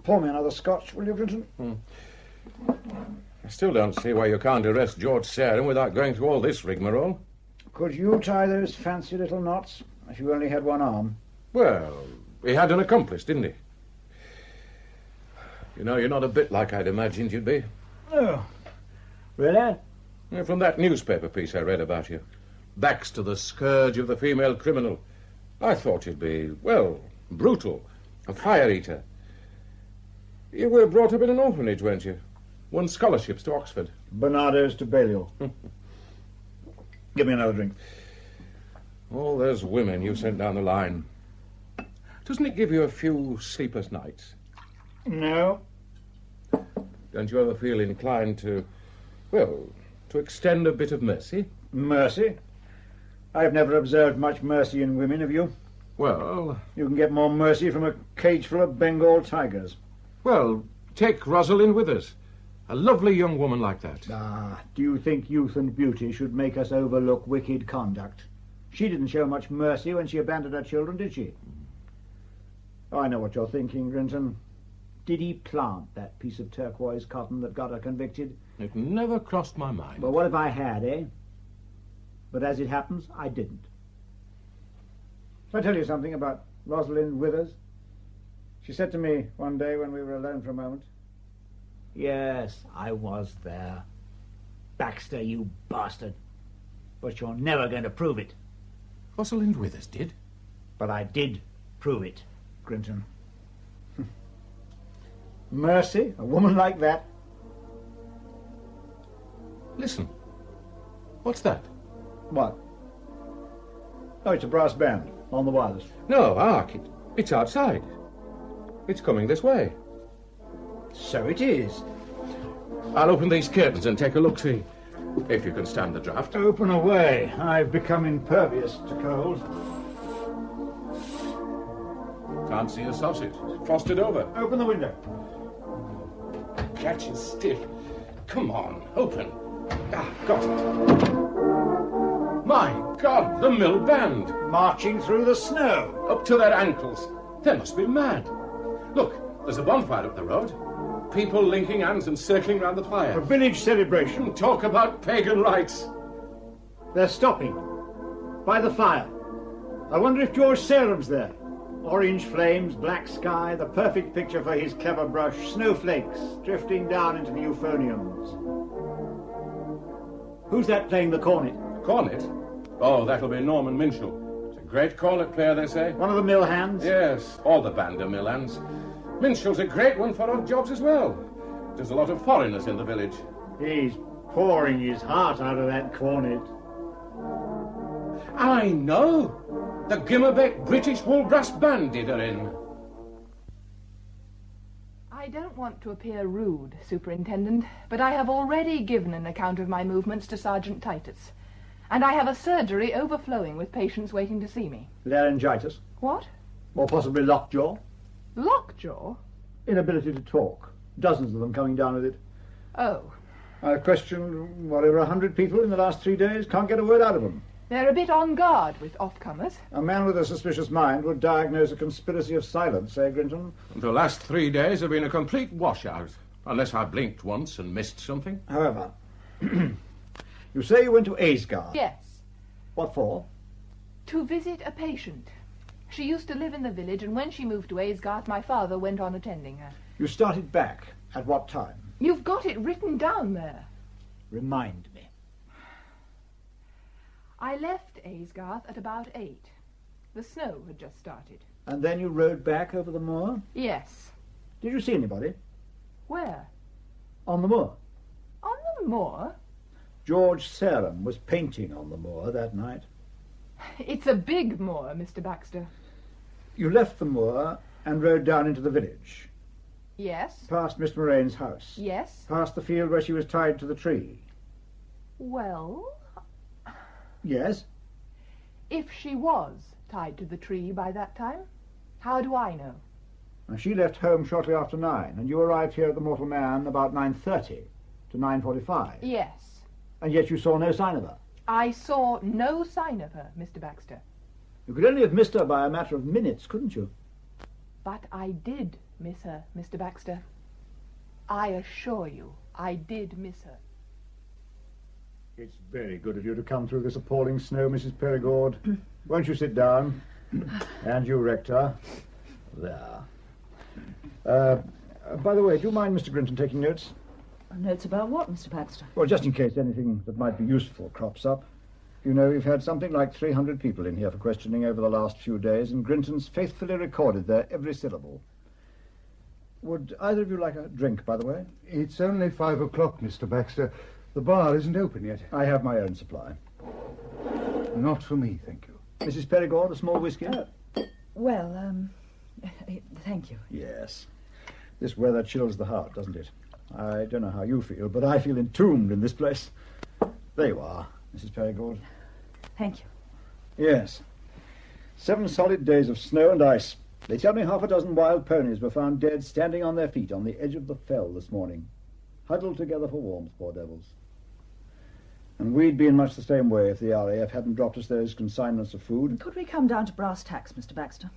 Pour me another scotch, will you, Grinton? I still don't see why you can't arrest George Sarum without going through all this rigmarole. Could you tie those fancy little knots if you only had one arm? Well, he had an accomplice, didn't he? You know, you're not a bit like I'd imagined you'd be. Oh, really? Yeah, from that newspaper piece I read about you. Baxter, the scourge of the female criminal. I thought you'd be, well, brutal, a fire-eater. You were brought up in an orphanage, weren't you? Won scholarships to Oxford. Bernardo's to Balliol. Give me another drink. All those women you sent down the line. Doesn't it give you a few sleepless nights? No. Don't you ever feel inclined to, well, to extend a bit of mercy? Mercy? I've never observed much mercy in women, have you? Well... You can get more mercy from a cage full of Bengal tigers. Well, take Rosalind Withers. A lovely young woman like that. Ah, do you think youth and beauty should make us overlook wicked conduct? She didn't show much mercy when she abandoned her children, did she? Oh, I know what you're thinking, Grinton. Did he plant that piece of turquoise cotton that got her convicted? It never crossed my mind. Well, what if I had, eh? But as it happens, I didn't. Shall I tell you something about Rosalind Withers? She said to me one day when we were alone for a moment, "Yes, I was there. Baxter, you bastard. But you're never going to prove it." Rosalind Withers did? But I did prove it, Grinton. Mercy, a woman like that. Listen. What's that? What? Oh, it's a brass band on the wireless. No, hark. It's outside. It's coming this way. So it is. I'll open these curtains and take a look-see. If you can stand the draught. Open away. I've become impervious to cold. Can't see a sausage. Frosted over. Open the window. Catch is stiff. Come on, open. Ah, got it. My God, the mill band. Marching through the snow. Up to their ankles. They must be mad. Look, there's a bonfire up the road. People linking hands and circling round the fire. A village celebration. Talk about pagan rites. They're stopping. By the fire. I wonder if George Sarum's there. Orange flames, black sky, the perfect picture for his clever brush. Snowflakes drifting down into the euphoniums. Who's that playing the cornet? Cornet? Oh, that'll be Norman Minshall. He's a great cornet player, they say. One of the mill hands? Yes, all the band are mill hands. Minshall's a great one for odd jobs as well. There's a lot of foreigners in the village. He's pouring his heart out of that cornet. I know! The Gimmerbeck British Wool Brass Band did her in. I don't want to appear rude, Superintendent, but I have already given an account of my movements to Sergeant Titus. And I have a surgery overflowing with patients waiting to see me. Laryngitis. What? Or possibly lockjaw. Lockjaw? Inability to talk. Dozens of them coming down with it. Oh. I've questioned, whatever, 100 people in the last 3 days. Can't get a word out of them. They're a bit on guard with off-comers. A man with a suspicious mind would diagnose a conspiracy of silence, eh, Grinton? The last 3 days have been a complete washout. Unless I blinked once and missed something. However, you say you went to Aysgarth? Yes. What for? To visit a patient. She used to live in the village, and when she moved to Aysgarth, my father went on attending her. You started back. At what time? You've got it written down there. Remind me. I left Aysgarth at about 8. The snow had just started. And then you rode back over the moor? Yes. Did you see anybody? Where? On the moor. On the moor? George Sarum was painting on the moor that night. It's a big moor, Mr. Baxter. You left the moor and rode down into the village. Yes. Past Miss Morane's house. Yes. Past the field where she was tied to the tree. Well, Yes. if she was tied to the tree by that time, how do I know? And she left home shortly after 9, and you arrived here at the Mortal Man about 9:30 to 9:45. Yes. And yet you saw no sign of her. I saw no sign of her, Mr. Baxter. You could only have missed her by a matter of minutes, couldn't you? But I did miss her, Mr. Baxter. I assure you, I did miss her. It's very good of you to come through this appalling snow, Mrs. Perigord. Won't you sit down? And you, Rector. There. By the way, do you mind, Mr. Grinton, taking notes? Notes about what, Mr. Baxter? Well, just in case anything that might be useful crops up. You know, we've had something like 300 people in here for questioning over the last few days, and Grinton's faithfully recorded their every syllable. Would either of you like a drink, by the way? It's only 5 o'clock, Mr. Baxter. The bar isn't open yet. I have my own supply. Not for me, thank you. Mrs. Perigord, a small whiskey? Well, thank you. Yes. This weather chills the heart, doesn't it? I don't know how you feel, but I feel entombed in this place. There you are, Mrs. Perigord. Thank you. Yes. 7 solid days of snow and ice. They tell me half a dozen wild ponies were found dead standing on their feet on the edge of the fell this morning. Huddled together for warmth, poor devils. And we'd be in much the same way if the RAF hadn't dropped us those consignments of food. Could we come down to brass tacks, Mr. Baxter?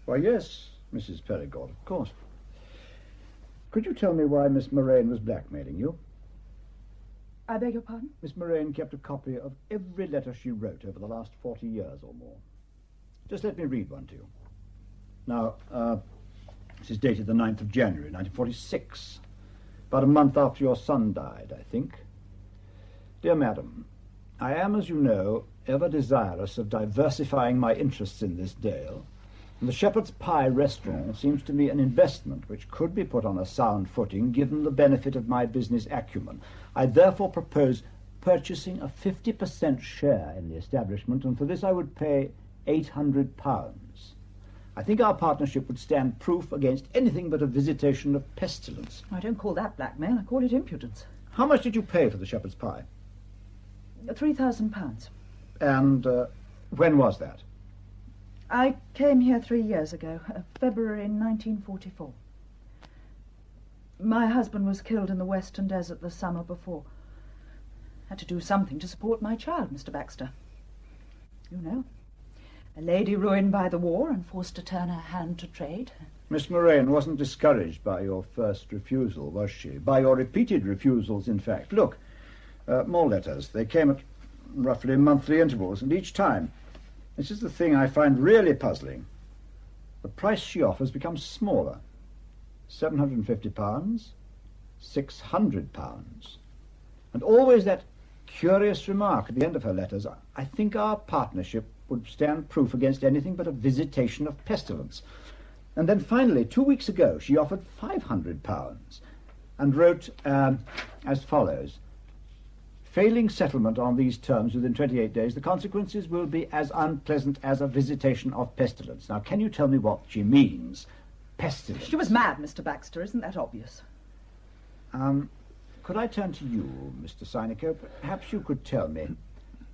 Why, yes, Mrs. Perigord, of course. Could you tell me why Miss Moraine was blackmailing you? I beg your pardon? Miss Moraine kept a copy of every letter she wrote over the last 40 years or more. Just let me read one to you. Now, this is dated the 9th of January, 1946. About a month after your son died, I think. Dear Madam, I am, as you know, ever desirous of diversifying my interests in this dale, and the Shepherd's Pie restaurant seems to me an investment which could be put on a sound footing given the benefit of my business acumen. I therefore propose purchasing a 50% share in the establishment, and for this I would pay £800. I think our partnership would stand proof against anything but a visitation of pestilence. I don't call that blackmail, I call it impudence. How much did you pay for the Shepherd's Pie? £3,000. And when was that? I came here 3 years ago, February 1944. My husband was killed in the Western Desert the summer before. Had to do something to support my child, Mr. Baxter. You know, a lady ruined by the war and forced to turn her hand to trade. Miss Moraine wasn't discouraged by your first refusal, was she? By your repeated refusals, in fact. Look, more letters. They came at roughly monthly intervals, and each time, this is the thing I find really puzzling, the price she offers becomes smaller. £750, £600. And always that curious remark at the end of her letters, I think our partnership would stand proof against anything but a visitation of pestilence. And then finally, 2 weeks ago, she offered £500 and wrote as follows: failing settlement on these terms within 28 days, the consequences will be as unpleasant as a visitation of pestilence. Now, can you tell me what she means? Pestilence. She was mad, Mr. Baxter, isn't that obvious? Could I turn to you, Mr. Seinico? Perhaps you could tell me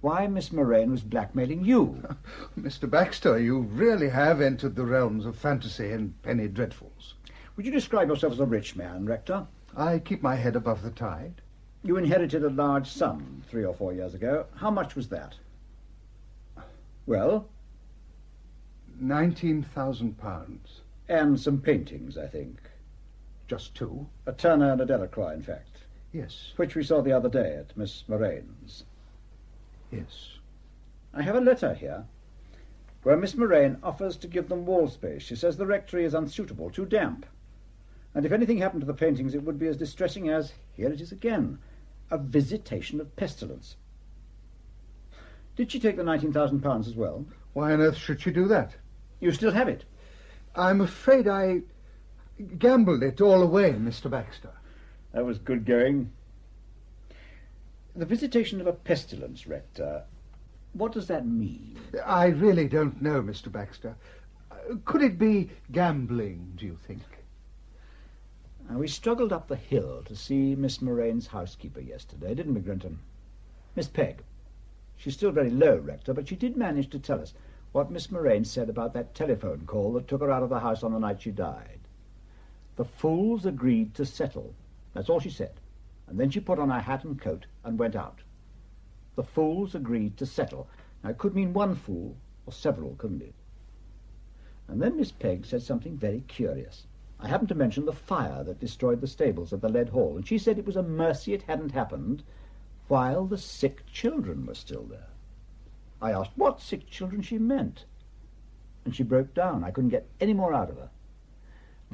why Miss Moraine was blackmailing you. Mr. Baxter, you really have entered the realms of fantasy and penny dreadfuls. Would you describe yourself as a rich man, Rector? I keep my head above the tide. You inherited a large sum 3 or 4 years ago. How much was that? Well? £19,000. And some paintings, I think. Just 2. A Turner and a Delacroix, in fact. Yes. Which we saw the other day at Miss Moraine's. Yes. I have a letter here where Miss Moraine offers to give them wall space. She says the rectory is unsuitable, too damp. And if anything happened to the paintings, it would be as distressing as, here it is again, a visitation of pestilence. Did she take the £19,000 as well? Why on earth should she do that? You still have it? I'm afraid I gambled it all away, Mr. Baxter. That was good going. The visitation of a pestilence, Rector. What does that mean? I really don't know, Mr. Baxter. Could it be gambling, do you think? We struggled up the hill to see Miss Moraine's housekeeper yesterday, didn't we, Grinton? Miss Pegg. She's still very low, Rector, but she did manage to tell us what Miss Moraine said about that telephone call that took her out of the house on the night she died. The fools agreed to settle. That's all she said. And then she put on her hat and coat and went out. The fools agreed to settle. Now, it could mean one fool or several, couldn't it? And then Miss Pegg said something very curious. I happened to mention the fire that destroyed the stables at the Lead Hall, and she said it was a mercy it hadn't happened while the sick children were still there. I asked what sick children she meant, and she broke down. I couldn't get any more out of her.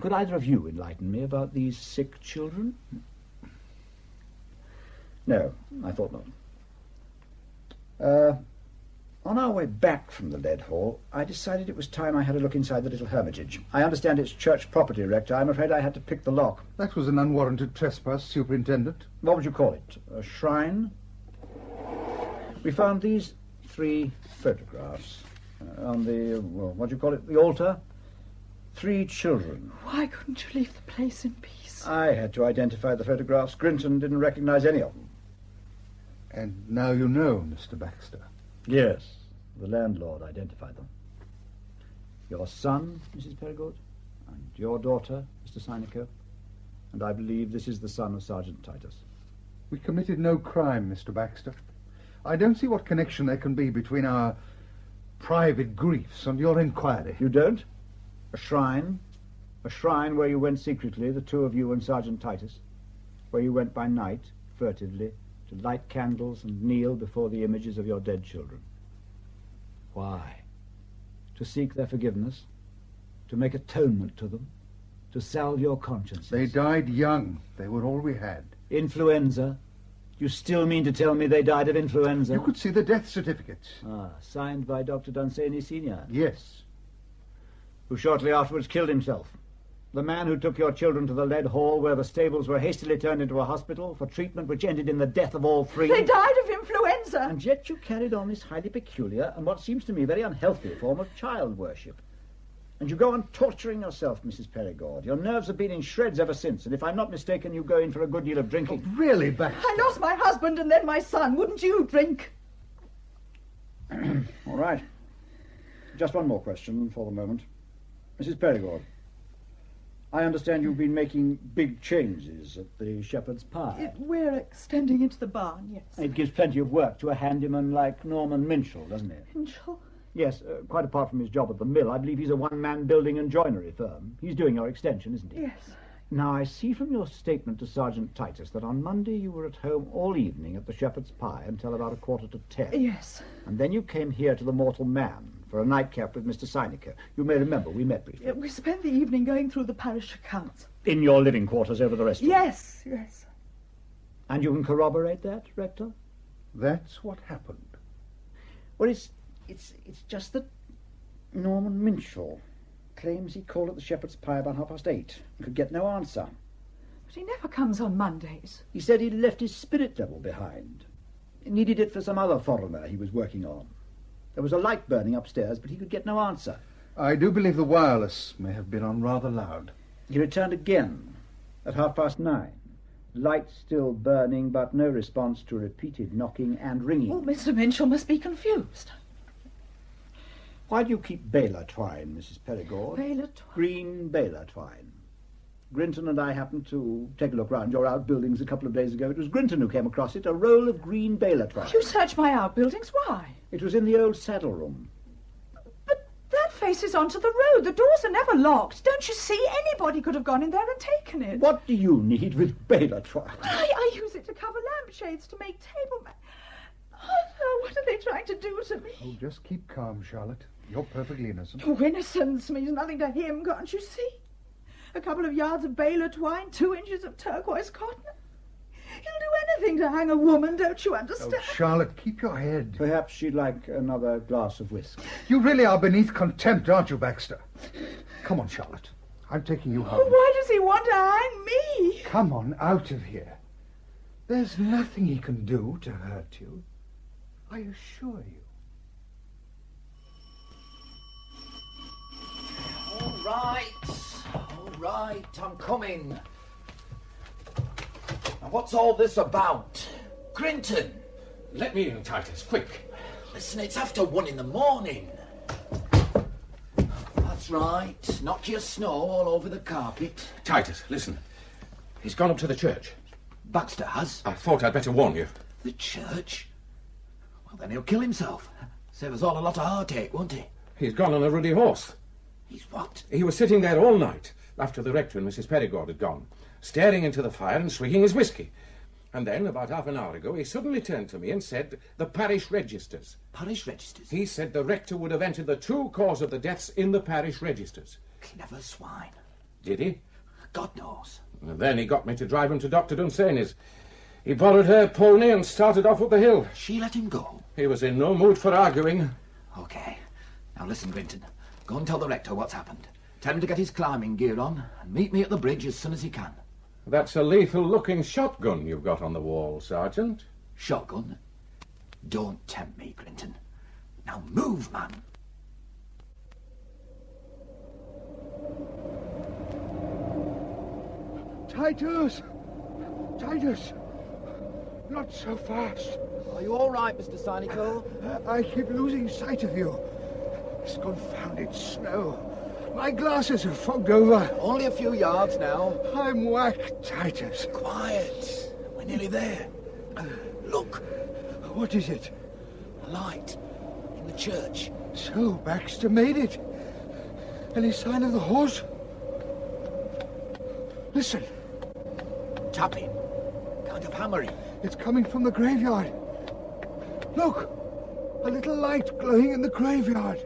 Could either of you enlighten me about these sick children? No, I thought not. On our way back from the Lead Hall, I decided it was time I had a look inside the little hermitage. I understand it's church property, Rector. I'm afraid I had to pick the lock. That was an unwarranted trespass, Superintendent. What would you call it? A shrine? We found these 3 photographs on the, well, what do you call it, the altar? 3 children. Why couldn't you leave the place in peace? I had to identify the photographs. Grinton didn't recognize any of them. And now you know, Mr. Baxter. Yes, the landlord identified them. Your son, Mrs. Perigord, and your daughter, Mr. Sineco, and I believe this is the son of Sergeant Titus. We committed no crime, Mr. Baxter. I don't see what connection there can be between our private griefs and your inquiry. You don't? A shrine where you went secretly, the 2 of you and Sergeant Titus, where you went by night, furtively, to light candles and kneel before the images of your dead children. Why? To seek their forgiveness? To make atonement to them? To salve your consciences? They died young. They were all we had. Influenza? You still mean to tell me they died of influenza? You could see the death certificates. Ah, signed by Dr. Dunsany Sr.? Yes. Who shortly afterwards killed himself. The man who took your children to the Lead Hall, where the stables were hastily turned into a hospital for treatment which ended in the death of all 3. They died of influenza. And yet you carried on this highly peculiar and what seems to me very unhealthy form of child worship. And you go on torturing yourself, Mrs. Perigord. Your nerves have been in shreds ever since, and if I'm not mistaken, you go in for a good deal of drinking. Oh, really, Baxter? I lost my husband and then my son. Wouldn't you drink? All right. Just one more question for the moment. Mrs. Perigord, I understand you've been making big changes at the Shepherd's Pie. We're extending into the barn, yes. It gives plenty of work to a handyman like Norman Minchell, doesn't it? Minchell? Yes, quite apart from his job at the mill, I believe he's a one-man building and joinery firm. He's doing your extension, isn't he? Yes. Now, I see from your statement to Sergeant Titus that on Monday you were at home all evening at the Shepherd's Pie until about 9:45. Yes. And then you came here to the Mortal Man for a nightcap with Mr. Sineco. You may remember we met briefly. We spent the evening going through the parish accounts. In your living quarters over the restaurant? Yes, yes. And you can corroborate that, Rector? That's what happened. Well, it's just that Norman Minchell claims he called at the Shepherd's Pie about 8:30 and could get no answer. But he never comes on Mondays. He said he'd left his spirit level behind. He needed it for some other foreigner he was working on. There was a light burning upstairs, but he could get no answer. I do believe the wireless may have been on rather loud. He returned again at 9:30. Light still burning, but no response to repeated knocking and ringing. Oh, Mr. Minchell must be confused. Why do you keep baler twine, Mrs. Perigord? Baler twine? Green baler twine. Grinton and I happened to take a look round your outbuildings a couple of days ago. It was Grinton who came across it, a roll of green baler twine. You searched my outbuildings? Why? It was in the old saddle room. But that faces onto the road. The doors are never locked. Don't you see? Anybody could have gone in there and taken it. What do you need with baler twine? I use it to cover lampshades, to make table Oh, what are they trying to do to me? Oh, just keep calm, Charlotte. You're perfectly innocent. Oh, innocence means nothing to him, can't you see? A couple of yards of baler twine, 2 inches of turquoise cotton. He'll do anything to hang a woman, don't you understand? Oh, Charlotte, keep your head. Perhaps she'd like another glass of whiskey. You really are beneath contempt, aren't you, Baxter? Come on, Charlotte. I'm taking you Oh, home. why does he want to hang me? Come on, out of here. There's nothing he can do to hurt you. I assure you. All right, I'm coming. Now, what's all this about? Grinton! Let me in, Titus, quick. Listen, it's after 1 in the morning. That's right. Knock your snow all over the carpet. Titus, listen. He's gone up to the church. Baxter has? I thought I'd better warn you. The church? Well, then he'll kill himself. Save us all a lot of heartache, won't he? He's gone on a ruddy horse. He's what? He was sitting there all night, after the rector and Mrs. Perigord had gone, staring into the fire and swigging his whiskey. And then, about half an hour ago, he suddenly turned to me and said, the parish registers. Parish registers? He said the rector would have entered the true cause of the deaths in the parish registers. Clever swine. Did he? God knows. And then he got me to drive him to Dr. Dunsany's. He borrowed her pony and started off up the hill. She let him go? He was in no mood for arguing. OK. Now listen, Grinton. Go and tell the rector what's happened. Tell him to get his climbing gear on and meet me at the bridge as soon as he can. That's a lethal-looking shotgun you've got on the wall, Sergeant. Shotgun? Don't tempt me, Grinton. Now move, man. Titus! Titus! Not so fast. Are you all right, Mr. Sinico? I keep losing sight of you. This confounded snow. My glasses are fogged over. Only a few yards now. I'm whacked, Titus. Quiet. We're nearly there. Look. What is it? A light. In the church. So, Baxter made it. Any sign of the horse? Listen. Tapping. Kind of hammering. It's coming from the graveyard. Look. A little light glowing in the graveyard.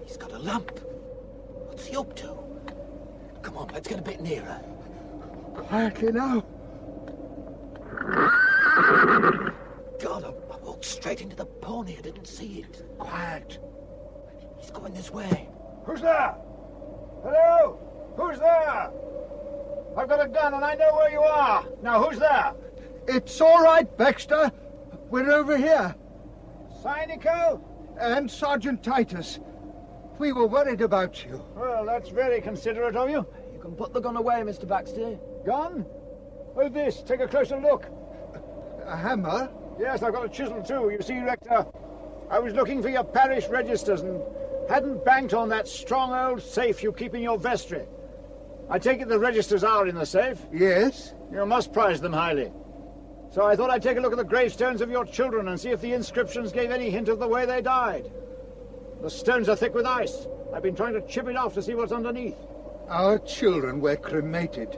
He's got a lamp. What's he up to? Come on, let's get a bit nearer. Quietly now. God, I walked straight into the pony. I didn't see it. Quiet. He's going this way. Who's there? Hello? Who's there? I've got a gun and I know where you are. Now, who's there? It's all right, Baxter. We're over here. Sinico? And Sergeant Titus. We were worried about you. Well, that's very considerate of you. You can put the gun away, Mr. Baxter. Gun? What's this? Take a closer look. A hammer? Yes, I've got a chisel too. You see, Rector, I was looking for your parish registers and hadn't banked on that strong old safe you keep in your vestry. I take it the registers are in the safe? Yes. You must prize them highly. So I thought I'd take a look at the gravestones of your children and see if the inscriptions gave any hint of the way they died. The stones are thick with ice. I've been trying to chip it off to see what's underneath. Our children were cremated.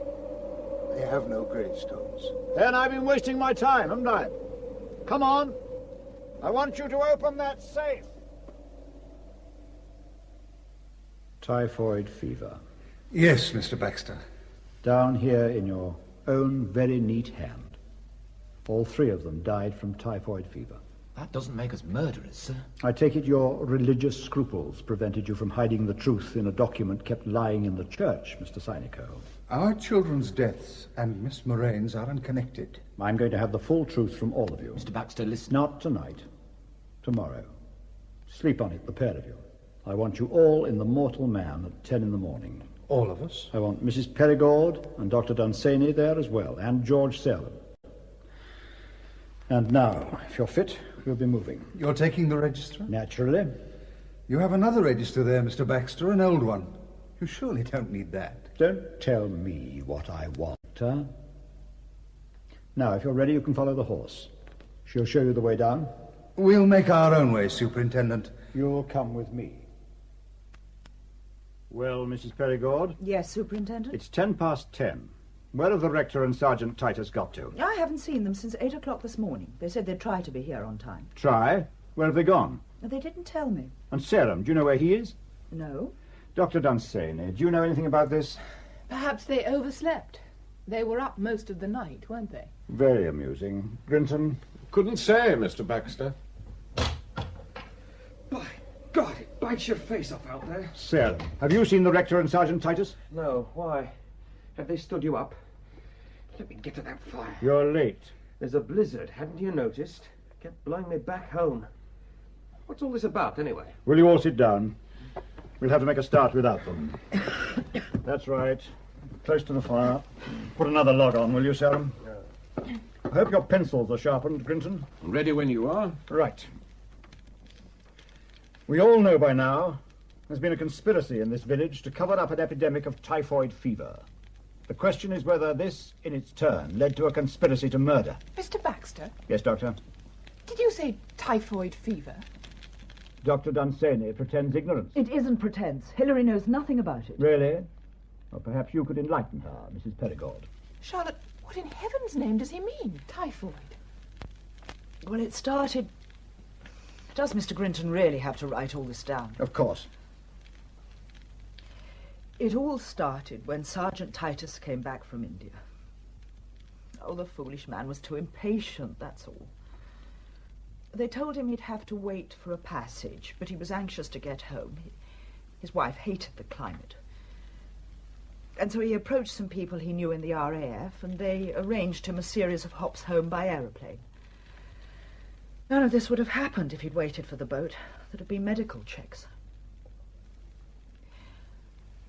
They have no gravestones. Then I've been wasting my time, haven't I? Come on. I want you to open that safe. Typhoid fever. Yes, Mr. Baxter. Down here in your own very neat hand. All 3 of them died from typhoid fever. That doesn't make us murderers, sir. I take it your religious scruples prevented you from hiding the truth in a document kept lying in the church, Mr. Sinico. Our children's deaths and Miss Moraine's are unconnected. I'm going to have the full truth from all of you. Mr. Baxter, listen. Not tonight. Tomorrow. Sleep on it, the pair of you. I want you all in the Mortal Man at 10 in the morning. All of us? I want Mrs. Perigord and Dr. Dunsany there as well, and George Selwyn. And now, if you're fit, we'll be moving. You're taking the register? Naturally. You have another register there, Mr. Baxter, an old one. You surely don't need that. Don't tell me what I want, huh? Now, if you're ready, you can follow the horse. She'll show you the way down. We'll make our own way, Superintendent. You'll come with me. Well, Mrs. Perigord? Yes, Superintendent? It's 10:10. Where have the rector and Sergeant Titus got to? I haven't seen them since 8 o'clock this morning. They said they'd try to be here on time. Try? Where have they gone? They didn't tell me. And Serum, do you know where he is? No. Dr. Dunsany, do you know anything about this? Perhaps they overslept. They were up most of the night, weren't they? Very amusing. Grinton? Couldn't say, Mr. Baxter. By bites your face off out there. Sarah, have you seen the rector and Sergeant Titus? No, why? Have they stood you up? Let me get to that fire. You're late. There's a blizzard, hadn't you noticed? Kept blowing me back home. What's all this about, anyway? Will you all sit down? We'll have to make a start without them. That's right. Close to the fire. Put another log on, will you, Sarah? I hope your pencils are sharpened, Grinton. Ready when you are. Right. We all know by now there's been a conspiracy in this village to cover up an epidemic of typhoid fever. The question is whether this, in its turn, led to a conspiracy to murder. Mr. Baxter, Yes, Doctor? did you say typhoid fever? Dr. Dunsany pretends ignorance. It isn't pretense. Hilary knows nothing about it. Really? Well, perhaps you could enlighten her, Mrs. Perigord. Charlotte, what in heaven's name does he mean, typhoid? Well, it started... Does Mr. Grinton really have to write all this down? Of course. It all started when Sergeant Titus came back from India. Oh, the foolish man was too impatient, that's all. They told him he'd have to wait for a passage, but he was anxious to get home. His wife hated the climate. And so he approached some people he knew in the RAF, and they arranged him a series of hops home by aeroplane. None of this would have happened if he'd waited for the boat. There'd have been medical checks.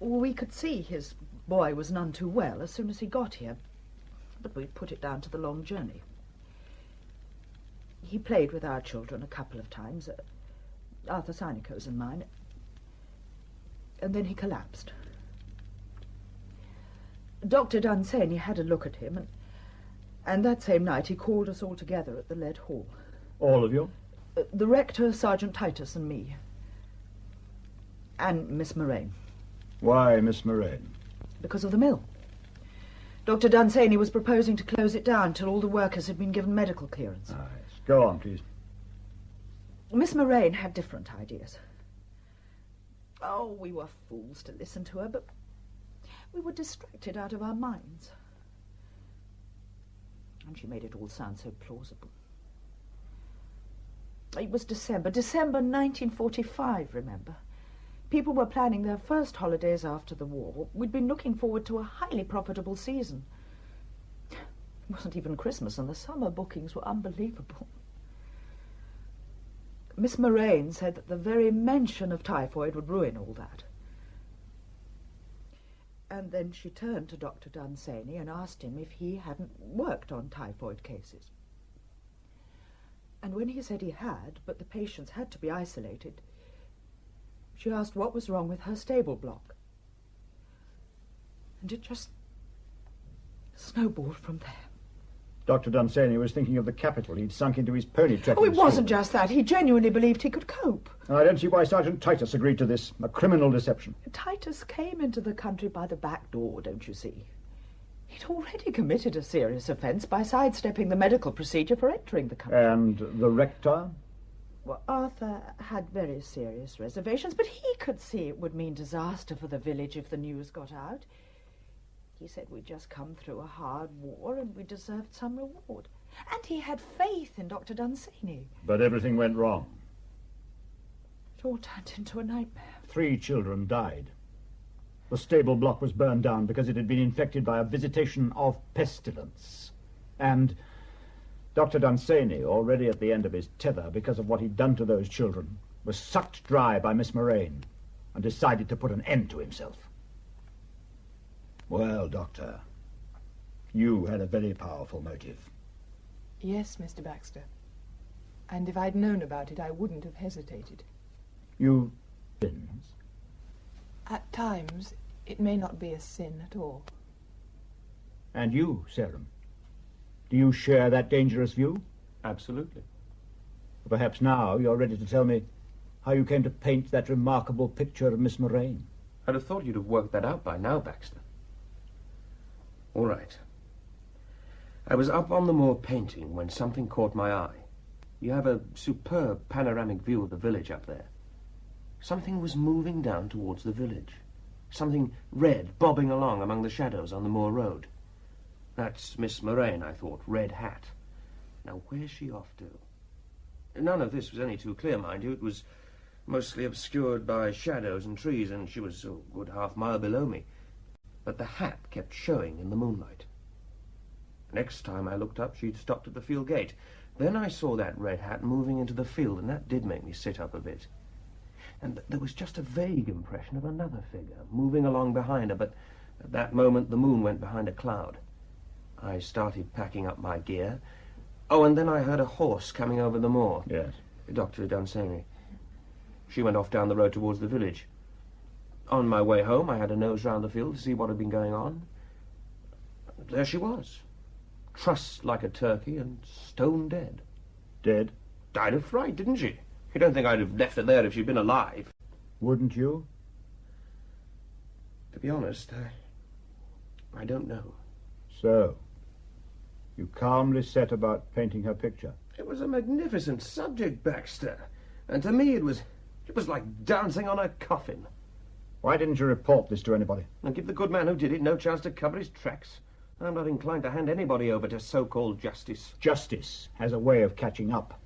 We could see his boy was none too well as soon as he got here, but we put it down to the long journey. He played with our children a couple of times, Arthur Synico's and mine, and then he collapsed. Dr. Dunsany had a look at him, and that same night he called us all together at the Lead Hall. All of you? The rector, Sergeant Titus, and me. And Miss Moraine. Why, Miss Moraine? Because of the mill. Dr. Dunsany was proposing to close it down till all the workers had been given medical clearance. Yes. Go on, please. Miss Moraine had different ideas. Oh, we were fools to listen to her, but we were distracted out of our minds. And she made it all sound so plausible. It was December 1945, remember? People were planning their first holidays after the war. We'd been looking forward to a highly profitable season. It wasn't even Christmas, and the summer bookings were unbelievable. Miss Moraine said that the very mention of typhoid would ruin all that. And then she turned to Dr. Dunsany and asked him if he hadn't worked on typhoid cases. And when he said he had, but the patients had to be isolated, she asked what was wrong with her stable block. And it just snowballed from there. Dr. Dunsany was thinking of the capital. He'd sunk into his pony trekking. Oh, it wasn't just that. He genuinely believed he could cope. And I don't see why Sergeant Titus agreed to this. A criminal deception. Titus came into the country by the back door, don't you see? He'd already committed a serious offence by sidestepping the medical procedure for entering the country. And the rector? Well, Arthur had very serious reservations, but he could see it would mean disaster for the village if the news got out. He said we'd just come through a hard war and we deserved some reward. And he had faith in Dr. Dunsany. But everything went wrong. It all turned into a nightmare. 3 children died. The stable block was burned down because it had been infected by a visitation of pestilence. And Dr. Dunsany, already at the end of his tether because of what he'd done to those children, was sucked dry by Miss Moraine and decided to put an end to himself. Well, Doctor, you had a very powerful motive. Yes, Mr. Baxter. And if I'd known about it, I wouldn't have hesitated. You... At times, it may not be a sin at all. And you, Serum, do you share that dangerous view? Absolutely. Perhaps now you're ready to tell me how you came to paint that remarkable picture of Miss Moraine. I'd have thought you'd have worked that out by now, Baxter. All right. I was up on the moor painting when something caught my eye. You have a superb panoramic view of the village up there. Something was moving down towards the village. Something red bobbing along among the shadows on the moor road. That's Miss Moraine, I thought. Red hat. Now, where's she off to? None of this was any too clear, mind you. It was mostly obscured by shadows and trees, and she was a good half-mile below me. But the hat kept showing in the moonlight. Next time I looked up, she'd stopped at the field gate. Then I saw that red hat moving into the field, and that did make me sit up a bit. And there was just a vague impression of another figure moving along behind her, but at that moment the moon went behind a cloud. I started packing up my gear. Oh, and then I heard a horse coming over the moor. Yes. Dr. Dunsany. She went off down the road towards the village. On my way home, I had a nose round the field to see what had been going on. There she was, trussed like a turkey and stone dead. Dead? Died of fright, didn't she? You don't think I'd have left her there if she'd been alive? Wouldn't you? To be honest, I don't know. So, you calmly set about painting her picture? It was a magnificent subject, Baxter. And to me it was like dancing on a coffin. Why didn't you report this to anybody? And give the good man who did it no chance to cover his tracks. I'm not inclined to hand anybody over to so-called justice. Justice has a way of catching up.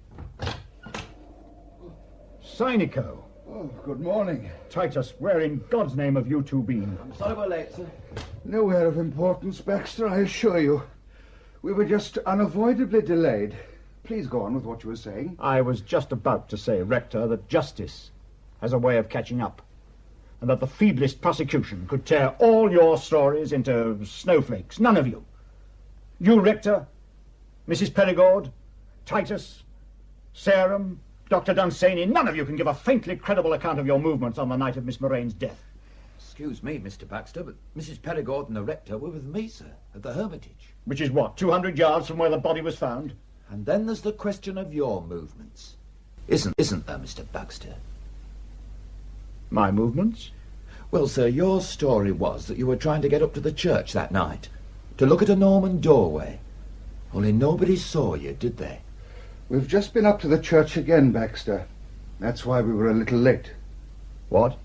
Cynico. Oh, good morning. Titus, where in God's name have you two been? I'm sorry we're late, sir. Nowhere of importance, Baxter, I assure you. We were just unavoidably delayed. Please go on with what you were saying. I was just about to say, Rector, that justice has a way of catching up, and that the feeblest prosecution could tear all your stories into snowflakes. None of you. You, Rector, Mrs. Perigord, Titus, Sarum, Dr. Dunsany, none of you can give a faintly credible account of your movements on the night of Miss Moraine's death. Excuse me, Mr. Baxter, but Mrs. Perigord and the rector were with me, sir, at the Hermitage. Which is what, 200 yards from where the body was found? And then there's the question of your movements. Isn't there, Mr. Baxter? My movements? Well, sir, your story was that you were trying to get up to the church that night, to look at a Norman doorway. Only nobody saw you, did they? We've just been up to the church again, Baxter. That's why we were a little late. What?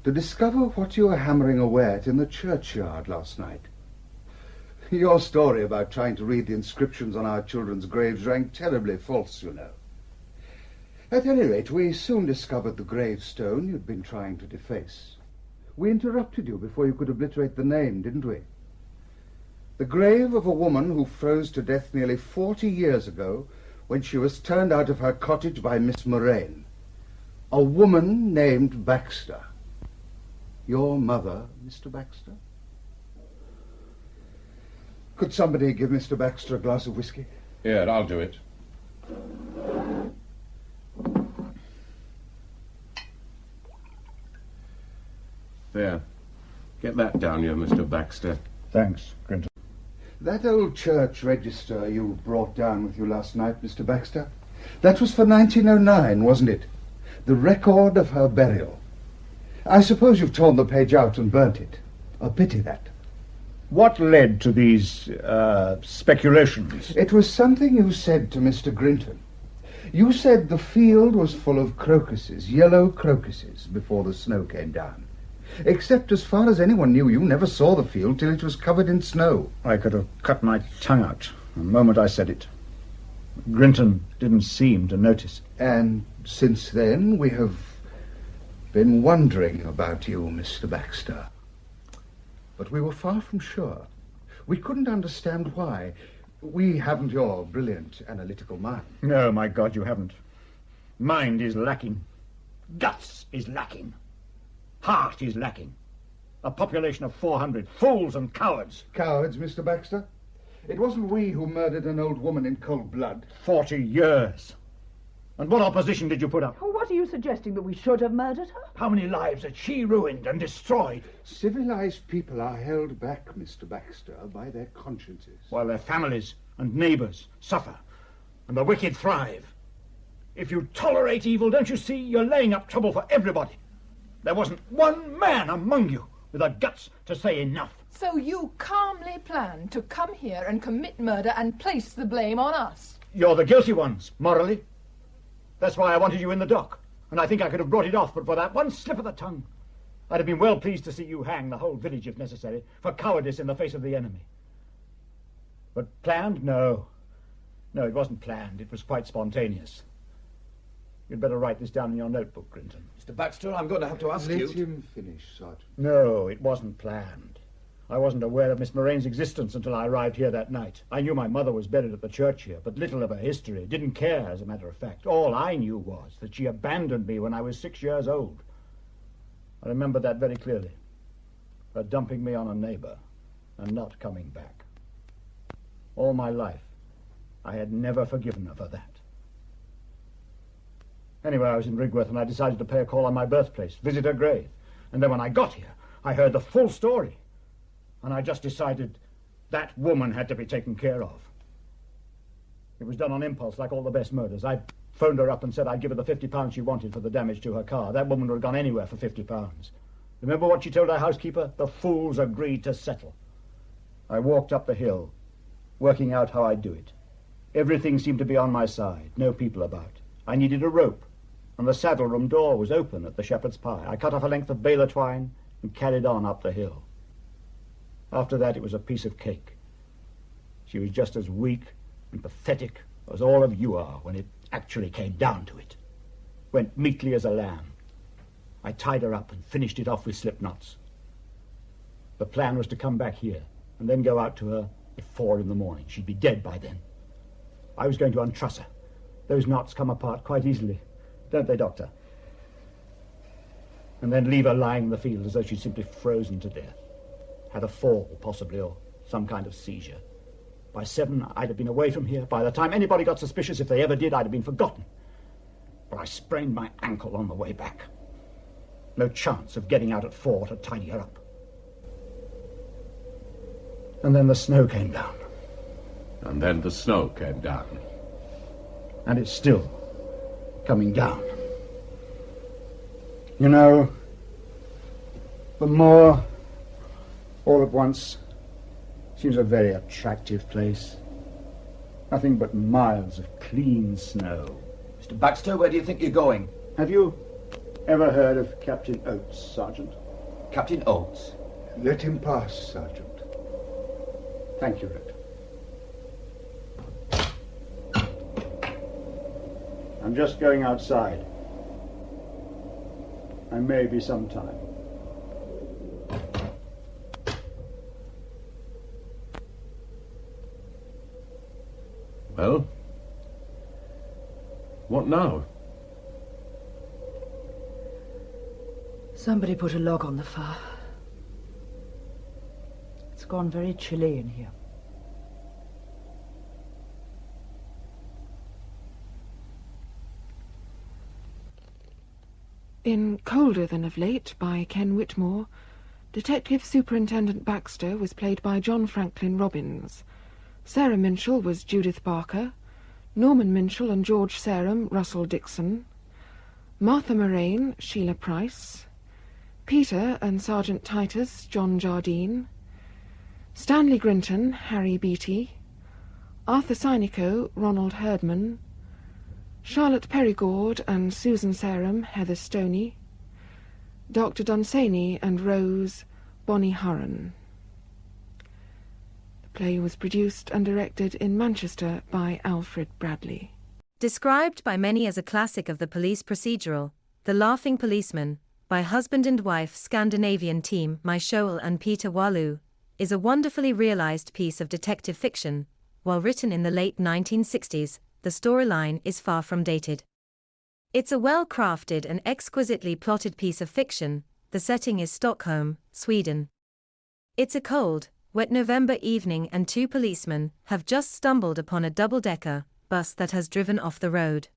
To discover what you were hammering away at in the churchyard last night. Your story about trying to read the inscriptions on our children's graves rang terribly false, you know. At any rate, we soon discovered the gravestone you'd been trying to deface. We interrupted you before you could obliterate the name, didn't we? The grave of a woman who froze to death nearly 40 years ago when she was turned out of her cottage by Miss Moraine. A woman named Baxter. Your mother, Mr. Baxter? Could somebody give Mr. Baxter a glass of whiskey? Here, I'll do it. There. Get that down you, Mr. Baxter. Thanks, Grinton. That old church register you brought down with you last night, Mr. Baxter, that was for 1909, wasn't it? The record of her burial. I suppose you've torn the page out and burnt it. A pity, that. What led to these, speculations? It was something you said to Mr. Grinton. You said the field was full of crocuses, yellow crocuses, before the snow came down. Except, as far as anyone knew, you never saw the field till it was covered in snow. I could have cut my tongue out the moment I said it. Grinton didn't seem to notice. And since then, we have been wondering about you, Mr. Baxter. But we were far from sure. We couldn't understand why. We haven't your brilliant analytical mind. No, my God, you haven't. Mind is lacking. Guts is lacking. Heart is lacking. A population of 400 fools and cowards. Cowards, Mr. Baxter? It wasn't we who murdered an old woman in cold blood. 40 years. And what opposition did you put up? What are you suggesting, that we should have murdered her? How many lives had she ruined and destroyed? Civilized people are held back, Mr. Baxter, by their consciences. While their families and neighbours suffer, and the wicked thrive. If you tolerate evil, don't you see, you're laying up trouble for everybody. There wasn't one man among you with the guts to say enough. So you calmly planned to come here and commit murder and place the blame on us? You're the guilty ones, morally. That's why I wanted you in the dock, and I think I could have brought it off, but for that one slip of the tongue, I'd have been well pleased to see you hang the whole village, if necessary, for cowardice in the face of the enemy. But planned? No. No, it wasn't planned. It was quite spontaneous. You'd better write this down in your notebook, Grinton. Mr. Baxter, I'm going to have to ask you... Let him finish, Sergeant. No, it wasn't planned. I wasn't aware of Miss Moraine's existence until I arrived here that night. I knew my mother was buried at the church here, but little of her history. Didn't care, as a matter of fact. All I knew was that she abandoned me when I was 6 years old. I remember that very clearly. Her dumping me on a neighbour and not coming back. All my life, I had never forgiven her for that. Anyway, I was in Rigworth and I decided to pay a call on my birthplace, visit her grave. And then when I got here, I heard the full story. And I just decided that woman had to be taken care of. It was done on impulse, like all the best murders. I phoned her up and said I'd give her the £50 she wanted for the damage to her car. That woman would have gone anywhere for £50. Remember what she told her housekeeper? The fools agreed to settle. I walked up the hill, working out how I'd do it. Everything seemed to be on my side, no people about. I needed a rope, and the saddle room door was open at the Shepherd's Pie. I cut off a length of baler twine and carried on up the hill. After that, it was a piece of cake. She was just as weak and pathetic as all of you are when it actually came down to it. Went meekly as a lamb. I tied her up and finished it off with slip knots. The plan was to come back here and then go out to her at 4 in the morning. She'd be dead by then. I was going to untruss her. Those knots come apart quite easily, don't they, Doctor? And then leave her lying in the field as though she'd simply frozen to death. Had a fall, possibly, or some kind of seizure. By 7, I'd have been away from here. By the time anybody got suspicious, if they ever did, I'd have been forgotten. But I sprained my ankle on the way back. No chance of getting out at 4 to tidy her up. And then the snow came down. And then the snow came down. And it's still coming down. You know, the moor, all at once, seems a very attractive place. Nothing but miles of clean snow. Mr. Baxter, where do you think you're going? Have you ever heard of Captain Oates, Sergeant? Captain Oates? Let him pass, Sergeant. Thank you, Red. I'm just going outside. I may be some time. Well, what now? Somebody put a log on the fire. It's gone very chilly in here. In Colder Than of Late by Ken Whitmore, Detective Superintendent Baxter was played by John Franklin Robbins. Sarah Minchell was Judith Barker, Norman Minchell and George Sarum, Russell Dixon, Martha Moraine, Sheila Price, Peter and Sergeant Titus, John Jardine, Stanley Grinton, Harry Beattie, Arthur Synico, Ronald Herdman, Charlotte Perigord and Susan Sarum, Heather Stoney, Dr. Dunsany and Rose, Bonnie Hurren. The play was produced and directed in Manchester by Alfred Bradley. Described by many as a classic of the police procedural, The Laughing Policeman, by husband and wife Scandinavian team Mai Schoel and Peter Walu, is a wonderfully realized piece of detective fiction. While written in the late 1960s, the storyline is far from dated. It's a well-crafted and exquisitely plotted piece of fiction. The setting is Stockholm, Sweden. It's a cold, wet November evening and 2 policemen have just stumbled upon a double-decker bus that has driven off the road.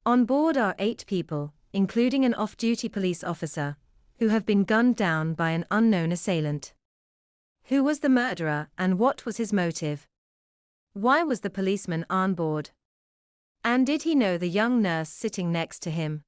On board are 8 people, including an off-duty police officer, who have been gunned down by an unknown assailant. Who was the murderer and what was his motive? Why was the policeman on board? And did he know the young nurse sitting next to him?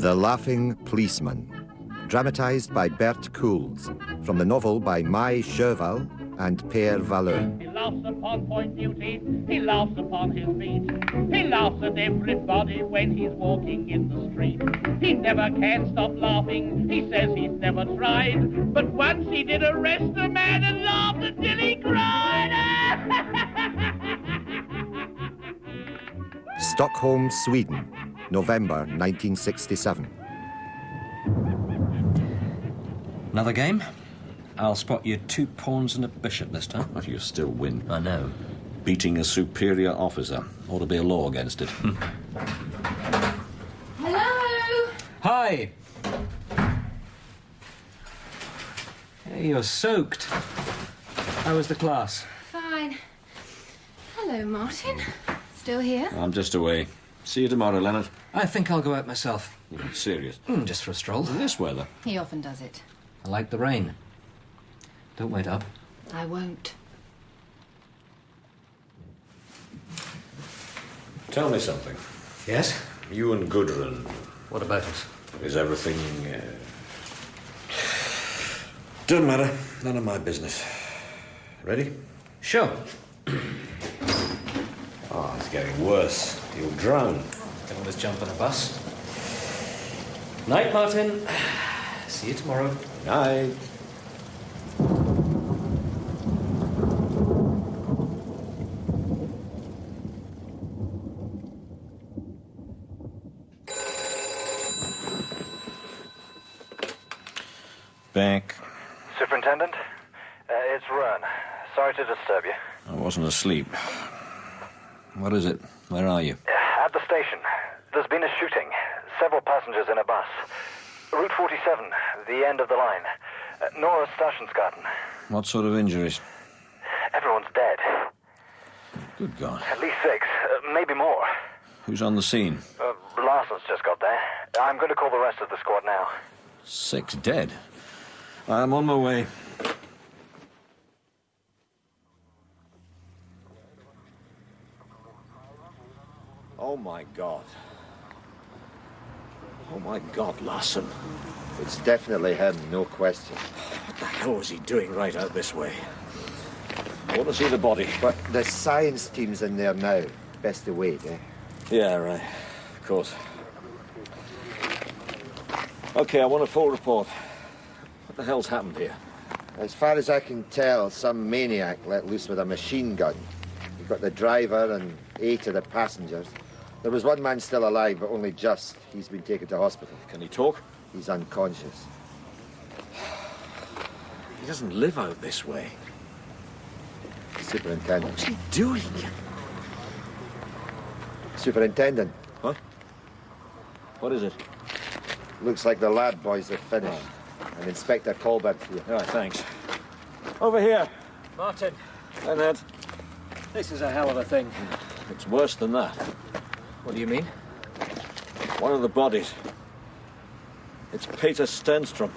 The Laughing Policeman, dramatised by Bert Coules, from the novel by Mai Cheval and Père Valeur. He laughs upon point duty, he laughs upon his beat. He laughs at everybody when he's walking in the street. He never can stop laughing, he says he's never tried. But once he did arrest a man and laughed until he cried. Stockholm, Sweden, November 1967. Another game? I'll spot you 2 pawns and a bishop this time. But you still win. I know. Beating a superior officer. Ought to be a law against it. Hello? Hi! Hey, you're soaked. How was the class? Fine. Hello, Martin. Still here? I'm just away. See you tomorrow, Leonard. I think I'll go out myself. You're serious? Just for a stroll. In this weather? He often does it. I like the rain. Don't wait up. I won't. Tell me something. Yes? You and Gudrun. What about it? Is everything... Doesn't matter. None of my business. Ready? Sure. Oh, it's getting worse. You'll drown. Can always jump on a bus. Night, Martin. See you tomorrow. Night. Back. Superintendent? It's Rern. Sorry to disturb you. I wasn't asleep. What is it? Where are you? At the station. There's been a shooting. Several passengers in a bus. Route 47, the end of the line. Norra Stationsgarten. What sort of injuries? Everyone's dead. Good God. At least 6, maybe more. Who's on the scene? Larson's just got there. I'm going to call the rest of the squad now. 6 dead. I'm on my way. Oh, my God. Oh, my God, Larson. It's definitely him, no question. What the hell was he doing right out this way? I want to see the body. But the science team's in there now. Best to wait, eh? Yeah, right. Of course. Okay, I want a full report. What the hell's happened here? As far as I can tell, some maniac let loose with a machine gun. He got the driver and 8 of the passengers. There was one man still alive, but only just. He's been taken to hospital. Can he talk? He's unconscious. He doesn't live out this way. Superintendent. What's he doing? Superintendent. What? What is it? Looks like the lab boys have finished. And Inspector Colbert's here. All right, thanks. Over here. Martin. Leonard. This is a hell of a thing. It's worse than that. What do you mean? One of the bodies. It's Peter Sternstrom.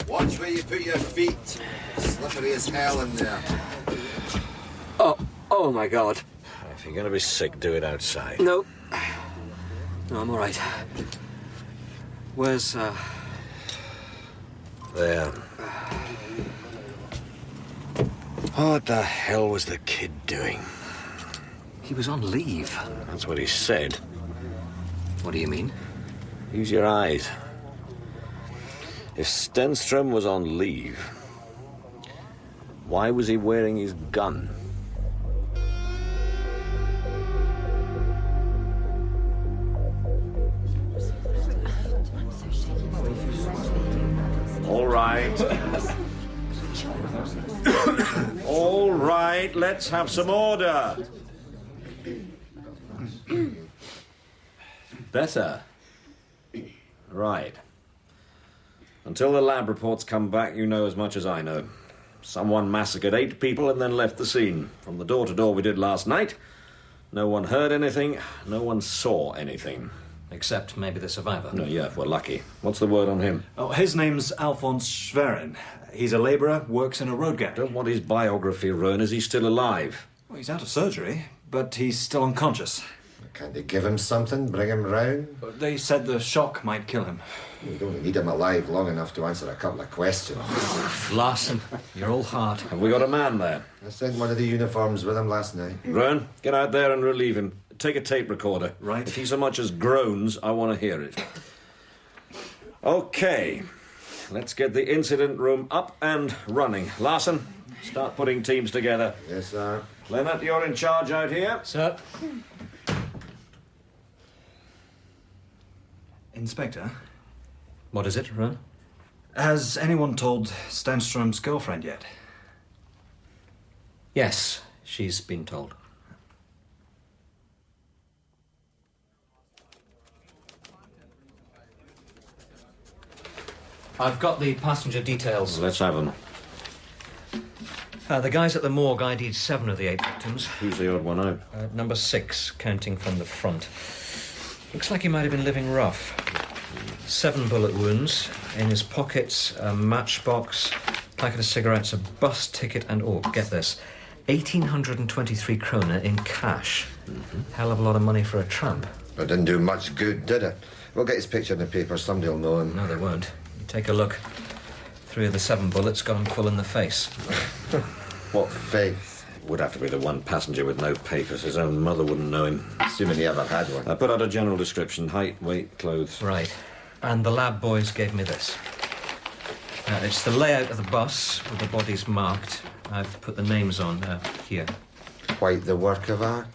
Watch where you put your feet. Slippery as hell in there. Oh my God. If you're going to be sick, do it outside. No. No, I'm all right. Where's, There. What the hell was the kid doing? He was on leave. That's what he said. What do you mean? Use your eyes. If Stenstrom was on leave, why was he wearing his gun? All right. All right, let's have some order. Better. Right. Until the lab reports come back, you know as much as I know. Someone massacred 8 people and then left the scene. From the door-to-door we did last night, no one heard anything, no one saw anything. Except maybe the survivor. No, yeah, if we're lucky. What's the word on him? Oh, his name's Alphonse Schwerin. He's a labourer, works in a road garage. Don't want his biography ruined. Is he still alive? Well, he's out of surgery, but he's still unconscious. Can't they give him something, bring him round? They said the shock might kill him. You don't need him alive long enough to answer a couple of questions. Larson, you're all heart. Have we got a man there? I sent one of the uniforms with him last night. Rowan, get out there and relieve him. Take a tape recorder. Right. If he so much as groans, I want to hear it. Okay. Let's get the incident room up and running. Larson, start putting teams together. Yes, sir. Leonard, you're in charge out here. Sir. Inspector? What is it, Rowan? Has anyone told Stenstrom's girlfriend yet? Yes, she's been told. I've got the passenger details. Let's have them. The guys at the morgue ID'd 7 of the 8 victims. Who's the odd one out? Number 6, counting from the front. Looks like he might have been living rough. 7 bullet wounds. In his pockets, a matchbox, packet of cigarettes, a bus ticket, and, oh, get this, 1,823 kroner in cash. Hell of a lot of money for a tramp. It didn't do much good, did it? We'll get his picture in the paper. Somebody will know him. No, they won't. You take a look. 3 of the 7 bullets got him full in the face. What face? Would have to be the one passenger with no papers. His own mother wouldn't know him. Assuming he ever had one. I put out a general description. Height, weight, clothes. Right. And the lab boys gave me this. It's the layout of the bus with the bodies marked. I've put the names on here. Quite the work of art.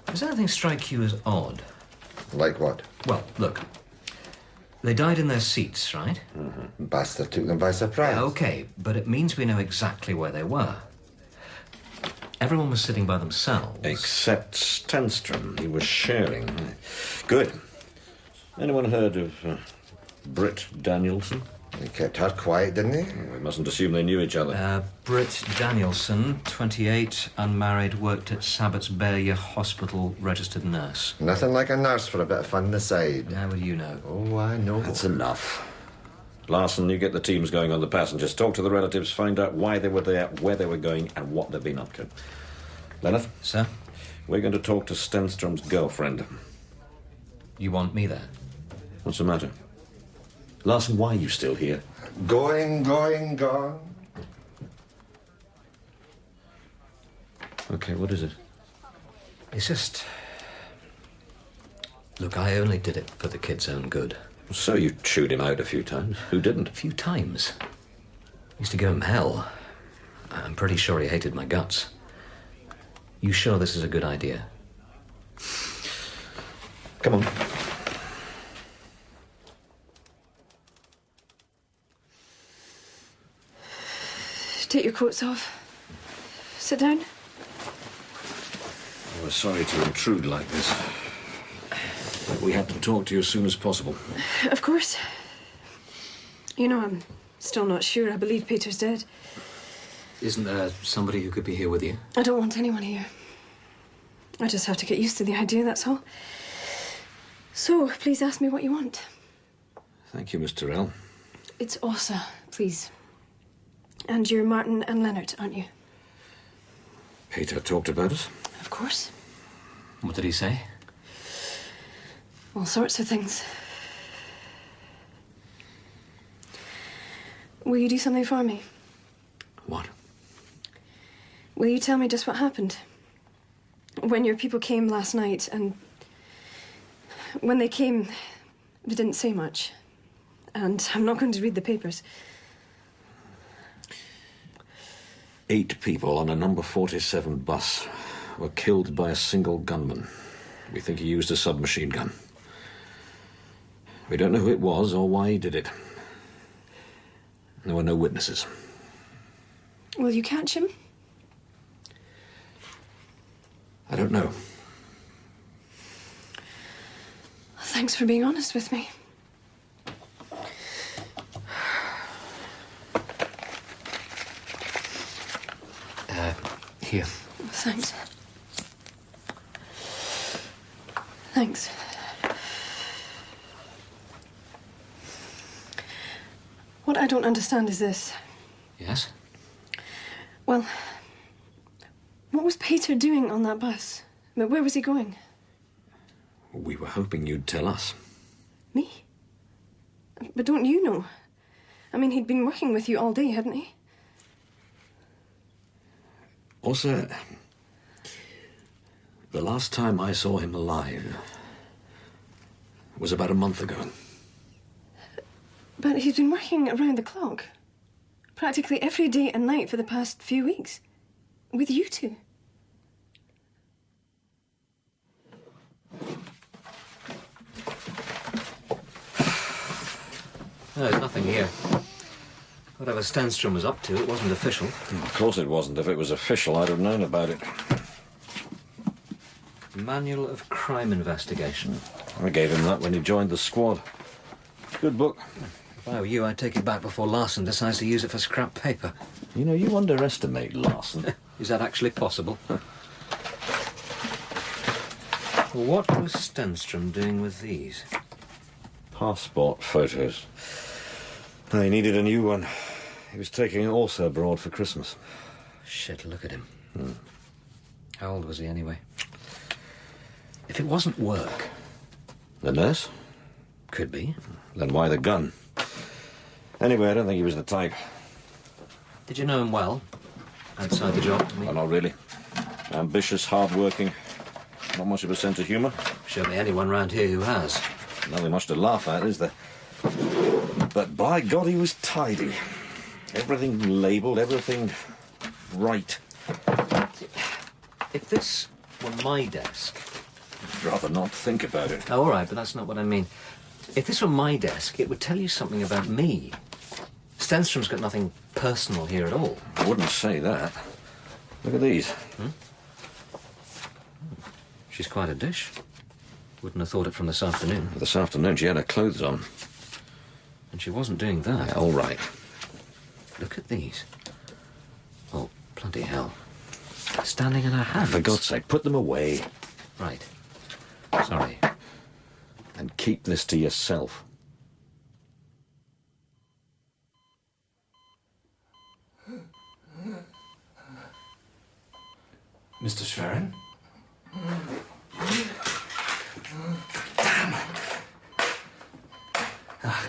Does anything strike you as odd? Like what? Well, look. They died in their seats, right? Bastard took them by surprise. Okay, but it means we know exactly where they were. Everyone was sitting by themselves. Except Stenstrom. He was sharing. Good. Anyone heard of Britt Danielson? He kept her quiet, didn't he? We mustn't assume they knew each other. Britt Danielson, 28, unmarried, worked at Sabbath's Berge Hospital, registered nurse. Nothing like a nurse for a bit of fun on the side. How would you know? Oh, I know. That's enough. Larson, you get the teams going on the passengers. Talk to the relatives, find out why they were there, where they were going, and what they've been up to. Leonard? Sir? We're going to talk to Stenstrom's girlfriend. You want me there? What's the matter? Larson, why are you still here? Going. Okay, what is it? It's just... Look, I only did it for the kid's own good. So you chewed him out a few times. Who didn't? A few times. Used to give him hell. I'm pretty sure he hated my guts. You sure this is a good idea? Come on. Take your coats off. Sit down. We're sorry to intrude like this. But we had to talk to you as soon as possible. Of course. You know, I'm still not sure. I believe Peter's dead. Isn't there somebody who could be here with you? I don't want anyone here. I just have to get used to the idea, that's all. So, please ask me what you want. Thank you, Miss Tyrrell. It's Åsa, please. And you're Martin and Leonard, aren't you? Peter talked about us. Of course. What did he say? All sorts of things. Will you do something for me? What? Will you tell me just what happened? When your people came last night, and when they came, they didn't say much. And I'm not going to read the papers. 8 people on a number 47 bus were killed by a single gunman. We think he used a submachine gun. We don't know who it was or why he did it. There were no witnesses. Will you catch him? I don't know. Thanks for being honest with me. Here. Thanks. Thanks. What I don't understand is this. Yes? Well, what was Peter doing on that bus? Where was he going? We were hoping you'd tell us. Me? But don't you know? I mean, he'd been working with you all day, hadn't he? Also, the last time I saw him alive was about a month ago. But he's been working around the clock. Practically every day and night for the past few weeks. With you two. No, there's nothing here. Whatever Stenstrom was up to, it wasn't official. Of course it wasn't. If it was official, I'd have known about it. Manual of Crime Investigation. I gave him that when he joined the squad. Good book. If I were you, I'd take it back before Larson decides to use it for scrap paper. You know, you underestimate Larson. Is that actually possible? Well, what was Stenstrom doing with these? Passport photos. He needed a new one. He was taking it also abroad for Christmas. Shit, look at him. How old was he, anyway? If it wasn't work... The nurse? Could be. Then why the gun? Anyway, I don't think he was the type. Did you know him well? Outside the job? Well, not really. Ambitious, hard-working. Not much of a sense of humour. Show me anyone round here who has. Nothing much to laugh at, is there? But by God, he was tidy. Everything labelled, everything right. If this were my desk... I'd rather not think about it. Oh, all right, but that's not what I mean. If this were my desk, it would tell you something about me. Stenstrom's got nothing personal here at all. I wouldn't say that. Look at these. She's quite a dish. Wouldn't have thought it from this afternoon. This afternoon she had her clothes on. And she wasn't doing that. Yeah, all right. Look at these. Oh, bloody hell. Standing in her hands. For God's sake, put them away. Right. Sorry. And keep this to yourself. Mr. Schwerin?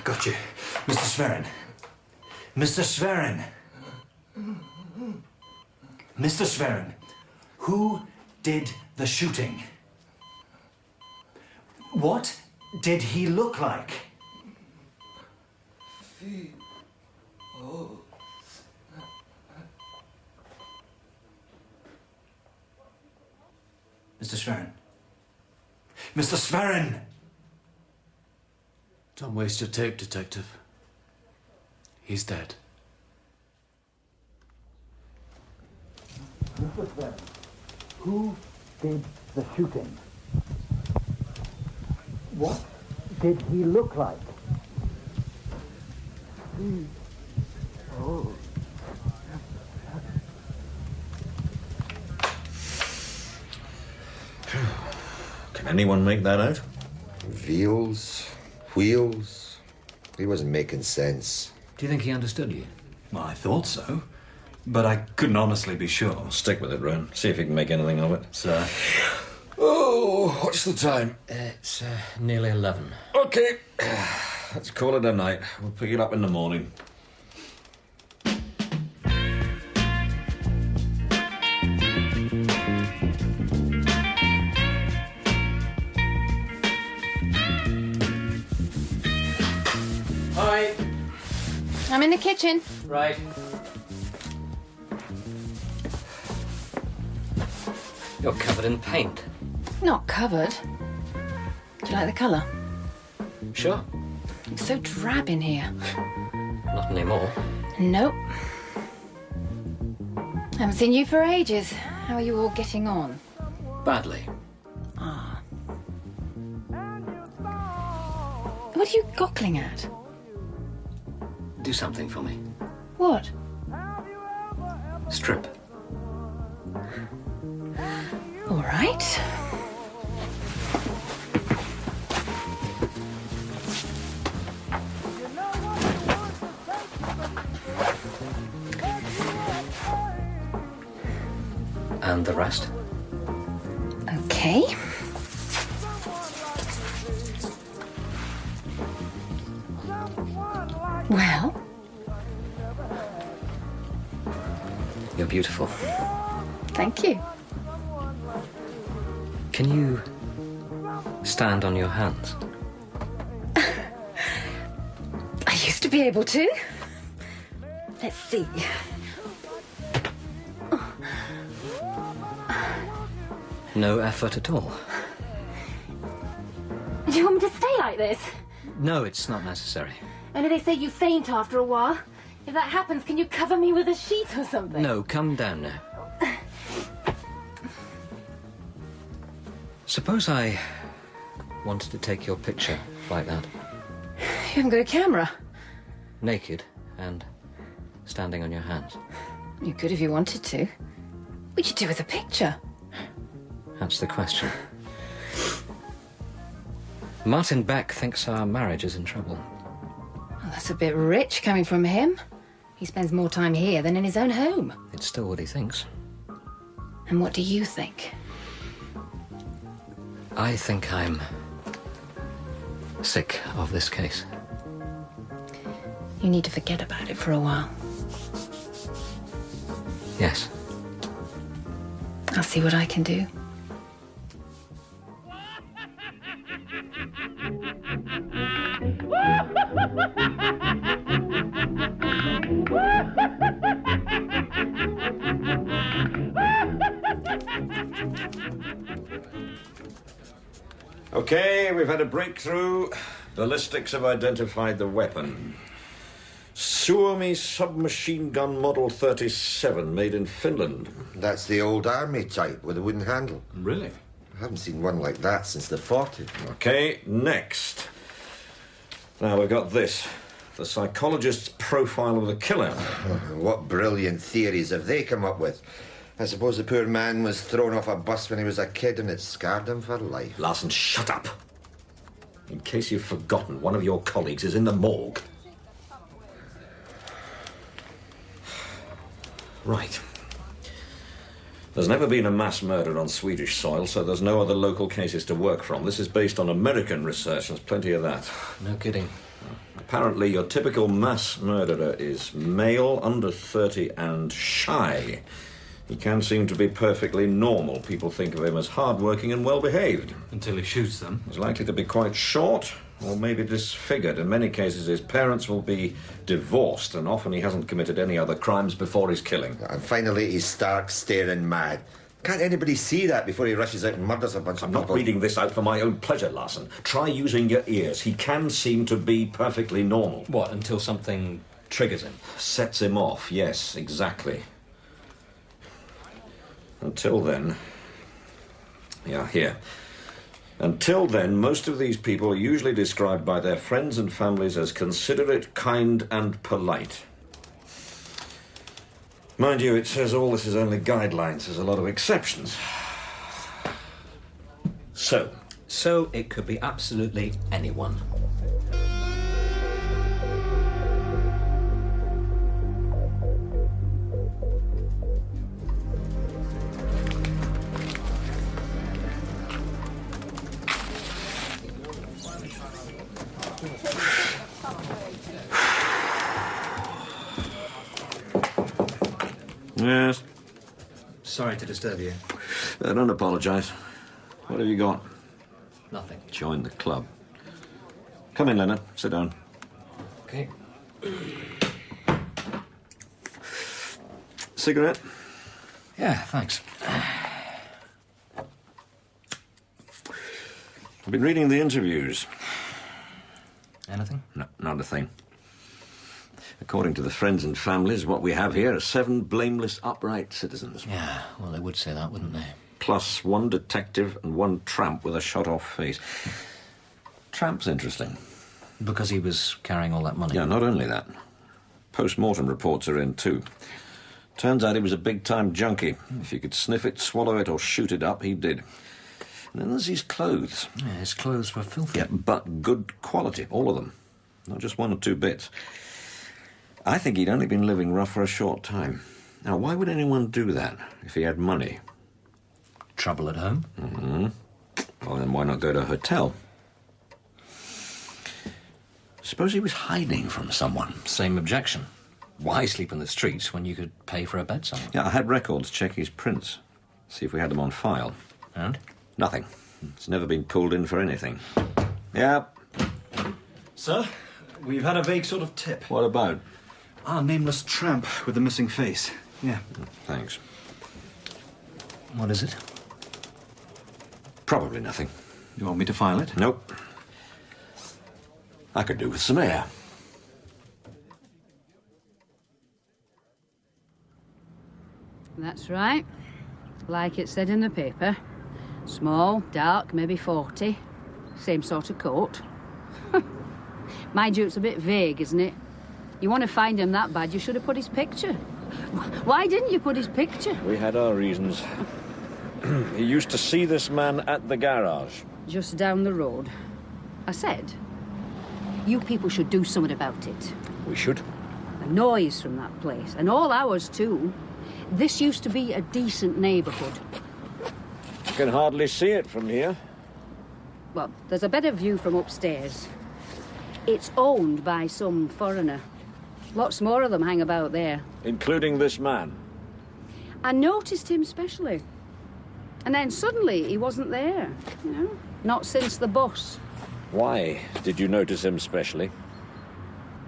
Got you. Mr. Schwerin. Mr. Schwerin. Mr. Schwerin, who did the shooting? What did he look like? Mr. Schwerin. Mr. Schwerin! Don't waste your tape, Detective. He's dead. Mr. Schwerin, who did the shooting? What did he look like? Can anyone make that out? Wheels, wheels. He wasn't making sense. Do you think he understood you? Well, I thought so. But I couldn't honestly be sure. Stick with it, Ron. See if you can make anything of it. Sir. Oh, what's the time? It's nearly 11. Okay. Let's call it a night. We'll pick it up in the morning. Hi. I'm in the kitchen. Right. You're covered in paint. Not covered. Do you like the colour? Sure. It's so drab in here. Not anymore. Nope. Haven't seen you for ages. How are you all getting on? Badly. Ah. What are you goggling at? Do something for me. What? Strip. All right. And the rest? Okay. Well, You're beautiful. thank you. Can you stand on your hands? I used to be able to. Let's see. No effort at all? Do you want me to stay like this? No, it's not necessary. Only they say you faint after a while. If that happens, can you cover me with a sheet or something? No, come down now. Suppose I wanted to take your picture like that. You haven't got a camera. Naked and standing on your hands. You could if you wanted to. What'd you do with the picture? That's the question. Martin Beck thinks our marriage is in trouble. Well, that's a bit rich coming from him. He spends more time here than in his own home. It's still what he thinks. And what do you think? I think I'm sick of this case. You need to forget about it for a while. Yes. I'll see what I can do. Okay, we've had a breakthrough. Ballistics have identified the weapon. Suomi submachine gun model 37, made in Finland. That's the old army type with a wooden handle. Really? I haven't seen one like that since the 40s. Okay, next. Now we've got this. The psychologist's profile of the killer. What brilliant theories have they come up with? I suppose the poor man was thrown off a bus when he was a kid and it scarred him for life. Larson, shut up. In case you've forgotten, one of your colleagues is in the morgue. Right. There's never been a mass murder on Swedish soil, so there's no other local cases to work from. This is based on American research. There's plenty of that. No kidding. Apparently, your typical mass murderer is male, under 30, and shy. He can seem to be perfectly normal. People think of him as hard-working and well-behaved. Until he shoots them. He's likely to be quite short, or maybe disfigured. In many cases, his parents will be divorced, and often he hasn't committed any other crimes before his killing. And finally, he's stark, staring mad. Can't anybody see that before he rushes out and murders a bunch of people? I'm not reading this out for my own pleasure, Larson. Try using your ears. He can seem to be perfectly normal. What, until something triggers him? Sets him off, yes, exactly. Until then... Yeah, here. Until then, most of these people are usually described by their friends and families as considerate, kind, and polite. Mind you, it says all this is only guidelines. There's a lot of exceptions. So it could be absolutely anyone. Yes? Sorry to disturb you. Don't apologise. What have you got? Nothing. Join the club. Come in, Leonard. Sit down. Okay. Cigarette? Yeah, thanks. I've been reading the interviews. Anything? No, not a thing. According to the friends and families, what we have here are 7 blameless, upright citizens. Yeah, well, they would say that, wouldn't they? Plus 1 detective and 1 tramp with a shot-off face. Tramp's interesting. Because he was carrying all that money? Yeah, not only that. Post-mortem reports are in, too. Turns out he was a big-time junkie. If you could sniff it, swallow it, or shoot it up, he did. And then there's his clothes. Yeah, his clothes were filthy. Yeah, but good quality, all of them. Not just 1 or 2 bits. I think he'd only been living rough for a short time. Now, why would anyone do that if he had money? trouble at home. Mm-hmm. Well, then why not go to a hotel? Suppose he was hiding from someone. Same objection. Why sleep in the streets when you could pay for a bed somewhere? Yeah, I had records check his prints. See if we had them on file. And? Nothing. It's never been pulled in for anything. Yeah. Sir, we've had a vague sort of tip. What about? A nameless tramp with a missing face. Yeah. Thanks. What is it? Probably nothing. You want me to file it? Nope. I could do with some air. That's right. Like it said in the paper. Small, dark, maybe 40. Same sort of coat. Mind you, it's a bit vague, isn't it? You want to find him that bad, you should have put his picture. Why didn't you put his picture? We had our reasons. He used to see this man at the garage. Just down the road. I said, you people should do something about it. We should. The noise from that place, and all ours too. This used to be a decent neighbourhood. You can hardly see it from here. Well, there's a better view from upstairs. It's owned by some foreigner. Lots more of them hang about there. Including this man. I noticed him specially. And then suddenly he wasn't there, you know? Not since the bus. Why did you notice him specially?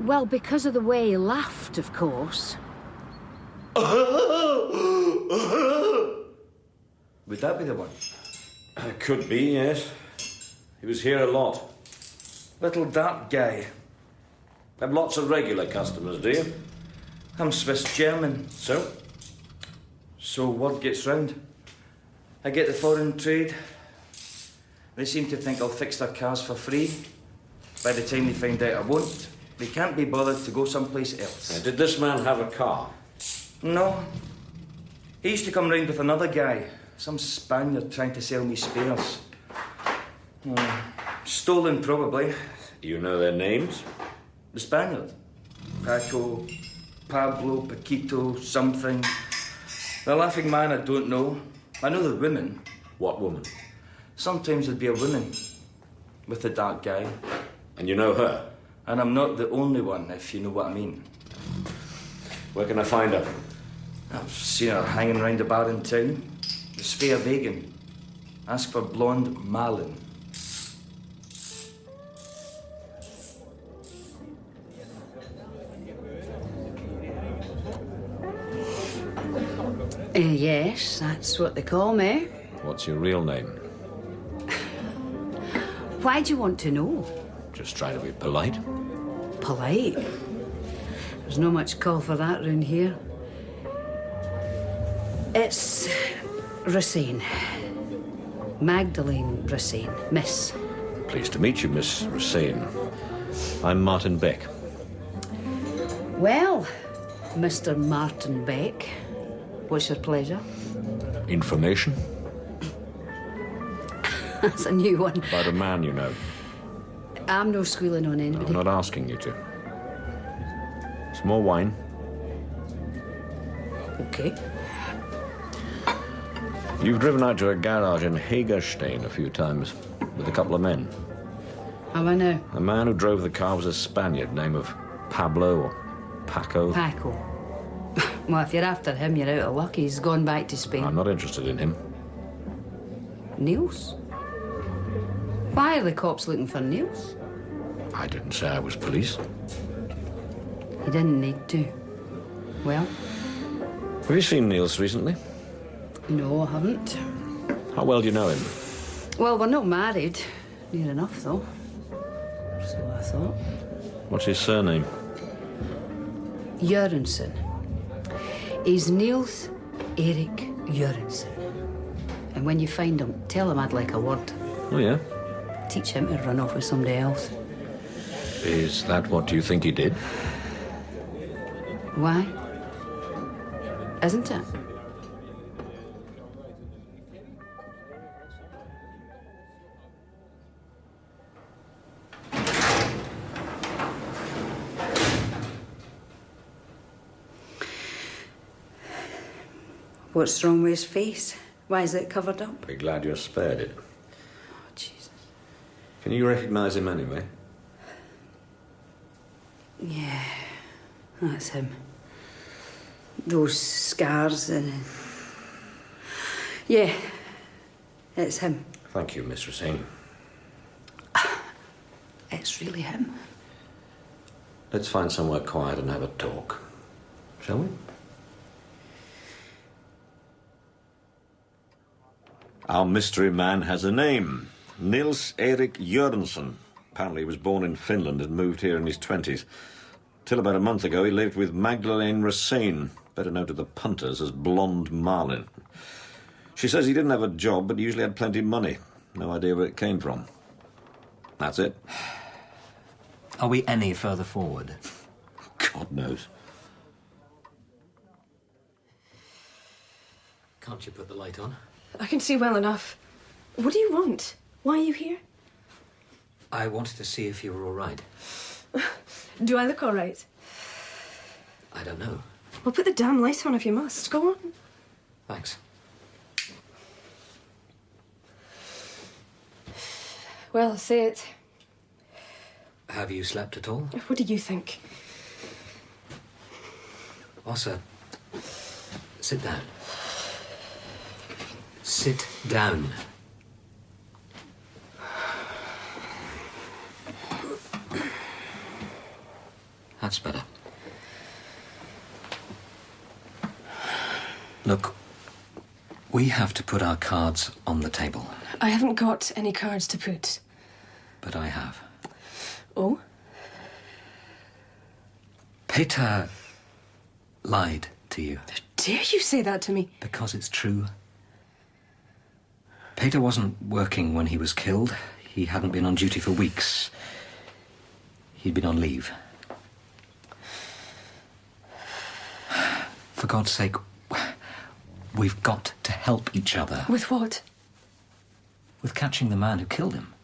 Well, because of the way he laughed, of course. Would that be the one? Could be, yes. He was here a lot. Little dark guy. Have lots of regular customers, do you? I'm Swiss German. So? So word gets round. I get the foreign trade. They seem to think I'll fix their cars for free. By the time they find out I won't, they can't be bothered to go someplace else. Did this man have a car? No. He used to come round with another guy, some Spaniard trying to sell me spares. Stolen, probably. You know their names? The Spaniard. Paco, Pablo, Paquito, something. The laughing man I don't know. I know the women. What woman? Sometimes there'd be a woman with the dark guy. And you know her? And I'm not the only one, if you know what I mean. Where can I find her? I've seen her hanging around a bar in town. The Svea Vegan. Ask for blonde Malin. Yes, that's what they call me. What's your real name? Why do you want to know? Just trying to be polite. Polite? There's no much call for that round here. It's Racine. Magdalene Racine, Miss. Pleased to meet you, Miss Racine. I'm Martin Beck. Well, Mr. Martin Beck, what's your pleasure? Information? That's a new one. About a man you know. I'm no squealing on anybody. I'm not asking you to. Some more wine? Okay. You've driven out to a garage in Hagerstein a few times with a couple of men. How I know? The man who drove the car was a Spaniard, name of Pablo or Paco. Paco. Well, if you're after him, you're out of luck. He's gone back to Spain. I'm not interested in him. Niels? Why are the cops looking for Niels? I didn't say I was police. You didn't need to. Well? Have you seen Niels recently? No, I haven't. How well do you know him? Well, we're not married. Near enough, though. So I thought. What's his surname? Jørgensen. He's Niels Erik Jørgensen. And when you find him, tell him I'd like a word. Oh, yeah? Teach him to run off with somebody else. Is that what you think he did? Why? Isn't it? What's wrong with his face? Why is it covered up? Be glad you're spared it. Oh, Jesus. Can you recognise him anyway? Yeah, that's him. Those scars and... Yeah, it's him. Thank you, Miss Racine. It's really him. Let's find somewhere quiet and have a talk. Shall we? Our mystery man has a name. Nils Erik Jørgensen. Apparently he was born in Finland and moved here in his 20s. Till about a month ago, he lived with Magdalene Racine, better known to the punters as Blonde Marlin. She says he didn't have a job, but he usually had plenty of money. No idea where it came from. That's it. Are we any further forward? God knows. Can't you put the light on? I can see well enough. What do you want? Why are you here? I wanted to see if you were all right. Do I look all right? I don't know. Well, put the damn light on if you must. Go on. Thanks. Well, say it. Have you slept at all? What do you think? Ossa, sit down. Sit down. That's better. Look, we have to put our cards on the table. I haven't got any cards to put. But I have. Oh? Peter lied to you. Dare you say that to me? Because it's true. Peter wasn't working when he was killed. He hadn't been on duty for weeks. He'd been on leave. For God's sake, we've got to help each other. With what? With catching the man who killed him.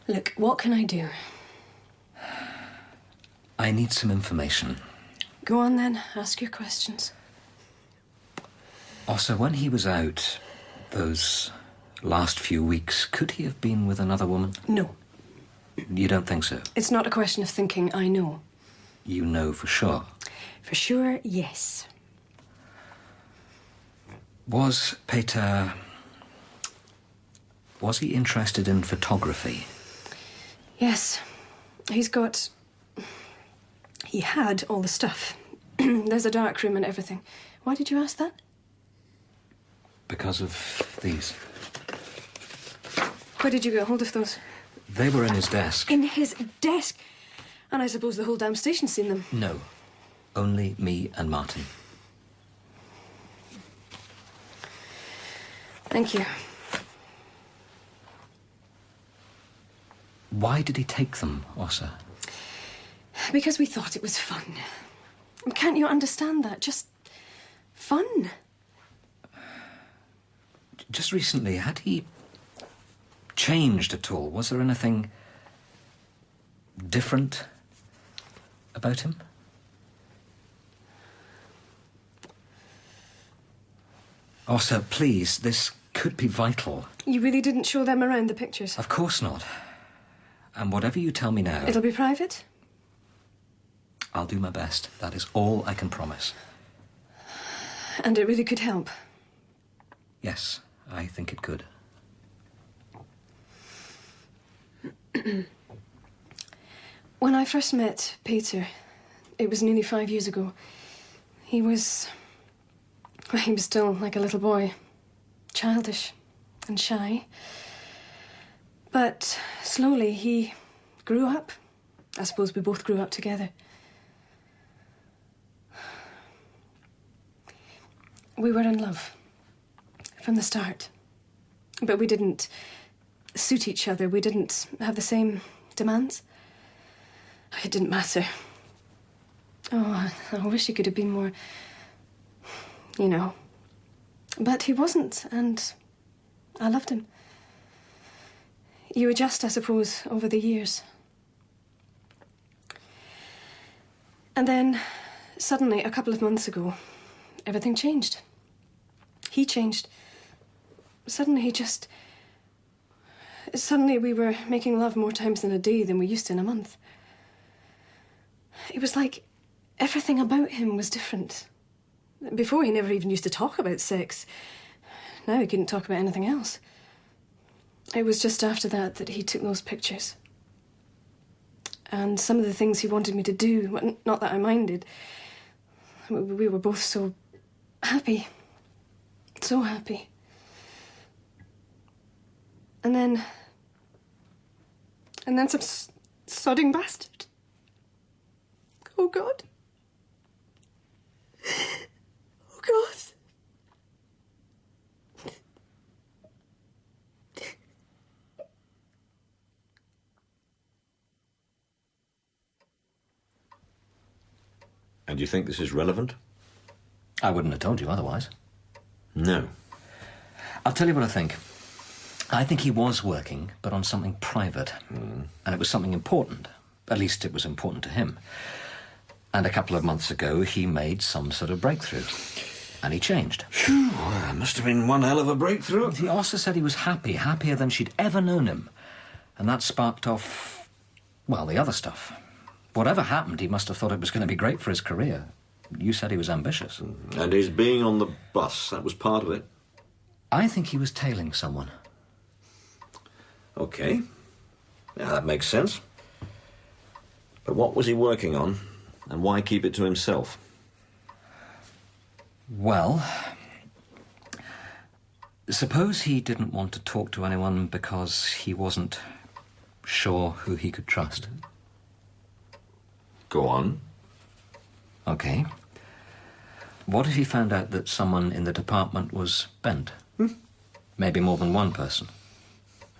Look, what can I do? I need some information. Go on then, ask your questions. Also, when he was out, those last few weeks, could he have been with another woman? No. You don't think so? It's not a question of thinking, I know. You know for sure? For sure, yes. Was Peter... was he interested in photography? Yes. He's got... He had all the stuff. There's a dark room and everything. Why did you ask that? Because of these. Where did you get hold of those? They were in his desk. In his desk? And I suppose the whole damn station's seen them. No. Only me and Martin. Thank you. Why did he take them, Ossa? Because we thought it was fun. Can't you understand that? Just fun. Just recently, had he changed at all? Was there anything different about him? Ossa, please, this could be vital. You really didn't show them around the pictures? Of course not. And whatever you tell me now... It'll be private? I'll do my best. That is all I can promise. And it really could help? Yes, I think it could. When I first met Peter, it was nearly 5 years ago. He was still like a little boy. Childish and shy. But slowly he grew up. I suppose we both grew up together. We were in love from the start. But we didn't suit each other. We didn't have the same demands. It didn't matter. Oh, I wish he could have been more, you know. But he wasn't, and I loved him. You adjust, I suppose, over the years. And then, suddenly, a couple of months ago, everything changed. He changed. Suddenly we were making love more times in a day than we used to in a month. It was like everything about him was different. Before, he never even used to talk about sex. Now he couldn't talk about anything else. It was just after that he took those pictures. And some of the things he wanted me to do, not that I minded, we were both so happy. So happy. And then some sodding bastard. Oh, God. Oh, God. And do you think this is relevant? I wouldn't have told you otherwise. No. I'll tell you what I think. I think he was working, but on something private. And it was something important. At least it was important to him. And a couple of months ago, he made some sort of breakthrough. And he changed. Phew, well, must have been one hell of a breakthrough. He also said he was happy, happier than she'd ever known him. And that sparked off, well, the other stuff. Whatever happened, he must have thought it was going to be great for his career. You said he was ambitious. And his being on the bus, that was part of it? I think he was tailing someone. OK. Yeah, that makes sense. But what was he working on, and why keep it to himself? Well, suppose he didn't want to talk to anyone because he wasn't sure who he could trust. Go on. OK. What if he found out that someone in the department was bent? Maybe more than one person.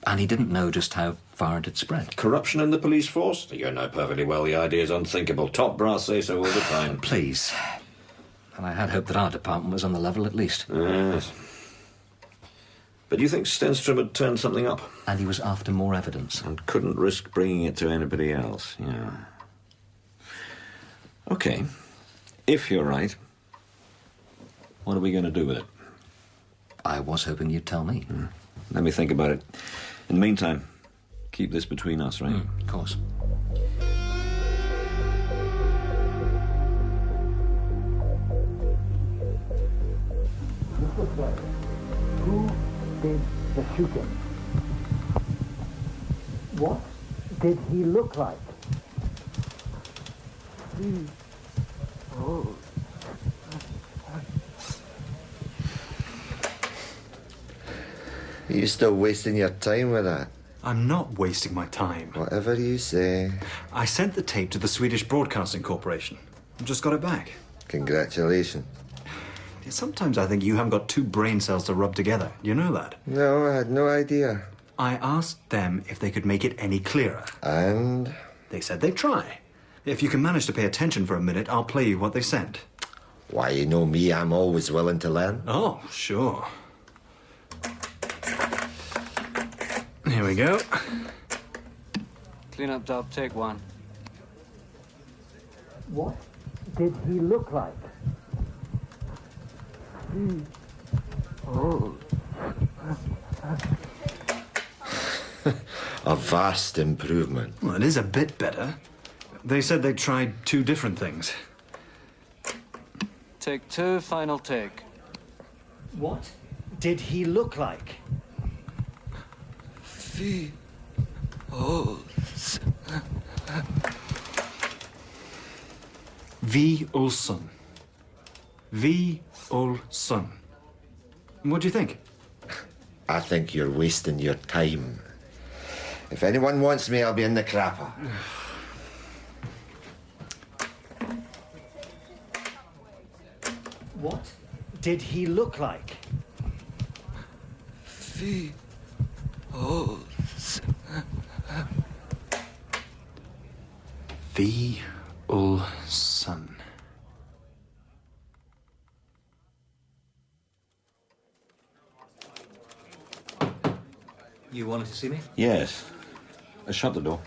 And he didn't know just how far it had spread. Corruption in the police force? You know perfectly well the idea is unthinkable. Top brass say so all the time. Please. And I had hoped that our department was on the level at least. Yes. But you think Stenstrom had turned something up? And he was after more evidence. And couldn't risk bringing it to anybody else, yeah. OK. If you're right, what are we going to do with it? I was hoping you'd tell me. Let me think about it. In the meantime, keep this between us, right? Of course. Mr. Flake, who did the shooting? What did he look like? Oh. Are you still wasting your time with that? I'm not wasting my time. Whatever you say. I sent the tape to the Swedish Broadcasting Corporation. I just got it back. Congratulations. Sometimes I think you haven't got two brain cells to rub together. You know that? No, I had no idea. I asked them if they could make it any clearer. And? They said they'd try. If you can manage to pay attention for a minute, I'll play you what they sent. Why, you know me, I'm always willing to learn. Oh, sure. Here we go. Clean up job, take one. What did he look like? Oh. A vast improvement. Well, it is a bit better. They said they tried two different things. Take two, final take. What did he look like? V. Olsson. V. Olsson. What do you think? I think you're wasting your time. If anyone wants me, I'll be in the crapper. What did he look like? V. Olsson. V. Olsson. You wanted to see me? Yes. Shut the door.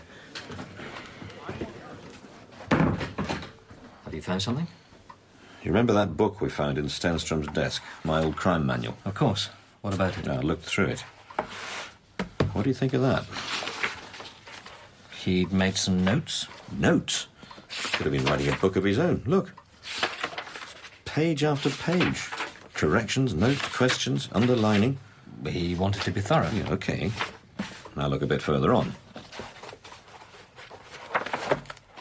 Have you found something? You remember that book we found in Stenstrom's desk? My old crime manual? Of course. What about it? I looked through it. What do you think of that? He'd made some notes? Notes? Could have been writing a book of his own. Look. Page after page. Corrections, notes, questions, underlining. He wanted to be thorough. Yeah, OK. Now look a bit further on.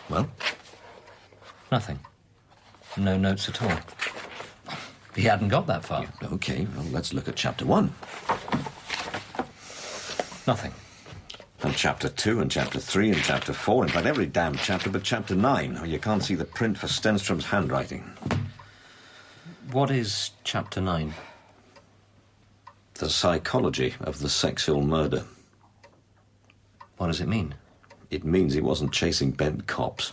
Well? Nothing. No notes at all. He hadn't got that far. Yeah, OK, well, let's look at chapter 1. Nothing. And chapter 2 and chapter 3 and chapter 4. In fact, every damn chapter but chapter 9. Oh, you can't see the print for Stenstrom's handwriting. What is chapter 9? The psychology of the sexual murder. What does it mean? It means he wasn't chasing bent cops.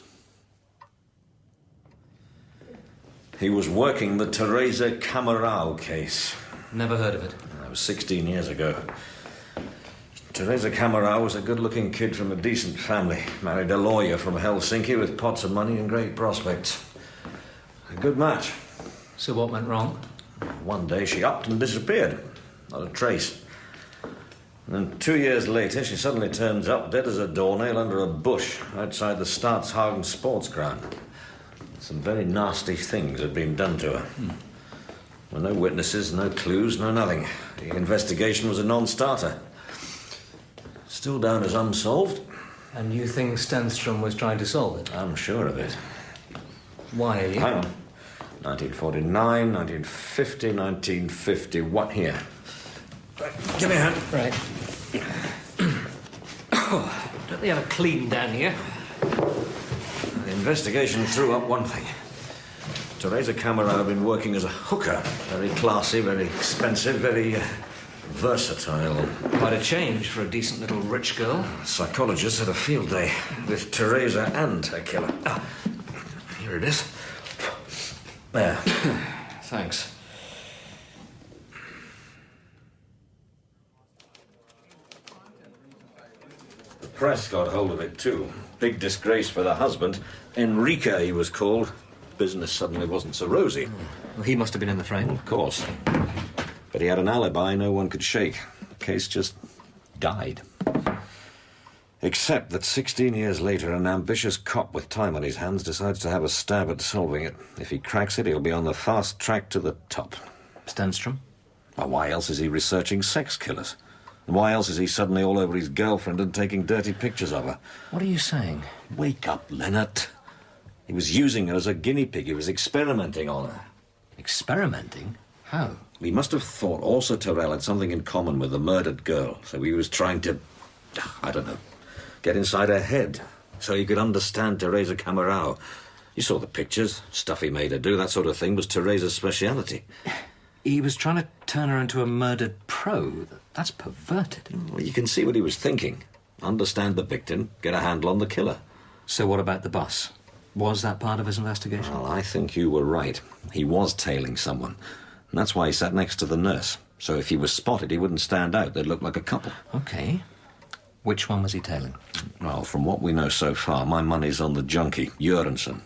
He was working the Teresa Camarao case. Never heard of it. That was 16 years ago. Teresa Camarao was a good-looking kid from a decent family. Married a lawyer from Helsinki with pots of money and great prospects. A good match. So what went wrong? One day she upped and disappeared. Not a trace. And then 2 years later, she suddenly turns up dead as a doornail under a bush outside the Stadshagen sports ground. Some very nasty things had been done to her. There were no witnesses, no clues, no nothing. The investigation was a non-starter. Still down as unsolved. And you think Stenstrom was trying to solve it? I'm sure of it. Why are you? Hang on. 1949, 1950, 1951. Here. Right, give me a hand. Right. Oh, don't they have a clean down here? The investigation threw up one thing. Teresa Camarao had been working as a hooker. Very classy, very expensive, very versatile. Quite a change for a decent little rich girl. Psychologists had a field day with Teresa and her killer. Ah, here it is. There. Thanks. The press got hold of it too. Big disgrace for the husband. Enrique, he was called. Business suddenly wasn't so rosy. Well, he must have been in the frame. Of course. But he had an alibi no one could shake. The case just died. Except that 16 years later, an ambitious cop with time on his hands decides to have a stab at solving it. If he cracks it, he'll be on the fast track to the top. Stenstrom? Well, why else is he researching sex killers? And why else is he suddenly all over his girlfriend and taking dirty pictures of her? What are you saying? Wake up, Leonard. He was using her as a guinea pig. He was experimenting on her. Experimenting? How? He must have thought Orsa Terrell had something in common with the murdered girl, so he was trying to, I don't know, get inside her head so he could understand Teresa Camarao. You saw the pictures, stuff he made her do, that sort of thing was Teresa's speciality. He was trying to turn her into a murdered pro. That's perverted. Well, you can see what he was thinking. Understand the victim, get a handle on the killer. So what about the bus? Was that part of his investigation? Well, I think you were right. He was tailing someone. And that's why he sat next to the nurse. So if he was spotted, he wouldn't stand out. They'd look like a couple. OK. Which one was he tailing? Well, from what we know so far, my money's on the junkie, Jørgensen.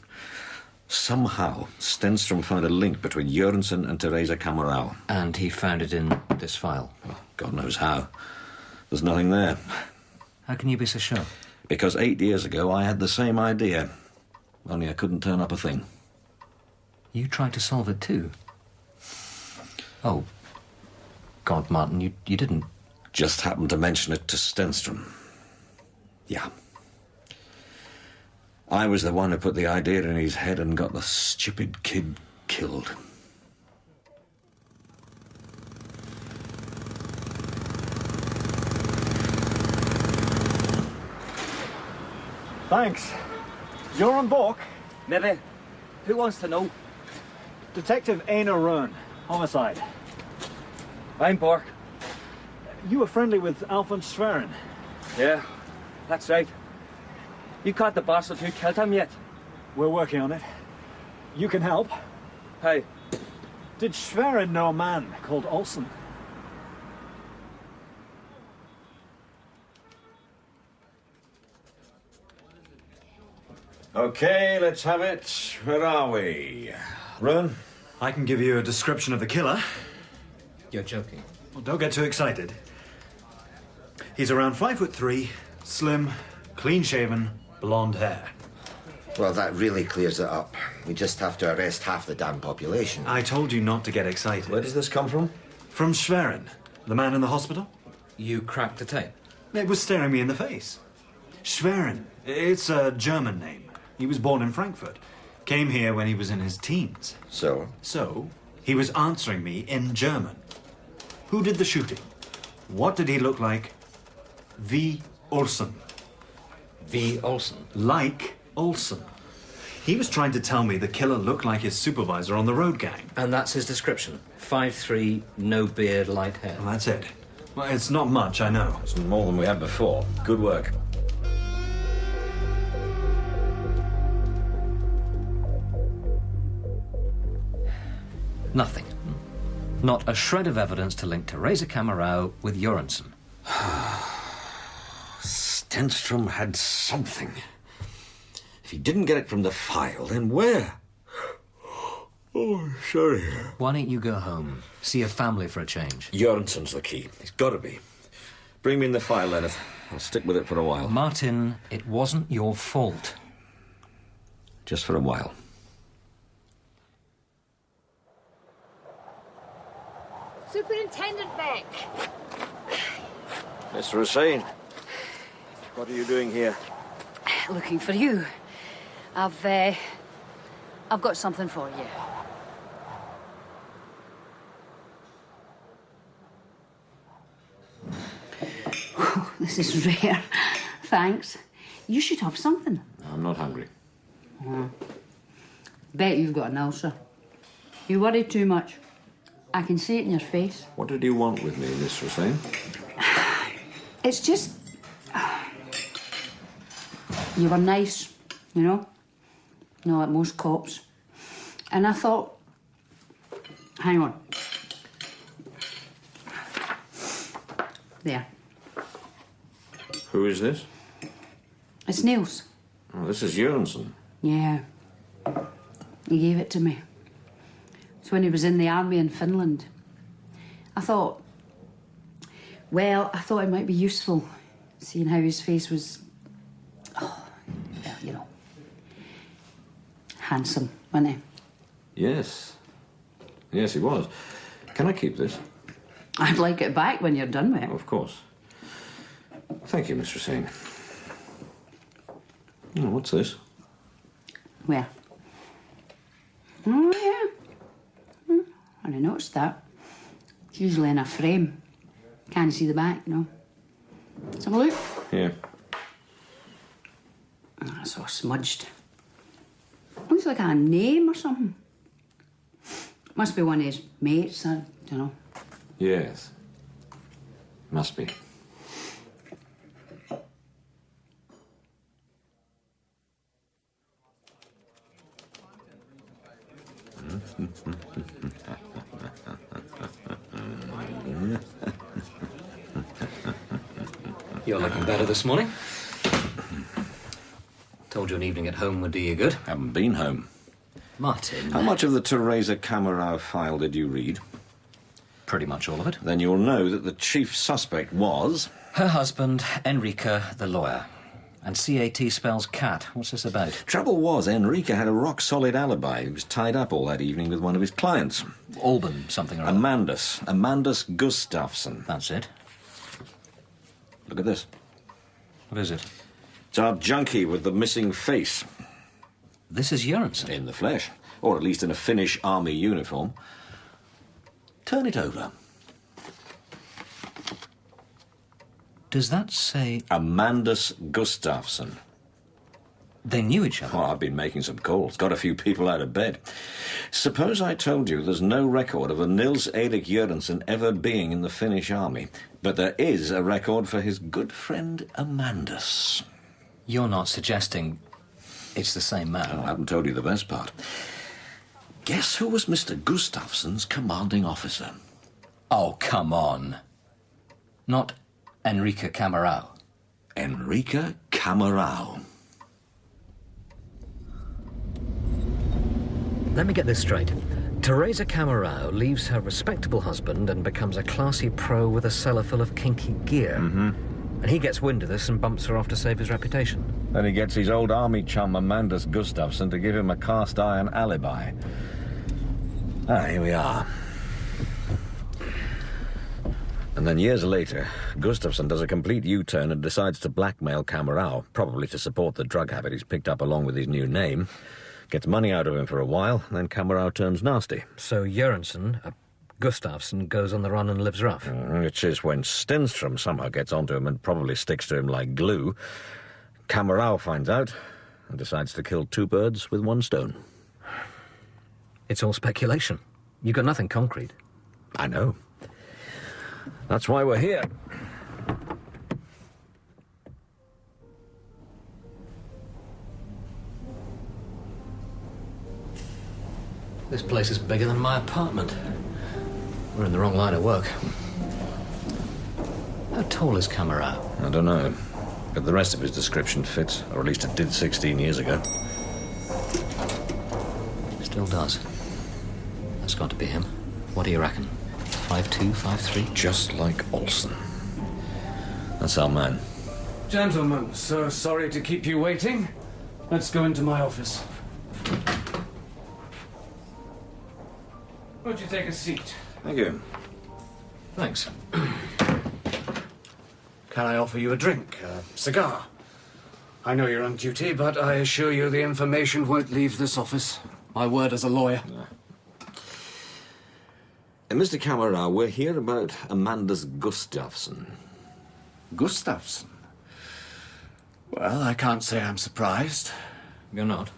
Somehow, Stenstrom found a link between Jørgensen and Teresa Camarao. And he found it in this file? Well, God knows how. There's nothing there. How can you be so sure? Because 8 years ago, I had the same idea. Only I couldn't turn up a thing. You tried to solve it too? Oh, God, Martin, you didn't... Just happened to mention it to Stenstrom. Yeah. I was the one who put the idea in his head and got the stupid kid killed. Thanks. You're on board? Maybe. Who wants to know? Detective Einar Røn, homicide. I'm Bork. You were friendly with Alphonse Swerin. Yeah, that's right. You caught the bastard who killed him yet? We're working on it. You can help. Hey. Did Swerin know a man called Olsen? Okay, let's have it. Where are we? Rowan? I can give you a description of the killer. You're joking. Well, don't get too excited. He's around 5'3", slim, clean-shaven, blonde hair. Well, that really clears it up. We just have to arrest half the damn population. I told you not to get excited. Where does this come from? From Schwerin, the man in the hospital. You cracked the tape? It was staring me in the face. Schwerin, it's a German name. He was born in Frankfurt. Came here when he was in his teens. So? So, he was answering me in German. Who did the shooting? What did he look like? V. Olsen. V. Olsen? Like Olsen. He was trying to tell me the killer looked like his supervisor on the road gang. And that's his description? 5'3", no beard, light hair. Well, that's it. Well, it's not much, I know. It's more than we had before. Good work. Nothing. Not a shred of evidence to link Teresa Camarau with Göransson. Stenstrom had something. If he didn't get it from the file, then where? Oh, sorry. Why don't you go home? See your family for a change. Göransson's the key. He's got to be. Bring me in the file, Leonard. I'll stick with it for a while. Martin, it wasn't your fault. Just for a while. Superintendent Beck. Mr. Hussain, what are you doing here? Looking for you. I've got something for you. This is rare. Thanks. You should have something. I'm not hungry. Bet you've got an ulcer. You worry too much. I can see it in your face. What did you want with me, Miss Hussain? It's just... You were nice, you know? Not like most cops. And I thought... Hang on. There. Who is this? It's Niels. Oh, this is Göransson. Yeah. He gave it to me. It's when he was in the army in Finland. I thought it might be useful, seeing how his face was, well, you know, handsome, wasn't he? Yes. Yes, he was. Can I keep this? I'd like it back when you're done with it. Of course. Thank you, Miss Hussain. Oh, what's this? Where? Oh, yeah. I didn't notice that. It's usually in a frame. Can't see the back, you know. Let's have a look. Here. Oh, it's all smudged. Looks like a name or something. Must be one of his mates, I don't know. Yes. Must be. You're looking better this morning. Told you an evening at home would do you good. Haven't been home. Martin. How much of the Teresa Camarau file did you read? Pretty much all of it. Then you'll know that the chief suspect was... Her husband, Enrica, the lawyer. And CAT spells cat. What's this about? Trouble was, Enrica had a rock-solid alibi. He was tied up all that evening with one of his clients. Alban something or other. Amandus Gustafsson. That's it. Look at this. What is it? It's our junkie with the missing face. This is Göransson. In the flesh. Or at least in a Finnish army uniform. Turn it over. Does that say... Amandus Gustafsson. They knew each other? Oh, I've been making some calls. Got a few people out of bed. Suppose I told you there's no record of a Nils-Erik Göransson ever being in the Finnish army, but there is a record for his good friend Amandus. You're not suggesting it's the same man? Oh, I haven't told you the best part. Guess who was Mr. Gustafsson's commanding officer? Oh, come on. Not Enrica Camarau. Enrica Camarau. Let me get this straight. Teresa Camarao leaves her respectable husband and becomes a classy pro with a cellar full of kinky gear. Mm-hmm. And he gets wind of this and bumps her off to save his reputation. Then he gets his old army chum, Amandus Gustafsson, to give him a cast-iron alibi. Here we are. And then years later, Gustafsson does a complete U-turn and decides to blackmail Camarao, probably to support the drug habit he's picked up along with his new name. Gets money out of him for a while, then Camarao turns nasty. So Göransson, Gustafsson, goes on the run and lives rough. Which is when Stenstrom somehow gets onto him and probably sticks to him like glue. Camarao finds out and decides to kill two birds with one stone. It's all speculation. You got nothing concrete. I know. That's why we're here. This place is bigger than my apartment. We're in the wrong line of work. How tall is Camarao? I don't know, but the rest of his description fits, or at least it did 16 years ago. Still does. That's got to be him. What do you reckon? 5'2", 5'3"? Just like Olsen. That's our man. Gentlemen, so sorry to keep you waiting. Let's go into my office. Won't you take a seat? Thank you. Thanks. Can I offer you a drink, a cigar? I know you're on duty, but I assure you the information won't leave this office. My word as a lawyer. Mr. Camarao, we're here about Amandus Gustafsson. Gustafsson? Well, I can't say I'm surprised. You're not?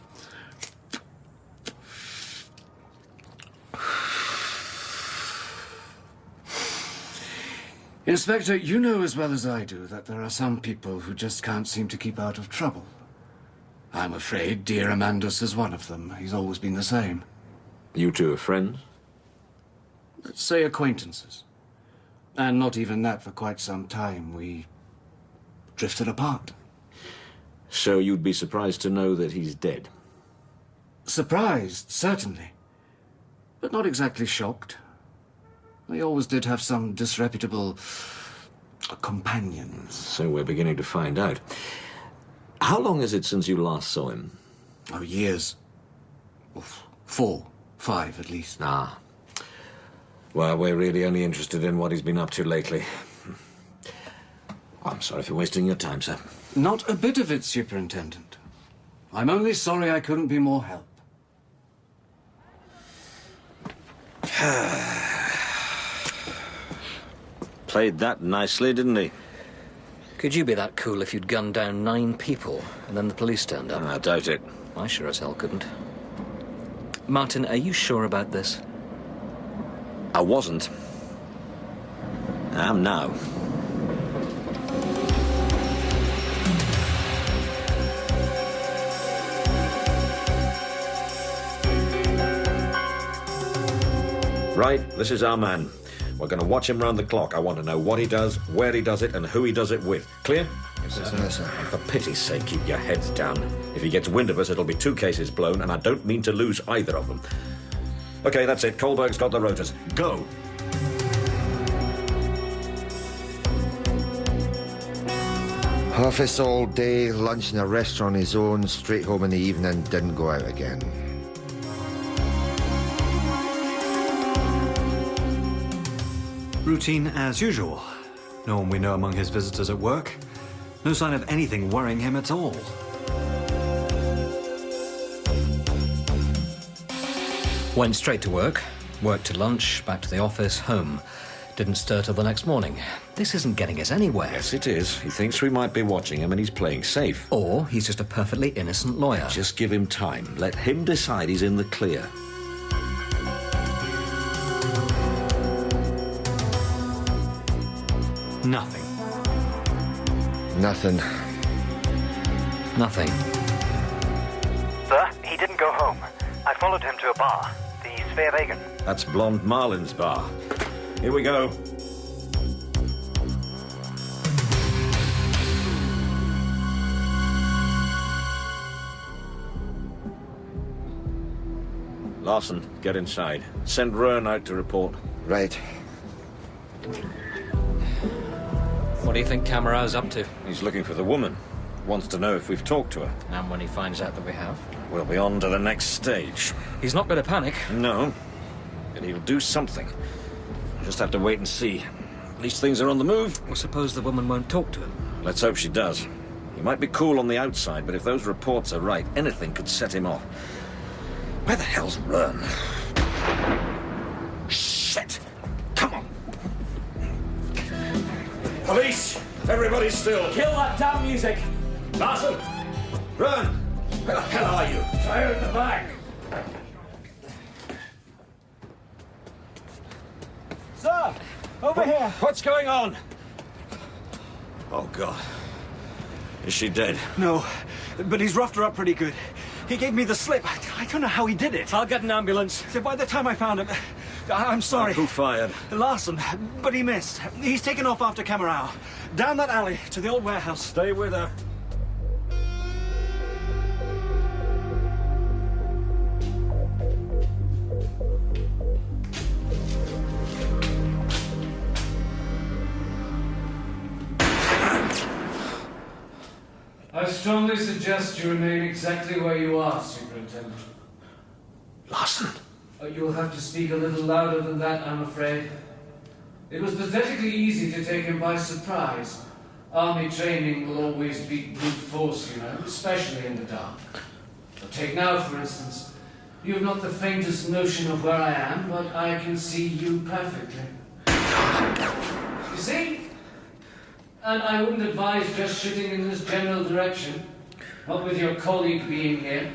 Inspector, you know as well as I do that there are some people who just can't seem to keep out of trouble. I'm afraid dear Amandus is one of them. He's always been the same. You two are friends? Let's say acquaintances. And not even that for quite some time. We drifted apart. So you'd be surprised to know that he's dead? Surprised, certainly. But not exactly shocked. We always did have some disreputable companions. So we're beginning to find out. How long is it since you last saw him? Oh, years. 4, 5 at least. Ah. Well, we're really only interested in what he's been up to lately. I'm sorry for wasting your time, sir. Not a bit of it, Superintendent. I'm only sorry I couldn't be more help. Played that nicely, didn't he? Could you be that cool if you'd gunned down 9 people and then the police turned up? I doubt it. I sure as hell couldn't. Martin, are you sure about this? I wasn't. I am now. Right, this is our man. We're going to watch him round the clock. I want to know what he does, where he does it, and who he does it with. Clear? Yes, sir. Yes, sir. And for pity's sake, keep your heads down. If he gets wind of us, it'll be 2 cases blown, and I don't mean to lose either of them. Okay, that's it. Kohlberg's got the rotors. Go! Office all day, lunch in a restaurant on his own, straight home in the evening, didn't go out again. Routine as usual. No one we know among his visitors at work. No sign of anything worrying him at all. Went straight to work. Worked to lunch, back to the office, home. Didn't stir till the next morning. This isn't getting us anywhere. Yes, it is. He thinks we might be watching him and he's playing safe. Or he's just a perfectly innocent lawyer. Just give him time. Let him decide he's in the clear. Nothing. Nothing. Nothing. Sir, he didn't go home. I followed him to a bar, the Sveregen. That's Blonde Marlin's bar. Here we go. Larson, get inside. Send Rowan out to report. Right. What do you think Camarao's up to? He's looking for the woman. Wants to know if we've talked to her. And when he finds out that we have? We'll be on to the next stage. He's not going to panic. No. But he'll do something. Just have to wait and see. At least things are on the move. Well, suppose the woman won't talk to him. Let's hope she does. He might be cool on the outside, but if those reports are right, anything could set him off. Where the hell's Rern? Shit! Come on! Police! Everybody still! Kill that damn music! Larson! Rern! Where the hell are you? Fire at the back! Sir! Over here! What's going on? Oh, God. Is she dead? No, but he's roughed her up pretty good. He gave me the slip. I don't know how he did it. I'll get an ambulance. So by the time I found him... I'm sorry. Who fired? Larson, but he missed. He's taken off after Camarao. Down that alley to the old warehouse. Stay with her. I strongly suggest you remain exactly where you are, Superintendent. Larson? You'll have to speak a little louder than that, I'm afraid. It was pathetically easy to take him by surprise. Army training will always beat brute force, you know, especially in the dark. But take now, for instance. You've not the faintest notion of where I am, but I can see you perfectly. You see? And I wouldn't advise just shooting in this general direction. Not with your colleague being here.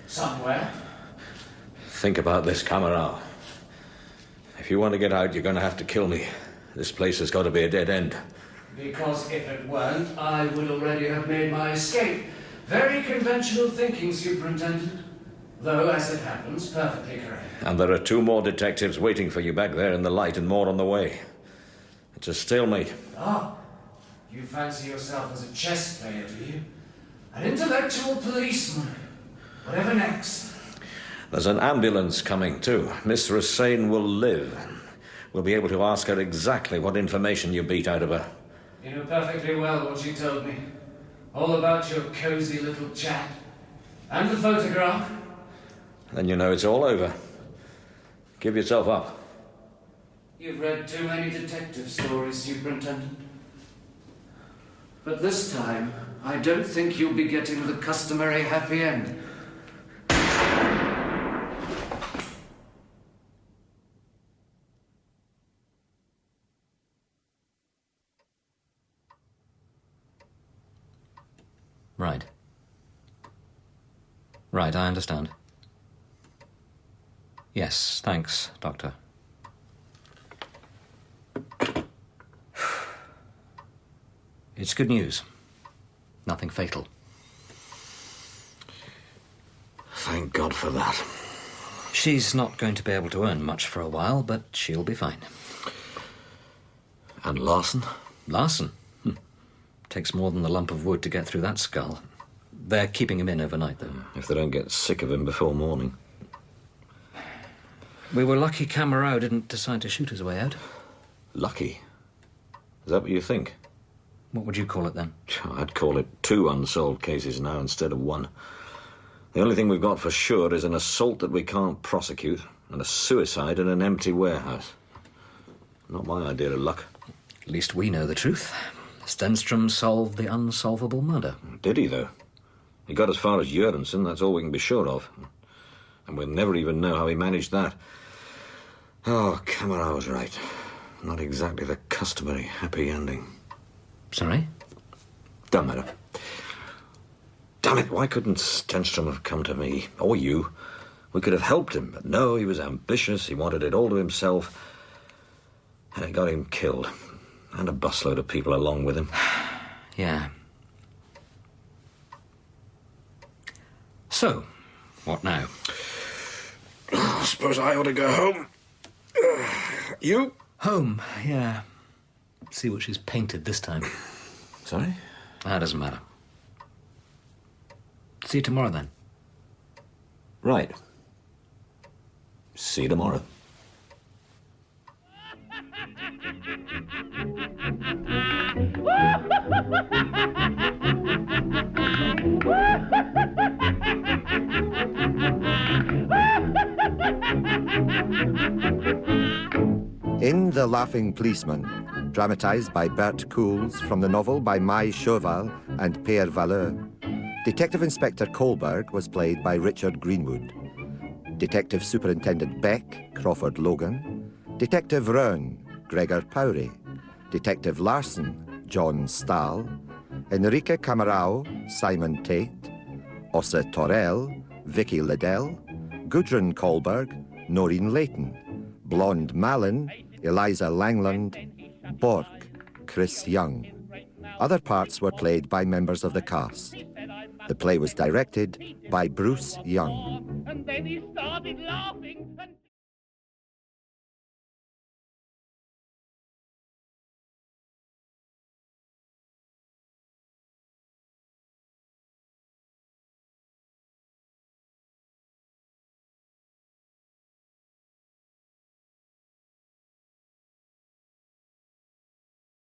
Somewhere. Think about this, Camarao. If you want to get out, you're going to have to kill me. This place has got to be a dead end. Because if it weren't, I would already have made my escape. Very conventional thinking, Superintendent. Though, as it happens, perfectly correct. And there are 2 more detectives waiting for you back there in the light and more on the way. It's a stalemate. Ah, you fancy yourself as a chess player, do you? An intellectual policeman. Whatever next? There's an ambulance coming, too. Miss Hussain will live. We'll be able to ask her exactly what information you beat out of her. You know perfectly well what she told me. All about your cozy little chat. And the photograph. Then you know it's all over. Give yourself up. You've read too many detective stories, Superintendent. But this time, I don't think you'll be getting the customary happy end. Right. Right, I understand. Yes, thanks, Doctor. It's good news. Nothing fatal. Thank God for that. She's not going to be able to earn much for a while, but she'll be fine. And Larson? Larson? Takes more than the lump of wood to get through that skull. They're keeping him in overnight, though. If they don't get sick of him before morning. We were lucky Camarao didn't decide to shoot his way out. Lucky? Is that what you think? What would you call it, then? I'd call it 2 unsolved cases now instead of 1. The only thing we've got for sure is an assault that we can't prosecute and a suicide in an empty warehouse. Not my idea of luck. At least we know the truth. Stenstrom solved the unsolvable murder. Did he, though? He got as far as Jurgensen, that's all we can be sure of. And we'll never even know how he managed that. Oh, Camarao was right. Not exactly the customary happy ending. Sorry? Don't matter. Damn it, why couldn't Stenstrom have come to me? Or you? We could have helped him, but no, he was ambitious, he wanted it all to himself, and it got him killed. And a busload of people along with him. Yeah. So, what now? I suppose I ought to go home. You? Home, yeah. See what she's painted this time. Sorry? That doesn't matter. See you tomorrow, then. Right. See you tomorrow. In The Laughing Policeman, dramatised by Bert Coules from the novel by Mai Chauvel and Pierre Valeur, Detective Inspector Kohlberg was played by Richard Greenwood. Detective Superintendent Beck, Crawford Logan. Detective Roan, Gregor Powry. Detective Larson, John Stahl. Enrique Camarao, Simon Tate. Ossa Torell, Vicky Liddell. Gudrun Kohlberg, Noreen Layton. Blonde Malin, Eliza Langland. Bork, Chris Young. Other parts were played by members of the cast. The play was directed by Bruce Young.